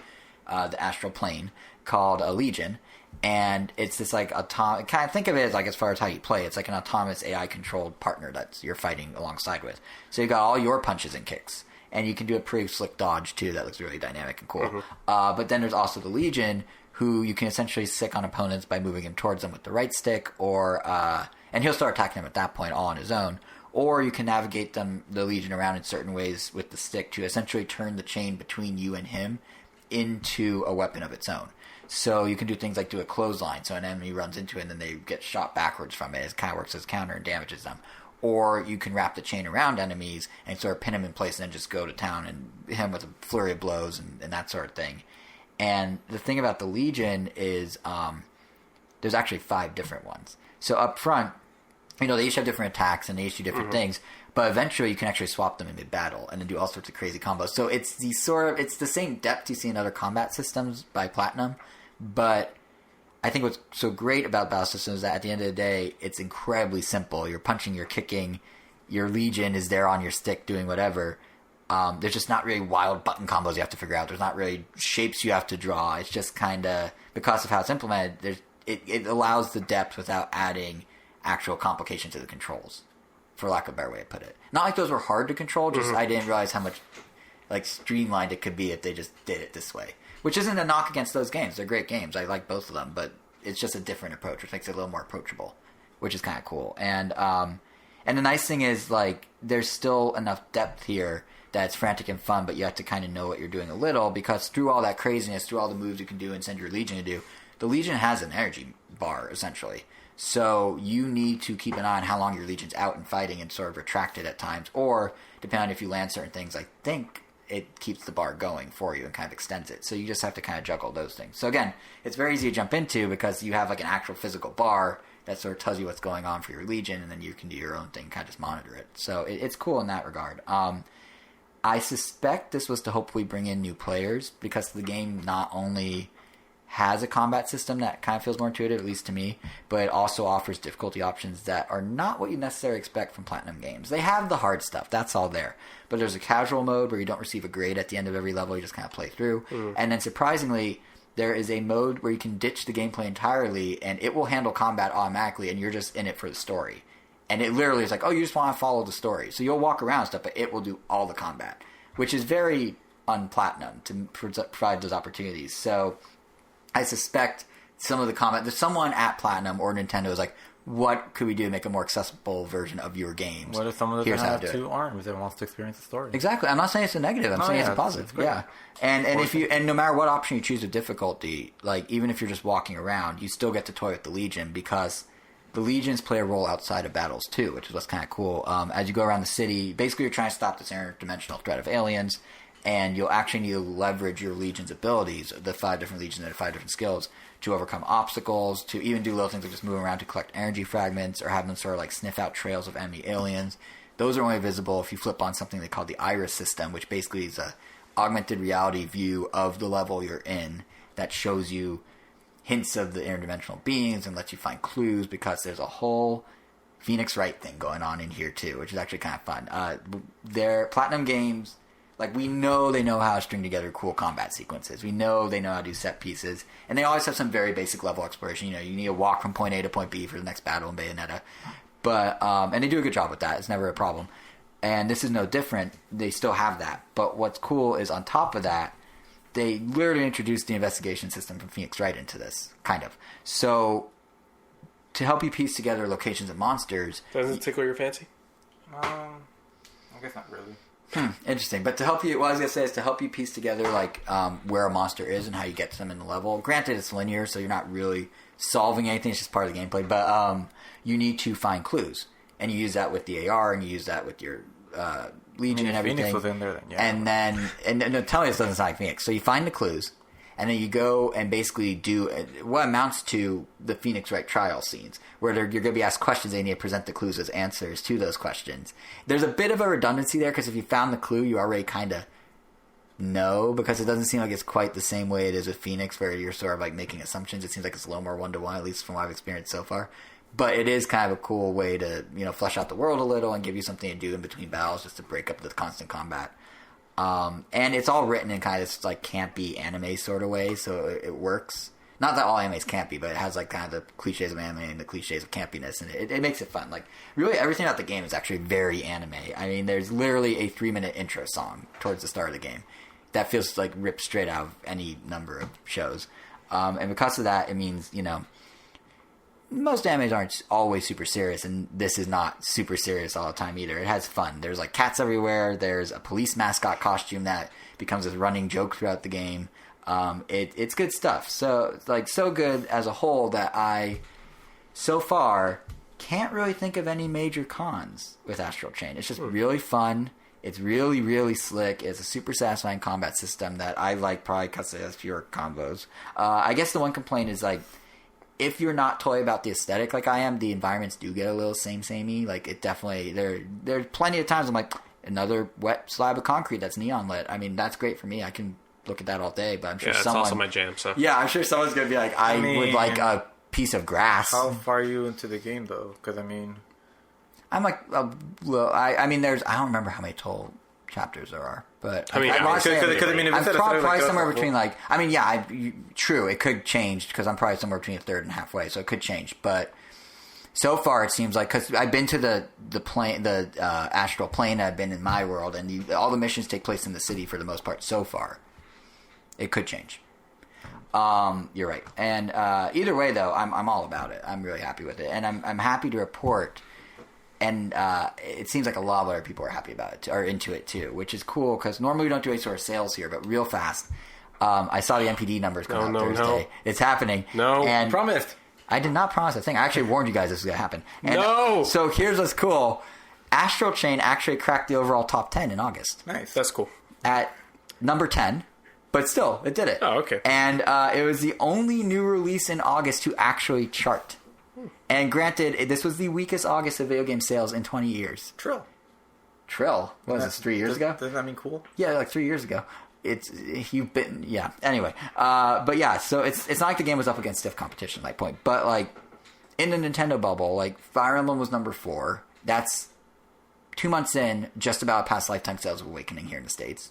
the astral plane, called a Legion, and it's this like kind of think of it as like as far as how you play, it's like an autonomous AI controlled partner that you're fighting alongside with. So you got all your punches and kicks, and you can do a pretty slick dodge too that looks really dynamic and cool. Mm-hmm. But then there's also the Legion, who you can essentially sick on opponents by moving him towards them with the right stick, or and he'll start attacking them at that point all on his own. Or you can navigate the Legion around in certain ways with the stick to essentially turn the chain between you and him into a weapon of its own. So you can do things like do a clothesline, so an enemy runs into it and then they get shot backwards from it. It kind of works as counter and damages them. Or you can wrap the chain around enemies and sort of pin them in place and then just go to town and hit them with a flurry of blows and that sort of thing. And the thing about the Legion is there's actually 5 different ones. So up front, they each have different attacks and they each do different things, but eventually you can actually swap them in mid-battle and then do all sorts of crazy combos. So it's it's the same depth you see in other combat systems by Platinum, but I think what's so great about battle systems is that at the end of the day, it's incredibly simple. You're punching, you're kicking, your Legion is there on your stick doing whatever. There's just not really wild button combos you have to figure out. There's not really shapes you have to draw. It's just kind of, because of how it's implemented, it allows the depth without adding actual complication to the controls for lack of a better way to put it. Not like those were hard to control, just I didn't realize how much like streamlined it could be if they just did it this way. Which isn't a knock against those games. They're great games. I like both of them, but it's just a different approach, which makes it a little more approachable, which is kind of cool. And the nice thing is, like, there's still enough depth here that it's frantic and fun, but you have to kind of know what you're doing a little, because through all that craziness, through all the moves you can do and send your Legion to do, the Legion has an energy bar, essentially. So you need to keep an eye on how long your Legion's out and fighting and sort of retract it at times, or, depending on if you land certain things, I think it keeps the bar going for you and kind of extends it. So you just have to kind of juggle those things. So again, it's very easy to jump into because you have like an actual physical bar that sort of tells you what's going on for your Legion, and then you can do your own thing, kind of just monitor it. So it's cool in that regard. I suspect this was to hopefully bring in new players, because the game not only has a combat system that kind of feels more intuitive, at least to me, but it also offers difficulty options that are not what you necessarily expect from Platinum games. They have the hard stuff, that's all there. But there's a casual mode where you don't receive a grade at the end of every level, you just kind of play through. And then surprisingly, there is a mode where you can ditch the gameplay entirely, and it will handle combat automatically, and you're just in it for the story. And it literally is like, oh, you just want to follow the story. So you'll walk around and stuff, but it will do all the combat, which is very un-Platinum to provide those opportunities. So I suspect some of the combat, there's someone at Platinum or Nintendo is like, what could we do to make a more accessible version of your games? What if someone doesn't have two arms and wants to experience the story? Exactly. I'm not saying it's a negative. I'm saying it's a positive. Yeah. And if you, and no matter what option you choose of difficulty, like even if you're just walking around, you still get to toy with the Legion, because the Legions play a role outside of battles too, which is what's kind of cool. As you go around the city, basically you're trying to stop this interdimensional threat of aliens, and you'll actually need to leverage your Legion's abilities, the 5 different Legions that have 5 different skills, to overcome obstacles, to even do little things like just move around to collect energy fragments, or have them sort of like sniff out trails of enemy aliens. Those are only visible if you flip on something they call the Iris system, which basically is a augmented reality view of the level you're in that shows you hints of the interdimensional beings and lets you find clues, because there's a whole Phoenix Wright thing going on in here too, which is actually kind of fun. Their Platinum games, like, we know they know how to string together cool combat sequences. We know they know how to do set pieces. And they always have some very basic level exploration. You know, you need to walk from point A to point B for the next battle in Bayonetta. But, and they do a good job with that. It's never a problem. And this is no different. They still have that. But what's cool is, on top of that, they literally introduced the investigation system from Phoenix Wright into this, kind of. So, to help you piece together locations of monsters... Doesn't it tickle your fancy? I guess not really. Interesting. But to help you, what I was going to say is to help you piece together, like, where a monster is and how you get to them in the level. Granted, it's linear, so you're not really solving anything. It's just part of the gameplay. But you need to find clues. And you use that with the AR, and you use that with your Legion and everything. Phoenix was in there then, yeah. And then, and tell me this doesn't sound like Phoenix. So you find the clues, and then you go and basically do what amounts to the Phoenix Wright trial scenes, where you're going to be asked questions and you need to present the clues as answers to those questions. There's a bit of a redundancy there, because if you found the clue, you already kind of know, because it doesn't seem like it's quite the same way it is with Phoenix, where you're sort of like making assumptions. It seems like it's a little more one-to-one, at least from what I've experienced so far. But it is kind of a cool way to, you know, flesh out the world a little and give you something to do in between battles, just to break up the constant combat. And it's all written in kind of like campy anime sort of way, so it works. Not that all animes can't be, but it has like kind of the cliches of anime and the cliches of campiness, and it makes it fun. Like, really everything about the game is actually very anime. I mean, there's literally a 3-minute intro song towards the start of the game that feels like ripped straight out of any number of shows. And because of that, it means, you know, most animes aren't always super serious, and this is not super serious all the time either. It has fun. There's like cats everywhere. There's a police mascot costume that becomes a running joke throughout the game. It's good stuff. So it's like so good as a whole that I, so far, can't really think of any major cons with Astral Chain. It's just really fun. It's really, really slick. It's a super satisfying combat system that I like, probably because it has fewer combos. I guess the one complaint is like, if you're not toy about the aesthetic like I am, the environments do get a little samey. Like, it definitely, there's plenty of times I'm like, another wet slab of concrete that's neon lit. I mean, that's great for me. I can look at that all day, but I'm sure it's also my jam, so. Yeah, I'm sure someone's going to be like, I would like a piece of grass. How far are you into the game, though? Because, I mean... I'm like, well, I mean, I don't remember how many total chapters there are, but I mean, I'm if probably somewhere between like, I mean, yeah, true, it could change because I'm probably somewhere between a third and halfway, so it could change, but So far, it seems like, because I've been to the astral plane. I've been in my world, and all the missions take place in the city for the most part. So far, it could change. You're right, and either way, though, I'm all about it. I'm really happy with it, and I'm happy to report. And it seems like a lot of other people are happy about it, are into it too, which is cool because normally we don't do any sort of sales here, but real fast. I saw the MPD numbers come out Thursday. No. It's happening. No, and promised. I did not promise a thing. I actually warned you guys this was going to happen. And so here's what's cool. Astral Chain actually cracked the overall top 10 in August. Nice. That's cool. At number 10. But still, it did it. Oh, okay. And it was the only new release in August to actually chart. And granted, this was the weakest August of video game sales in 20 years. Trill. What was this, 3 years ago? Doesn't that mean cool? Yeah, like 3 years ago. Anyway. But yeah, so it's not like the game was up against stiff competition, my point. But like, in the Nintendo bubble, like, Fire Emblem was number 4. That's 2 months in, just about past lifetime sales of Awakening here in the States.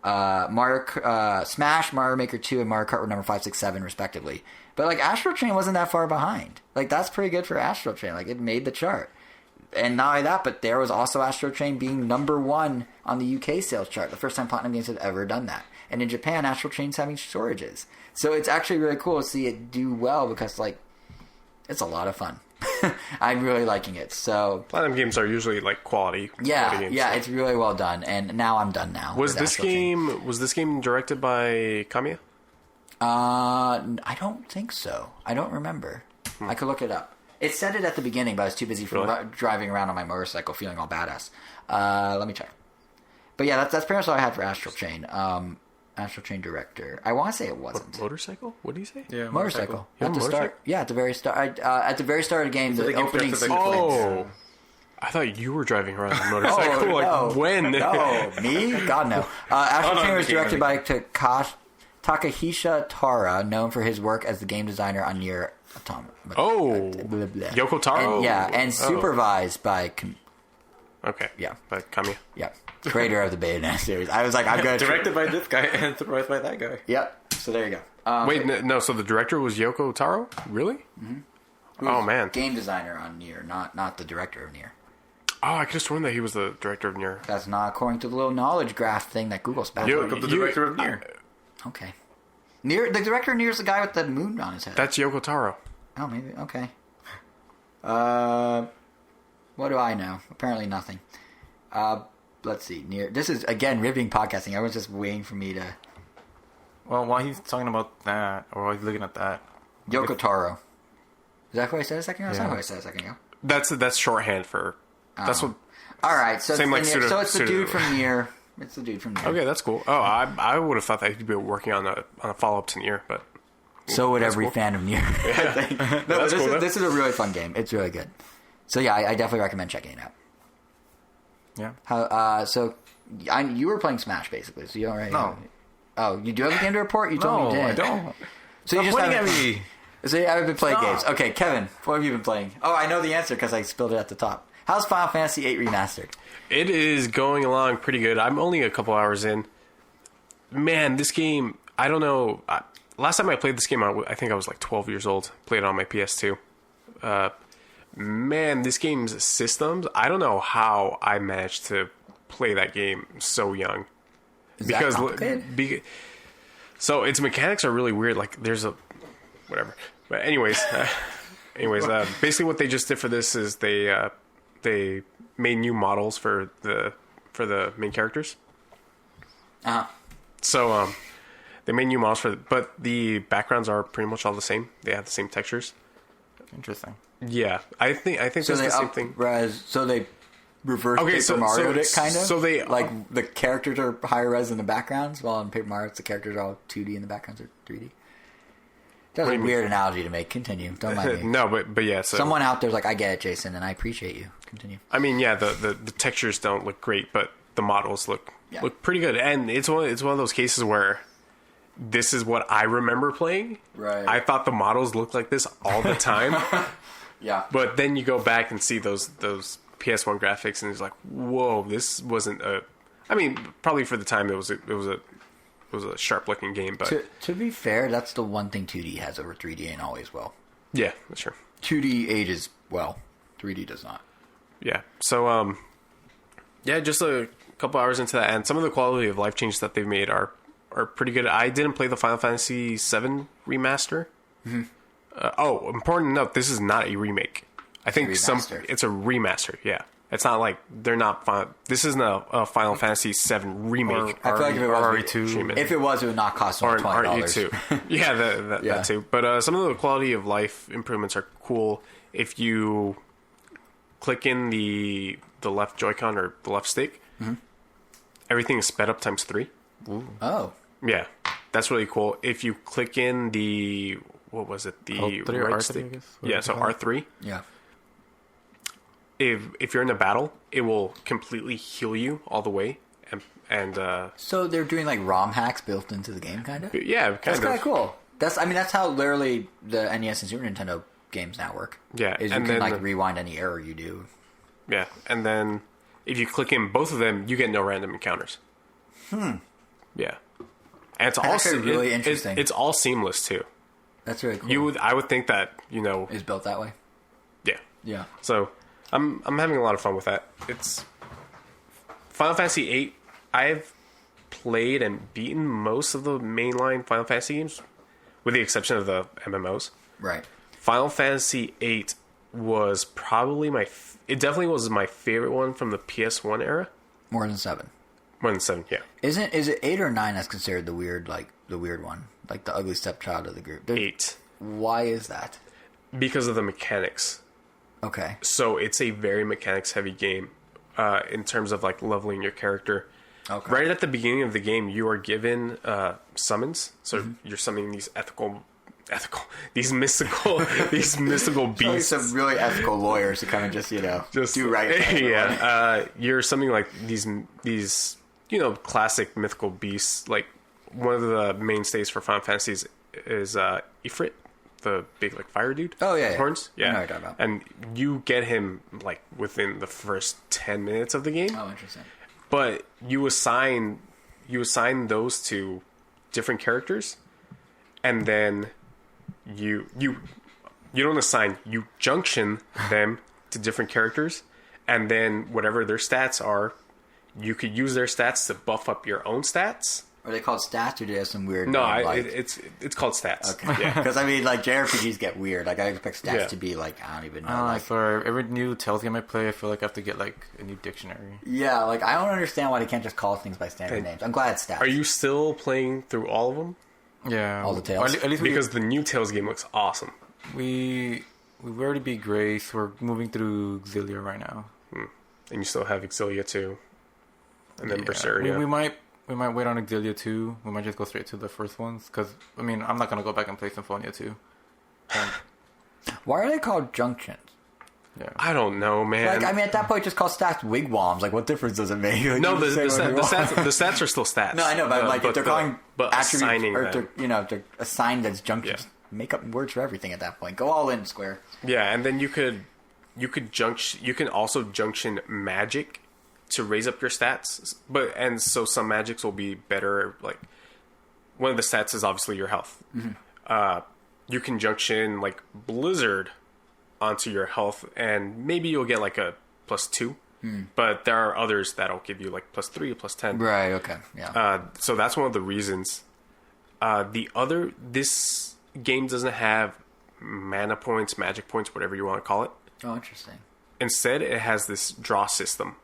Smash, Mario Maker 2, and Mario Kart were number 5, 6, 7, respectively. But like, Astral Chain wasn't that far behind. Like, that's pretty good for Astral Chain. Like, it made the chart. And not only that, but there was also Astral Chain being number 1 on the UK sales chart. The first time Platinum Games had ever done that. And in Japan, Astral Chain's having shortages. So it's actually really cool to see it do well because, like, it's a lot of fun. I'm really liking it. So Platinum games are usually like quality. Yeah, games, yeah, so. it's really well done. And now I'm done now. Was this game directed by Kamiya? I don't think so. I don't remember. I could look it up. It said it at the beginning, but I was too busy driving around on my motorcycle feeling all badass. Let me check. But yeah, that's pretty much all I had for Astral Chain. Astral Chain director. I want to say it wasn't. Motorcycle? What did you say? Yeah, motorcycle. Yeah, At the start. Yeah, at the very start. At the very start of the game, the opening sequence. Oh, I thought you were driving around on a motorcycle. no. When? No, me? God, no. Astral Chain was directed by Takahisa Tara, known for his work as the game designer on Nier Automata. Yoko Taro? And supervised by... Okay. Yeah. By Kamiya. Yeah. Creator of the Bayonetta series. I was like, I'm going to... Directed by this guy and supervised by that guy. Yep. So there you go. Wait, no, so the director was Yoko Taro? Really? Mm-hmm. Oh, man. Game designer on Nier, not the director of Nier. Oh, I could have sworn that he was the director of Nier. That's not according to the little knowledge graph thing that Google spat. The director of Nier. Okay. The director of Nier is the guy with the moon on his head. That's Yoko Taro. Oh, maybe. Okay. What do I know? Apparently nothing. Let's see. Nier. This is, again, riveting podcasting. Everyone's just waiting for me to... Well, while he's talking about that, or while he's looking at that... Yoko Taro. Is that what I said a second ago? Yeah. That's not what I said a second ago. That's shorthand for... That's what... All right, so Same it's, like so it's the dude from Nier. It's the dude from Nier. Okay, that's cool. Oh, I would have thought that he'd be working on a follow-up to Nier, but... So would every fan of Nier. Yeah. No, this is a really fun game. It's really good. So yeah, I definitely recommend checking it out. Yeah. You were playing Smash basically, so you already... No. Oh, you do have a game to report? You told me you did. I don't. So you just pointing haven't... at me. So you haven't been playing Stop. games. Okay, Kevin, what have you been playing? Oh, I know the answer because I spilled it at the top. How's Final Fantasy VIII Remastered? It is going along pretty good. I'm only a couple hours in. Man, this game, I don't know. Last time I played this game, I think I was like 12 years old. Played it on my PS2. Man, this game's systems, I don't know how I managed to play that game so young. Is that complicated? So its mechanics are really weird. Like, there's a... Whatever. But anyways, basically what they just did for this is they made new models for the main characters. So they made new models but the backgrounds are pretty much all the same. They have the same textures. Interesting. Yeah, I think So that's the same thing. So they reverse Paper Mario it, kind of? So they... Like, the characters are higher res in the backgrounds, while in Paper Mario, the characters are all 2D and the backgrounds are 3D. That's a weird analogy to make. Continue. Don't mind me. No, but yeah. So, someone out there's like, I get it, Jason, and I appreciate you. Continue. I mean, yeah, the textures don't look great, but the models look pretty good. And it's one of those cases where this is what I remember playing. Right. I thought the models looked like this all the time. Yeah. But then you go back and see those PS1 graphics, and it's like, whoa, this wasn't a... I mean, probably for the time it was a sharp looking game, but to be fair, that's the one thing 2D has over 3D and always will. Yeah, that's true. 2D ages well. 3D does not. Yeah. So, yeah, just a couple hours into that, and some of the quality of life changes that they've made are pretty good. I didn't play the Final Fantasy VII remaster. Mm-hmm. Important to note, this is not a remake. I think it's a remaster. Yeah. It's not like they're not. This isn't a Final Fantasy VII remake. I feel like if it was RE2, if it was, it would not cost more $20. RE2. Yeah, that too. But some of the quality of life improvements are cool. If you click in the left Joy-Con or the left stick, everything is sped up times 3. Ooh. Oh, yeah, that's really cool. If you click in the right stick, so R3. Yeah. If you're in a battle, it will completely heal you all the way, and so they're doing like ROM hacks built into the game, kind of. Yeah, that's kind of cool. That's how literally the NES and Super Nintendo games now work. Yeah, is you can like rewind any error you do. Yeah, and then if you click in both of them, you get no random encounters. Yeah, and it's all really interesting. It's all seamless too. That's really cool. I would think that is built that way. Yeah. Yeah. So I'm having a lot of fun with that. It's Final Fantasy VIII. I've played and beaten most of the mainline Final Fantasy games, with the exception of the MMOs. Right. Final Fantasy VIII was probably it definitely was my favorite one from the PS1 era. More than 7. More than 7, yeah. Is it 8 or 9 that's considered the weird one, like the ugly stepchild of the group? 8. Why is that? Because of the mechanics. Okay. So it's a very mechanics heavy game in terms of like leveling your character. Okay. Right at the beginning of the game, you are given summons. So you're summoning these these mystical beasts. Some really ethical lawyers who kind of just do right. Yeah. You're summoning like these classic mythical beasts. Like one of the mainstays for Final Fantasy is Ifrit, the big like fire dude. Oh yeah, horns. Yeah, I know what you're talking about. And you get him like within the first 10 minutes of the game. Oh, interesting. But you assign those to different characters, and then you don't assign, you junction them to different characters, and then whatever their stats are, you could use their stats to buff up your own stats. Are they called stats, or do they have some weird? No, it's called stats. Okay, yeah. Because I mean, like JRPGs get weird. Like I expect stats to be like I don't even know. For every new Tales game I play, I feel like I have to get like a new dictionary. Yeah, like I don't understand why they can't just call things by standard names. I'm glad it's stats. Are you still playing through all of them? Yeah, all the Tales. At least because the new Tales game looks awesome. We've already beat Grace. We're moving through Xillia right now. And you still have Xillia too, and then Berseria. We might wait on Xillia 2. We might just go straight to the first ones. Because, I mean, I'm not going to go back and play Symphonia 2. Why are they called junctions? Yeah. I don't know, man. Like, I mean, at that point, just call stats wigwams. Like, what difference does it make? Like, no, the stats are still stats. No, I know, but if they're calling assigning them. They're assigned as junctions. Yeah. Make up words for everything at that point. Go all in, Square. Yeah, and then you can also junction magic to raise up your stats, and so some magics will be better. Like one of the stats is obviously your health. Mm-hmm. You can junction like Blizzard onto your health, and maybe you'll get like a +2. But there are others that'll give you like +3, +10. Right. Okay. Yeah. So that's one of the reasons. This game doesn't have mana points, magic points, whatever you want to call it. Oh, interesting. Instead, it has this draw system,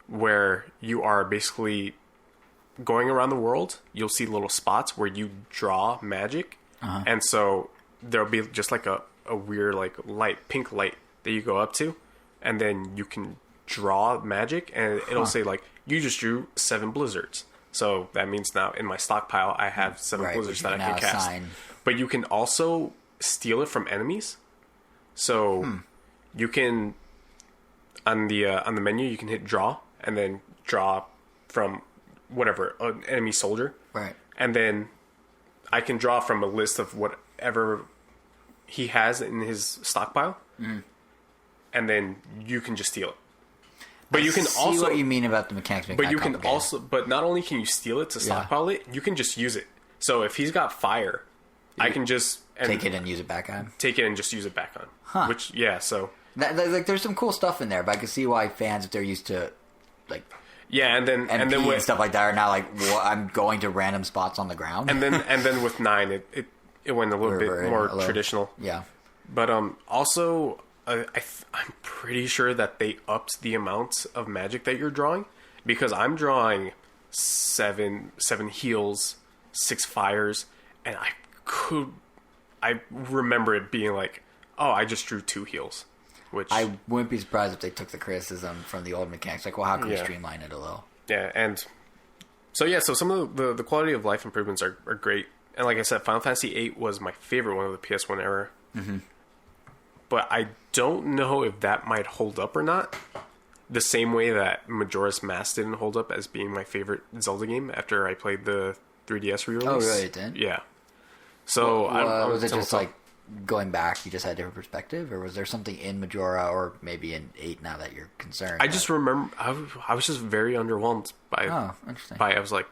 where you are basically going around the world. You'll see little spots where you draw magic. And so there'll be just like a weird like pink light that you go up to, and then you can draw magic, and it'll say like, you just drew 7 blizzards. So that means now in my stockpile I have 7 blizzards that I can cast. But you can also steal it from enemies. So you can on the menu you can hit draw, and then draw from whatever, an enemy soldier. Right. And then I can draw from a list of whatever he has in his stockpile. And then you can just steal it. But you can also see what you mean about the mechanics. But you can also, but not only can you steal it to stockpile it, you can just use it. So if he's got fire, I can just take it and use it back on. Take it and just use it back on. Huh. Which, so Like, there's some cool stuff in there, but I can see why fans, if they're used to, like, Yeah, and then MP with stuff like that, are now like, well, I'm going to random spots on the ground. and then with 9, it went a little bit more traditional. Yeah. But also, I'm pretty sure that they upped the amount of magic that you're drawing, because I'm drawing 7 heals, 6 fires, and I remember it being like, oh, I just drew 2 heals. Which I wouldn't be surprised if they took the criticism from the old mechanics. Like, well, how can we streamline it a little? Yeah, and so some of the quality of life improvements are great. And like I said, Final Fantasy VIII was my favorite one of the PS1 era. Mm-hmm. But I don't know if that might hold up or not. The same way that Majora's Mask didn't hold up as being my favorite Zelda game after I played the 3DS re-release. Oh, really? It did? Yeah. So was it just like going back, you just had a different perspective, or was there something in Majora or maybe in 8 now that you're concerned? I just remember I was just very underwhelmed by. Oh, interesting. I was like,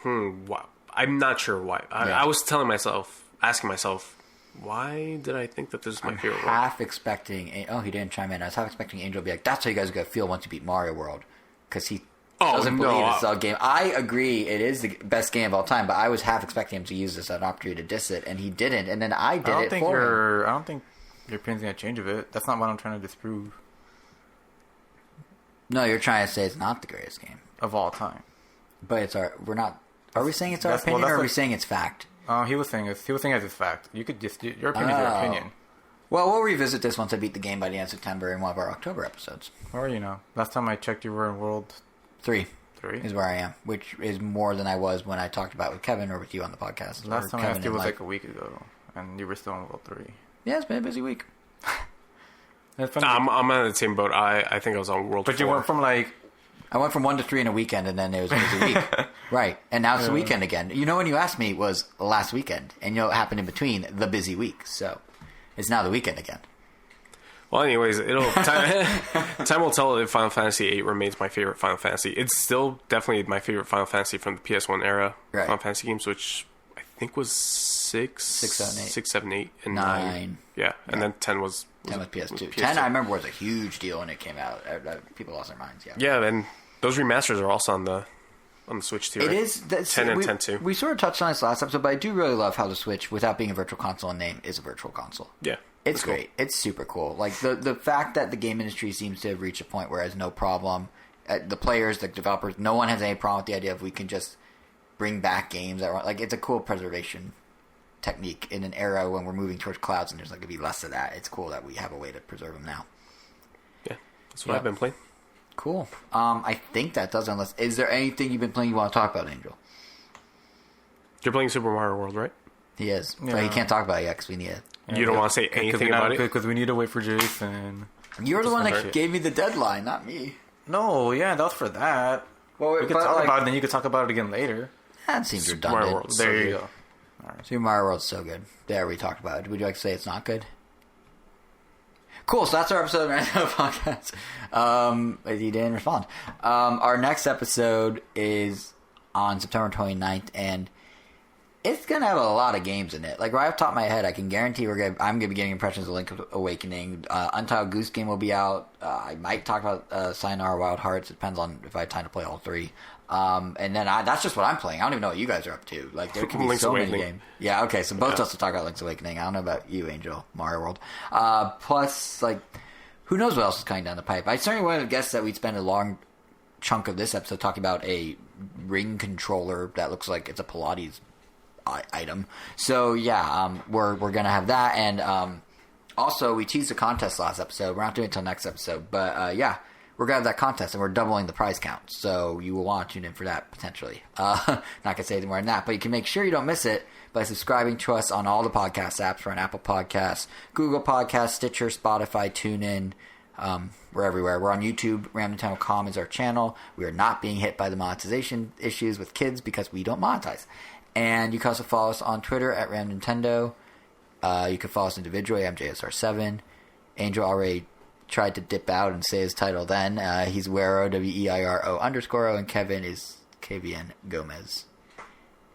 wow. I'm not sure why. I was asking myself, why did I think that this is my favorite world? Half expecting. Oh, he didn't chime in. I was half expecting Angel to be like, "That's how you guys are gonna feel once you beat Mario World," because he doesn't believe it's a game. I agree, it is the best game of all time, but I was half expecting him to use this as an opportunity to diss it, and he didn't. And then I did it for him. I don't think your opinion's gonna change of it. That's not what I'm trying to disprove. No, you're trying to say it's not the greatest game Of all time. but it's our. We're not. Are we saying it's our opinion, or are we saying it's fact? He was saying as a fact. You could just your opinion's your opinion. Well, we'll revisit this once I beat the game by the end of September in one of our October episodes. Or last time I checked, you were in World 3 is where I am, which is more than I was when I talked about it with Kevin or with you on the podcast. Last time I asked you was like a week ago, and you were still in World 3. Yeah, it's been a busy week. I'm on the same boat. I think I was on World 4. But you went from like... I went from 1 to 3 in a weekend, and then it was a busy week. Right. And now it's the weekend again. When you asked me, it was last weekend. And what happened in between the busy week. So it's now the weekend again. Well, anyways, time will tell if Final Fantasy VIII remains my favorite Final Fantasy. It's still definitely my favorite Final Fantasy from the PS1 era. Right. Final Fantasy games, which I think was 6, 7, 8, and 9. Yeah, and then 10 was 10 was PS2. 10, I remember, was a huge deal when it came out. People lost their minds. Yeah, and those remasters are also on the Switch too. Right? It is 10 and 10 too. We sort of touched on this last episode, but I do really love how the Switch, without being a virtual console in name, is a virtual console. Yeah, it's great. Cool. It's super cool. Like the fact that the game industry seems to have reached a point where it has no problem. The players, the developers, no one has any problem with the idea of we can just bring back games that are like. It's a cool preservation technique in an era when we're moving towards clouds and there's like going to be less of that. It's cool that we have a way to preserve them now. Yeah, that's what I've been playing. Cool. I think that does. Unless, is there anything you've been playing you want to talk about, Angel? You're playing Super Mario World, right? He is, but he can't talk about it yet because we need it. You don't want to say anything about it because we need to wait for Jason. You're the one that gave me the deadline, not me. No, yeah, that was for that. Well, we could talk about it, then you could talk about it again later. That seems redundant. World, there you go. All right. Super Mario World's so good. There, we talked about it. Would you like to say it's not good? Cool, so that's our episode of Random Podcast. He didn't respond. Our next episode is on September 29th, and it's going to have a lot of games in it. Like, right off the top of my head, I can guarantee I'm going to be getting impressions of Link's Awakening. Untitled Goose Game will be out. I might talk about Sayonara Wild Hearts. It depends on if I have time to play all 3. And then that's just what I'm playing. I don't even know what you guys are up to. Like, there could be so many games. Yeah, okay, so both of us will talk about Link's Awakening. I don't know about you, Angel, Mario World. Plus, like, who knows what else is coming down the pipe. I certainly would have guessed that we'd spend a long chunk of this episode talking about a ring controller that looks like it's a Pilates item. So, yeah, we're going to have that. And also, we teased a contest last episode. We're not doing it until next episode. But, yeah. We're going to have that contest, and we're doubling the prize count. So you will want to tune in for that, potentially. Not going to say anything more than that, but you can make sure you don't miss it by subscribing to us on all the podcast apps. We're on Apple Podcasts, Google Podcasts, Stitcher, Spotify, TuneIn. We're everywhere. We're on YouTube. RamNintendo.com is our channel. We are not being hit by the monetization issues with kids because we don't monetize. And you can also follow us on Twitter at RamNintendo. You can follow us individually. I'm JSR7. Angel already tried to dip out and say his title then. He's Weiro, WEIRO _O, and Kevin is KVN Gomez.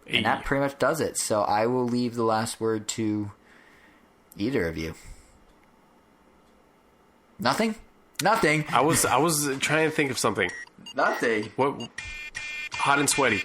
And that pretty much does it. So I will leave the last word to either of you. Nothing. I was trying to think of something. Nothing. What? Hot and sweaty.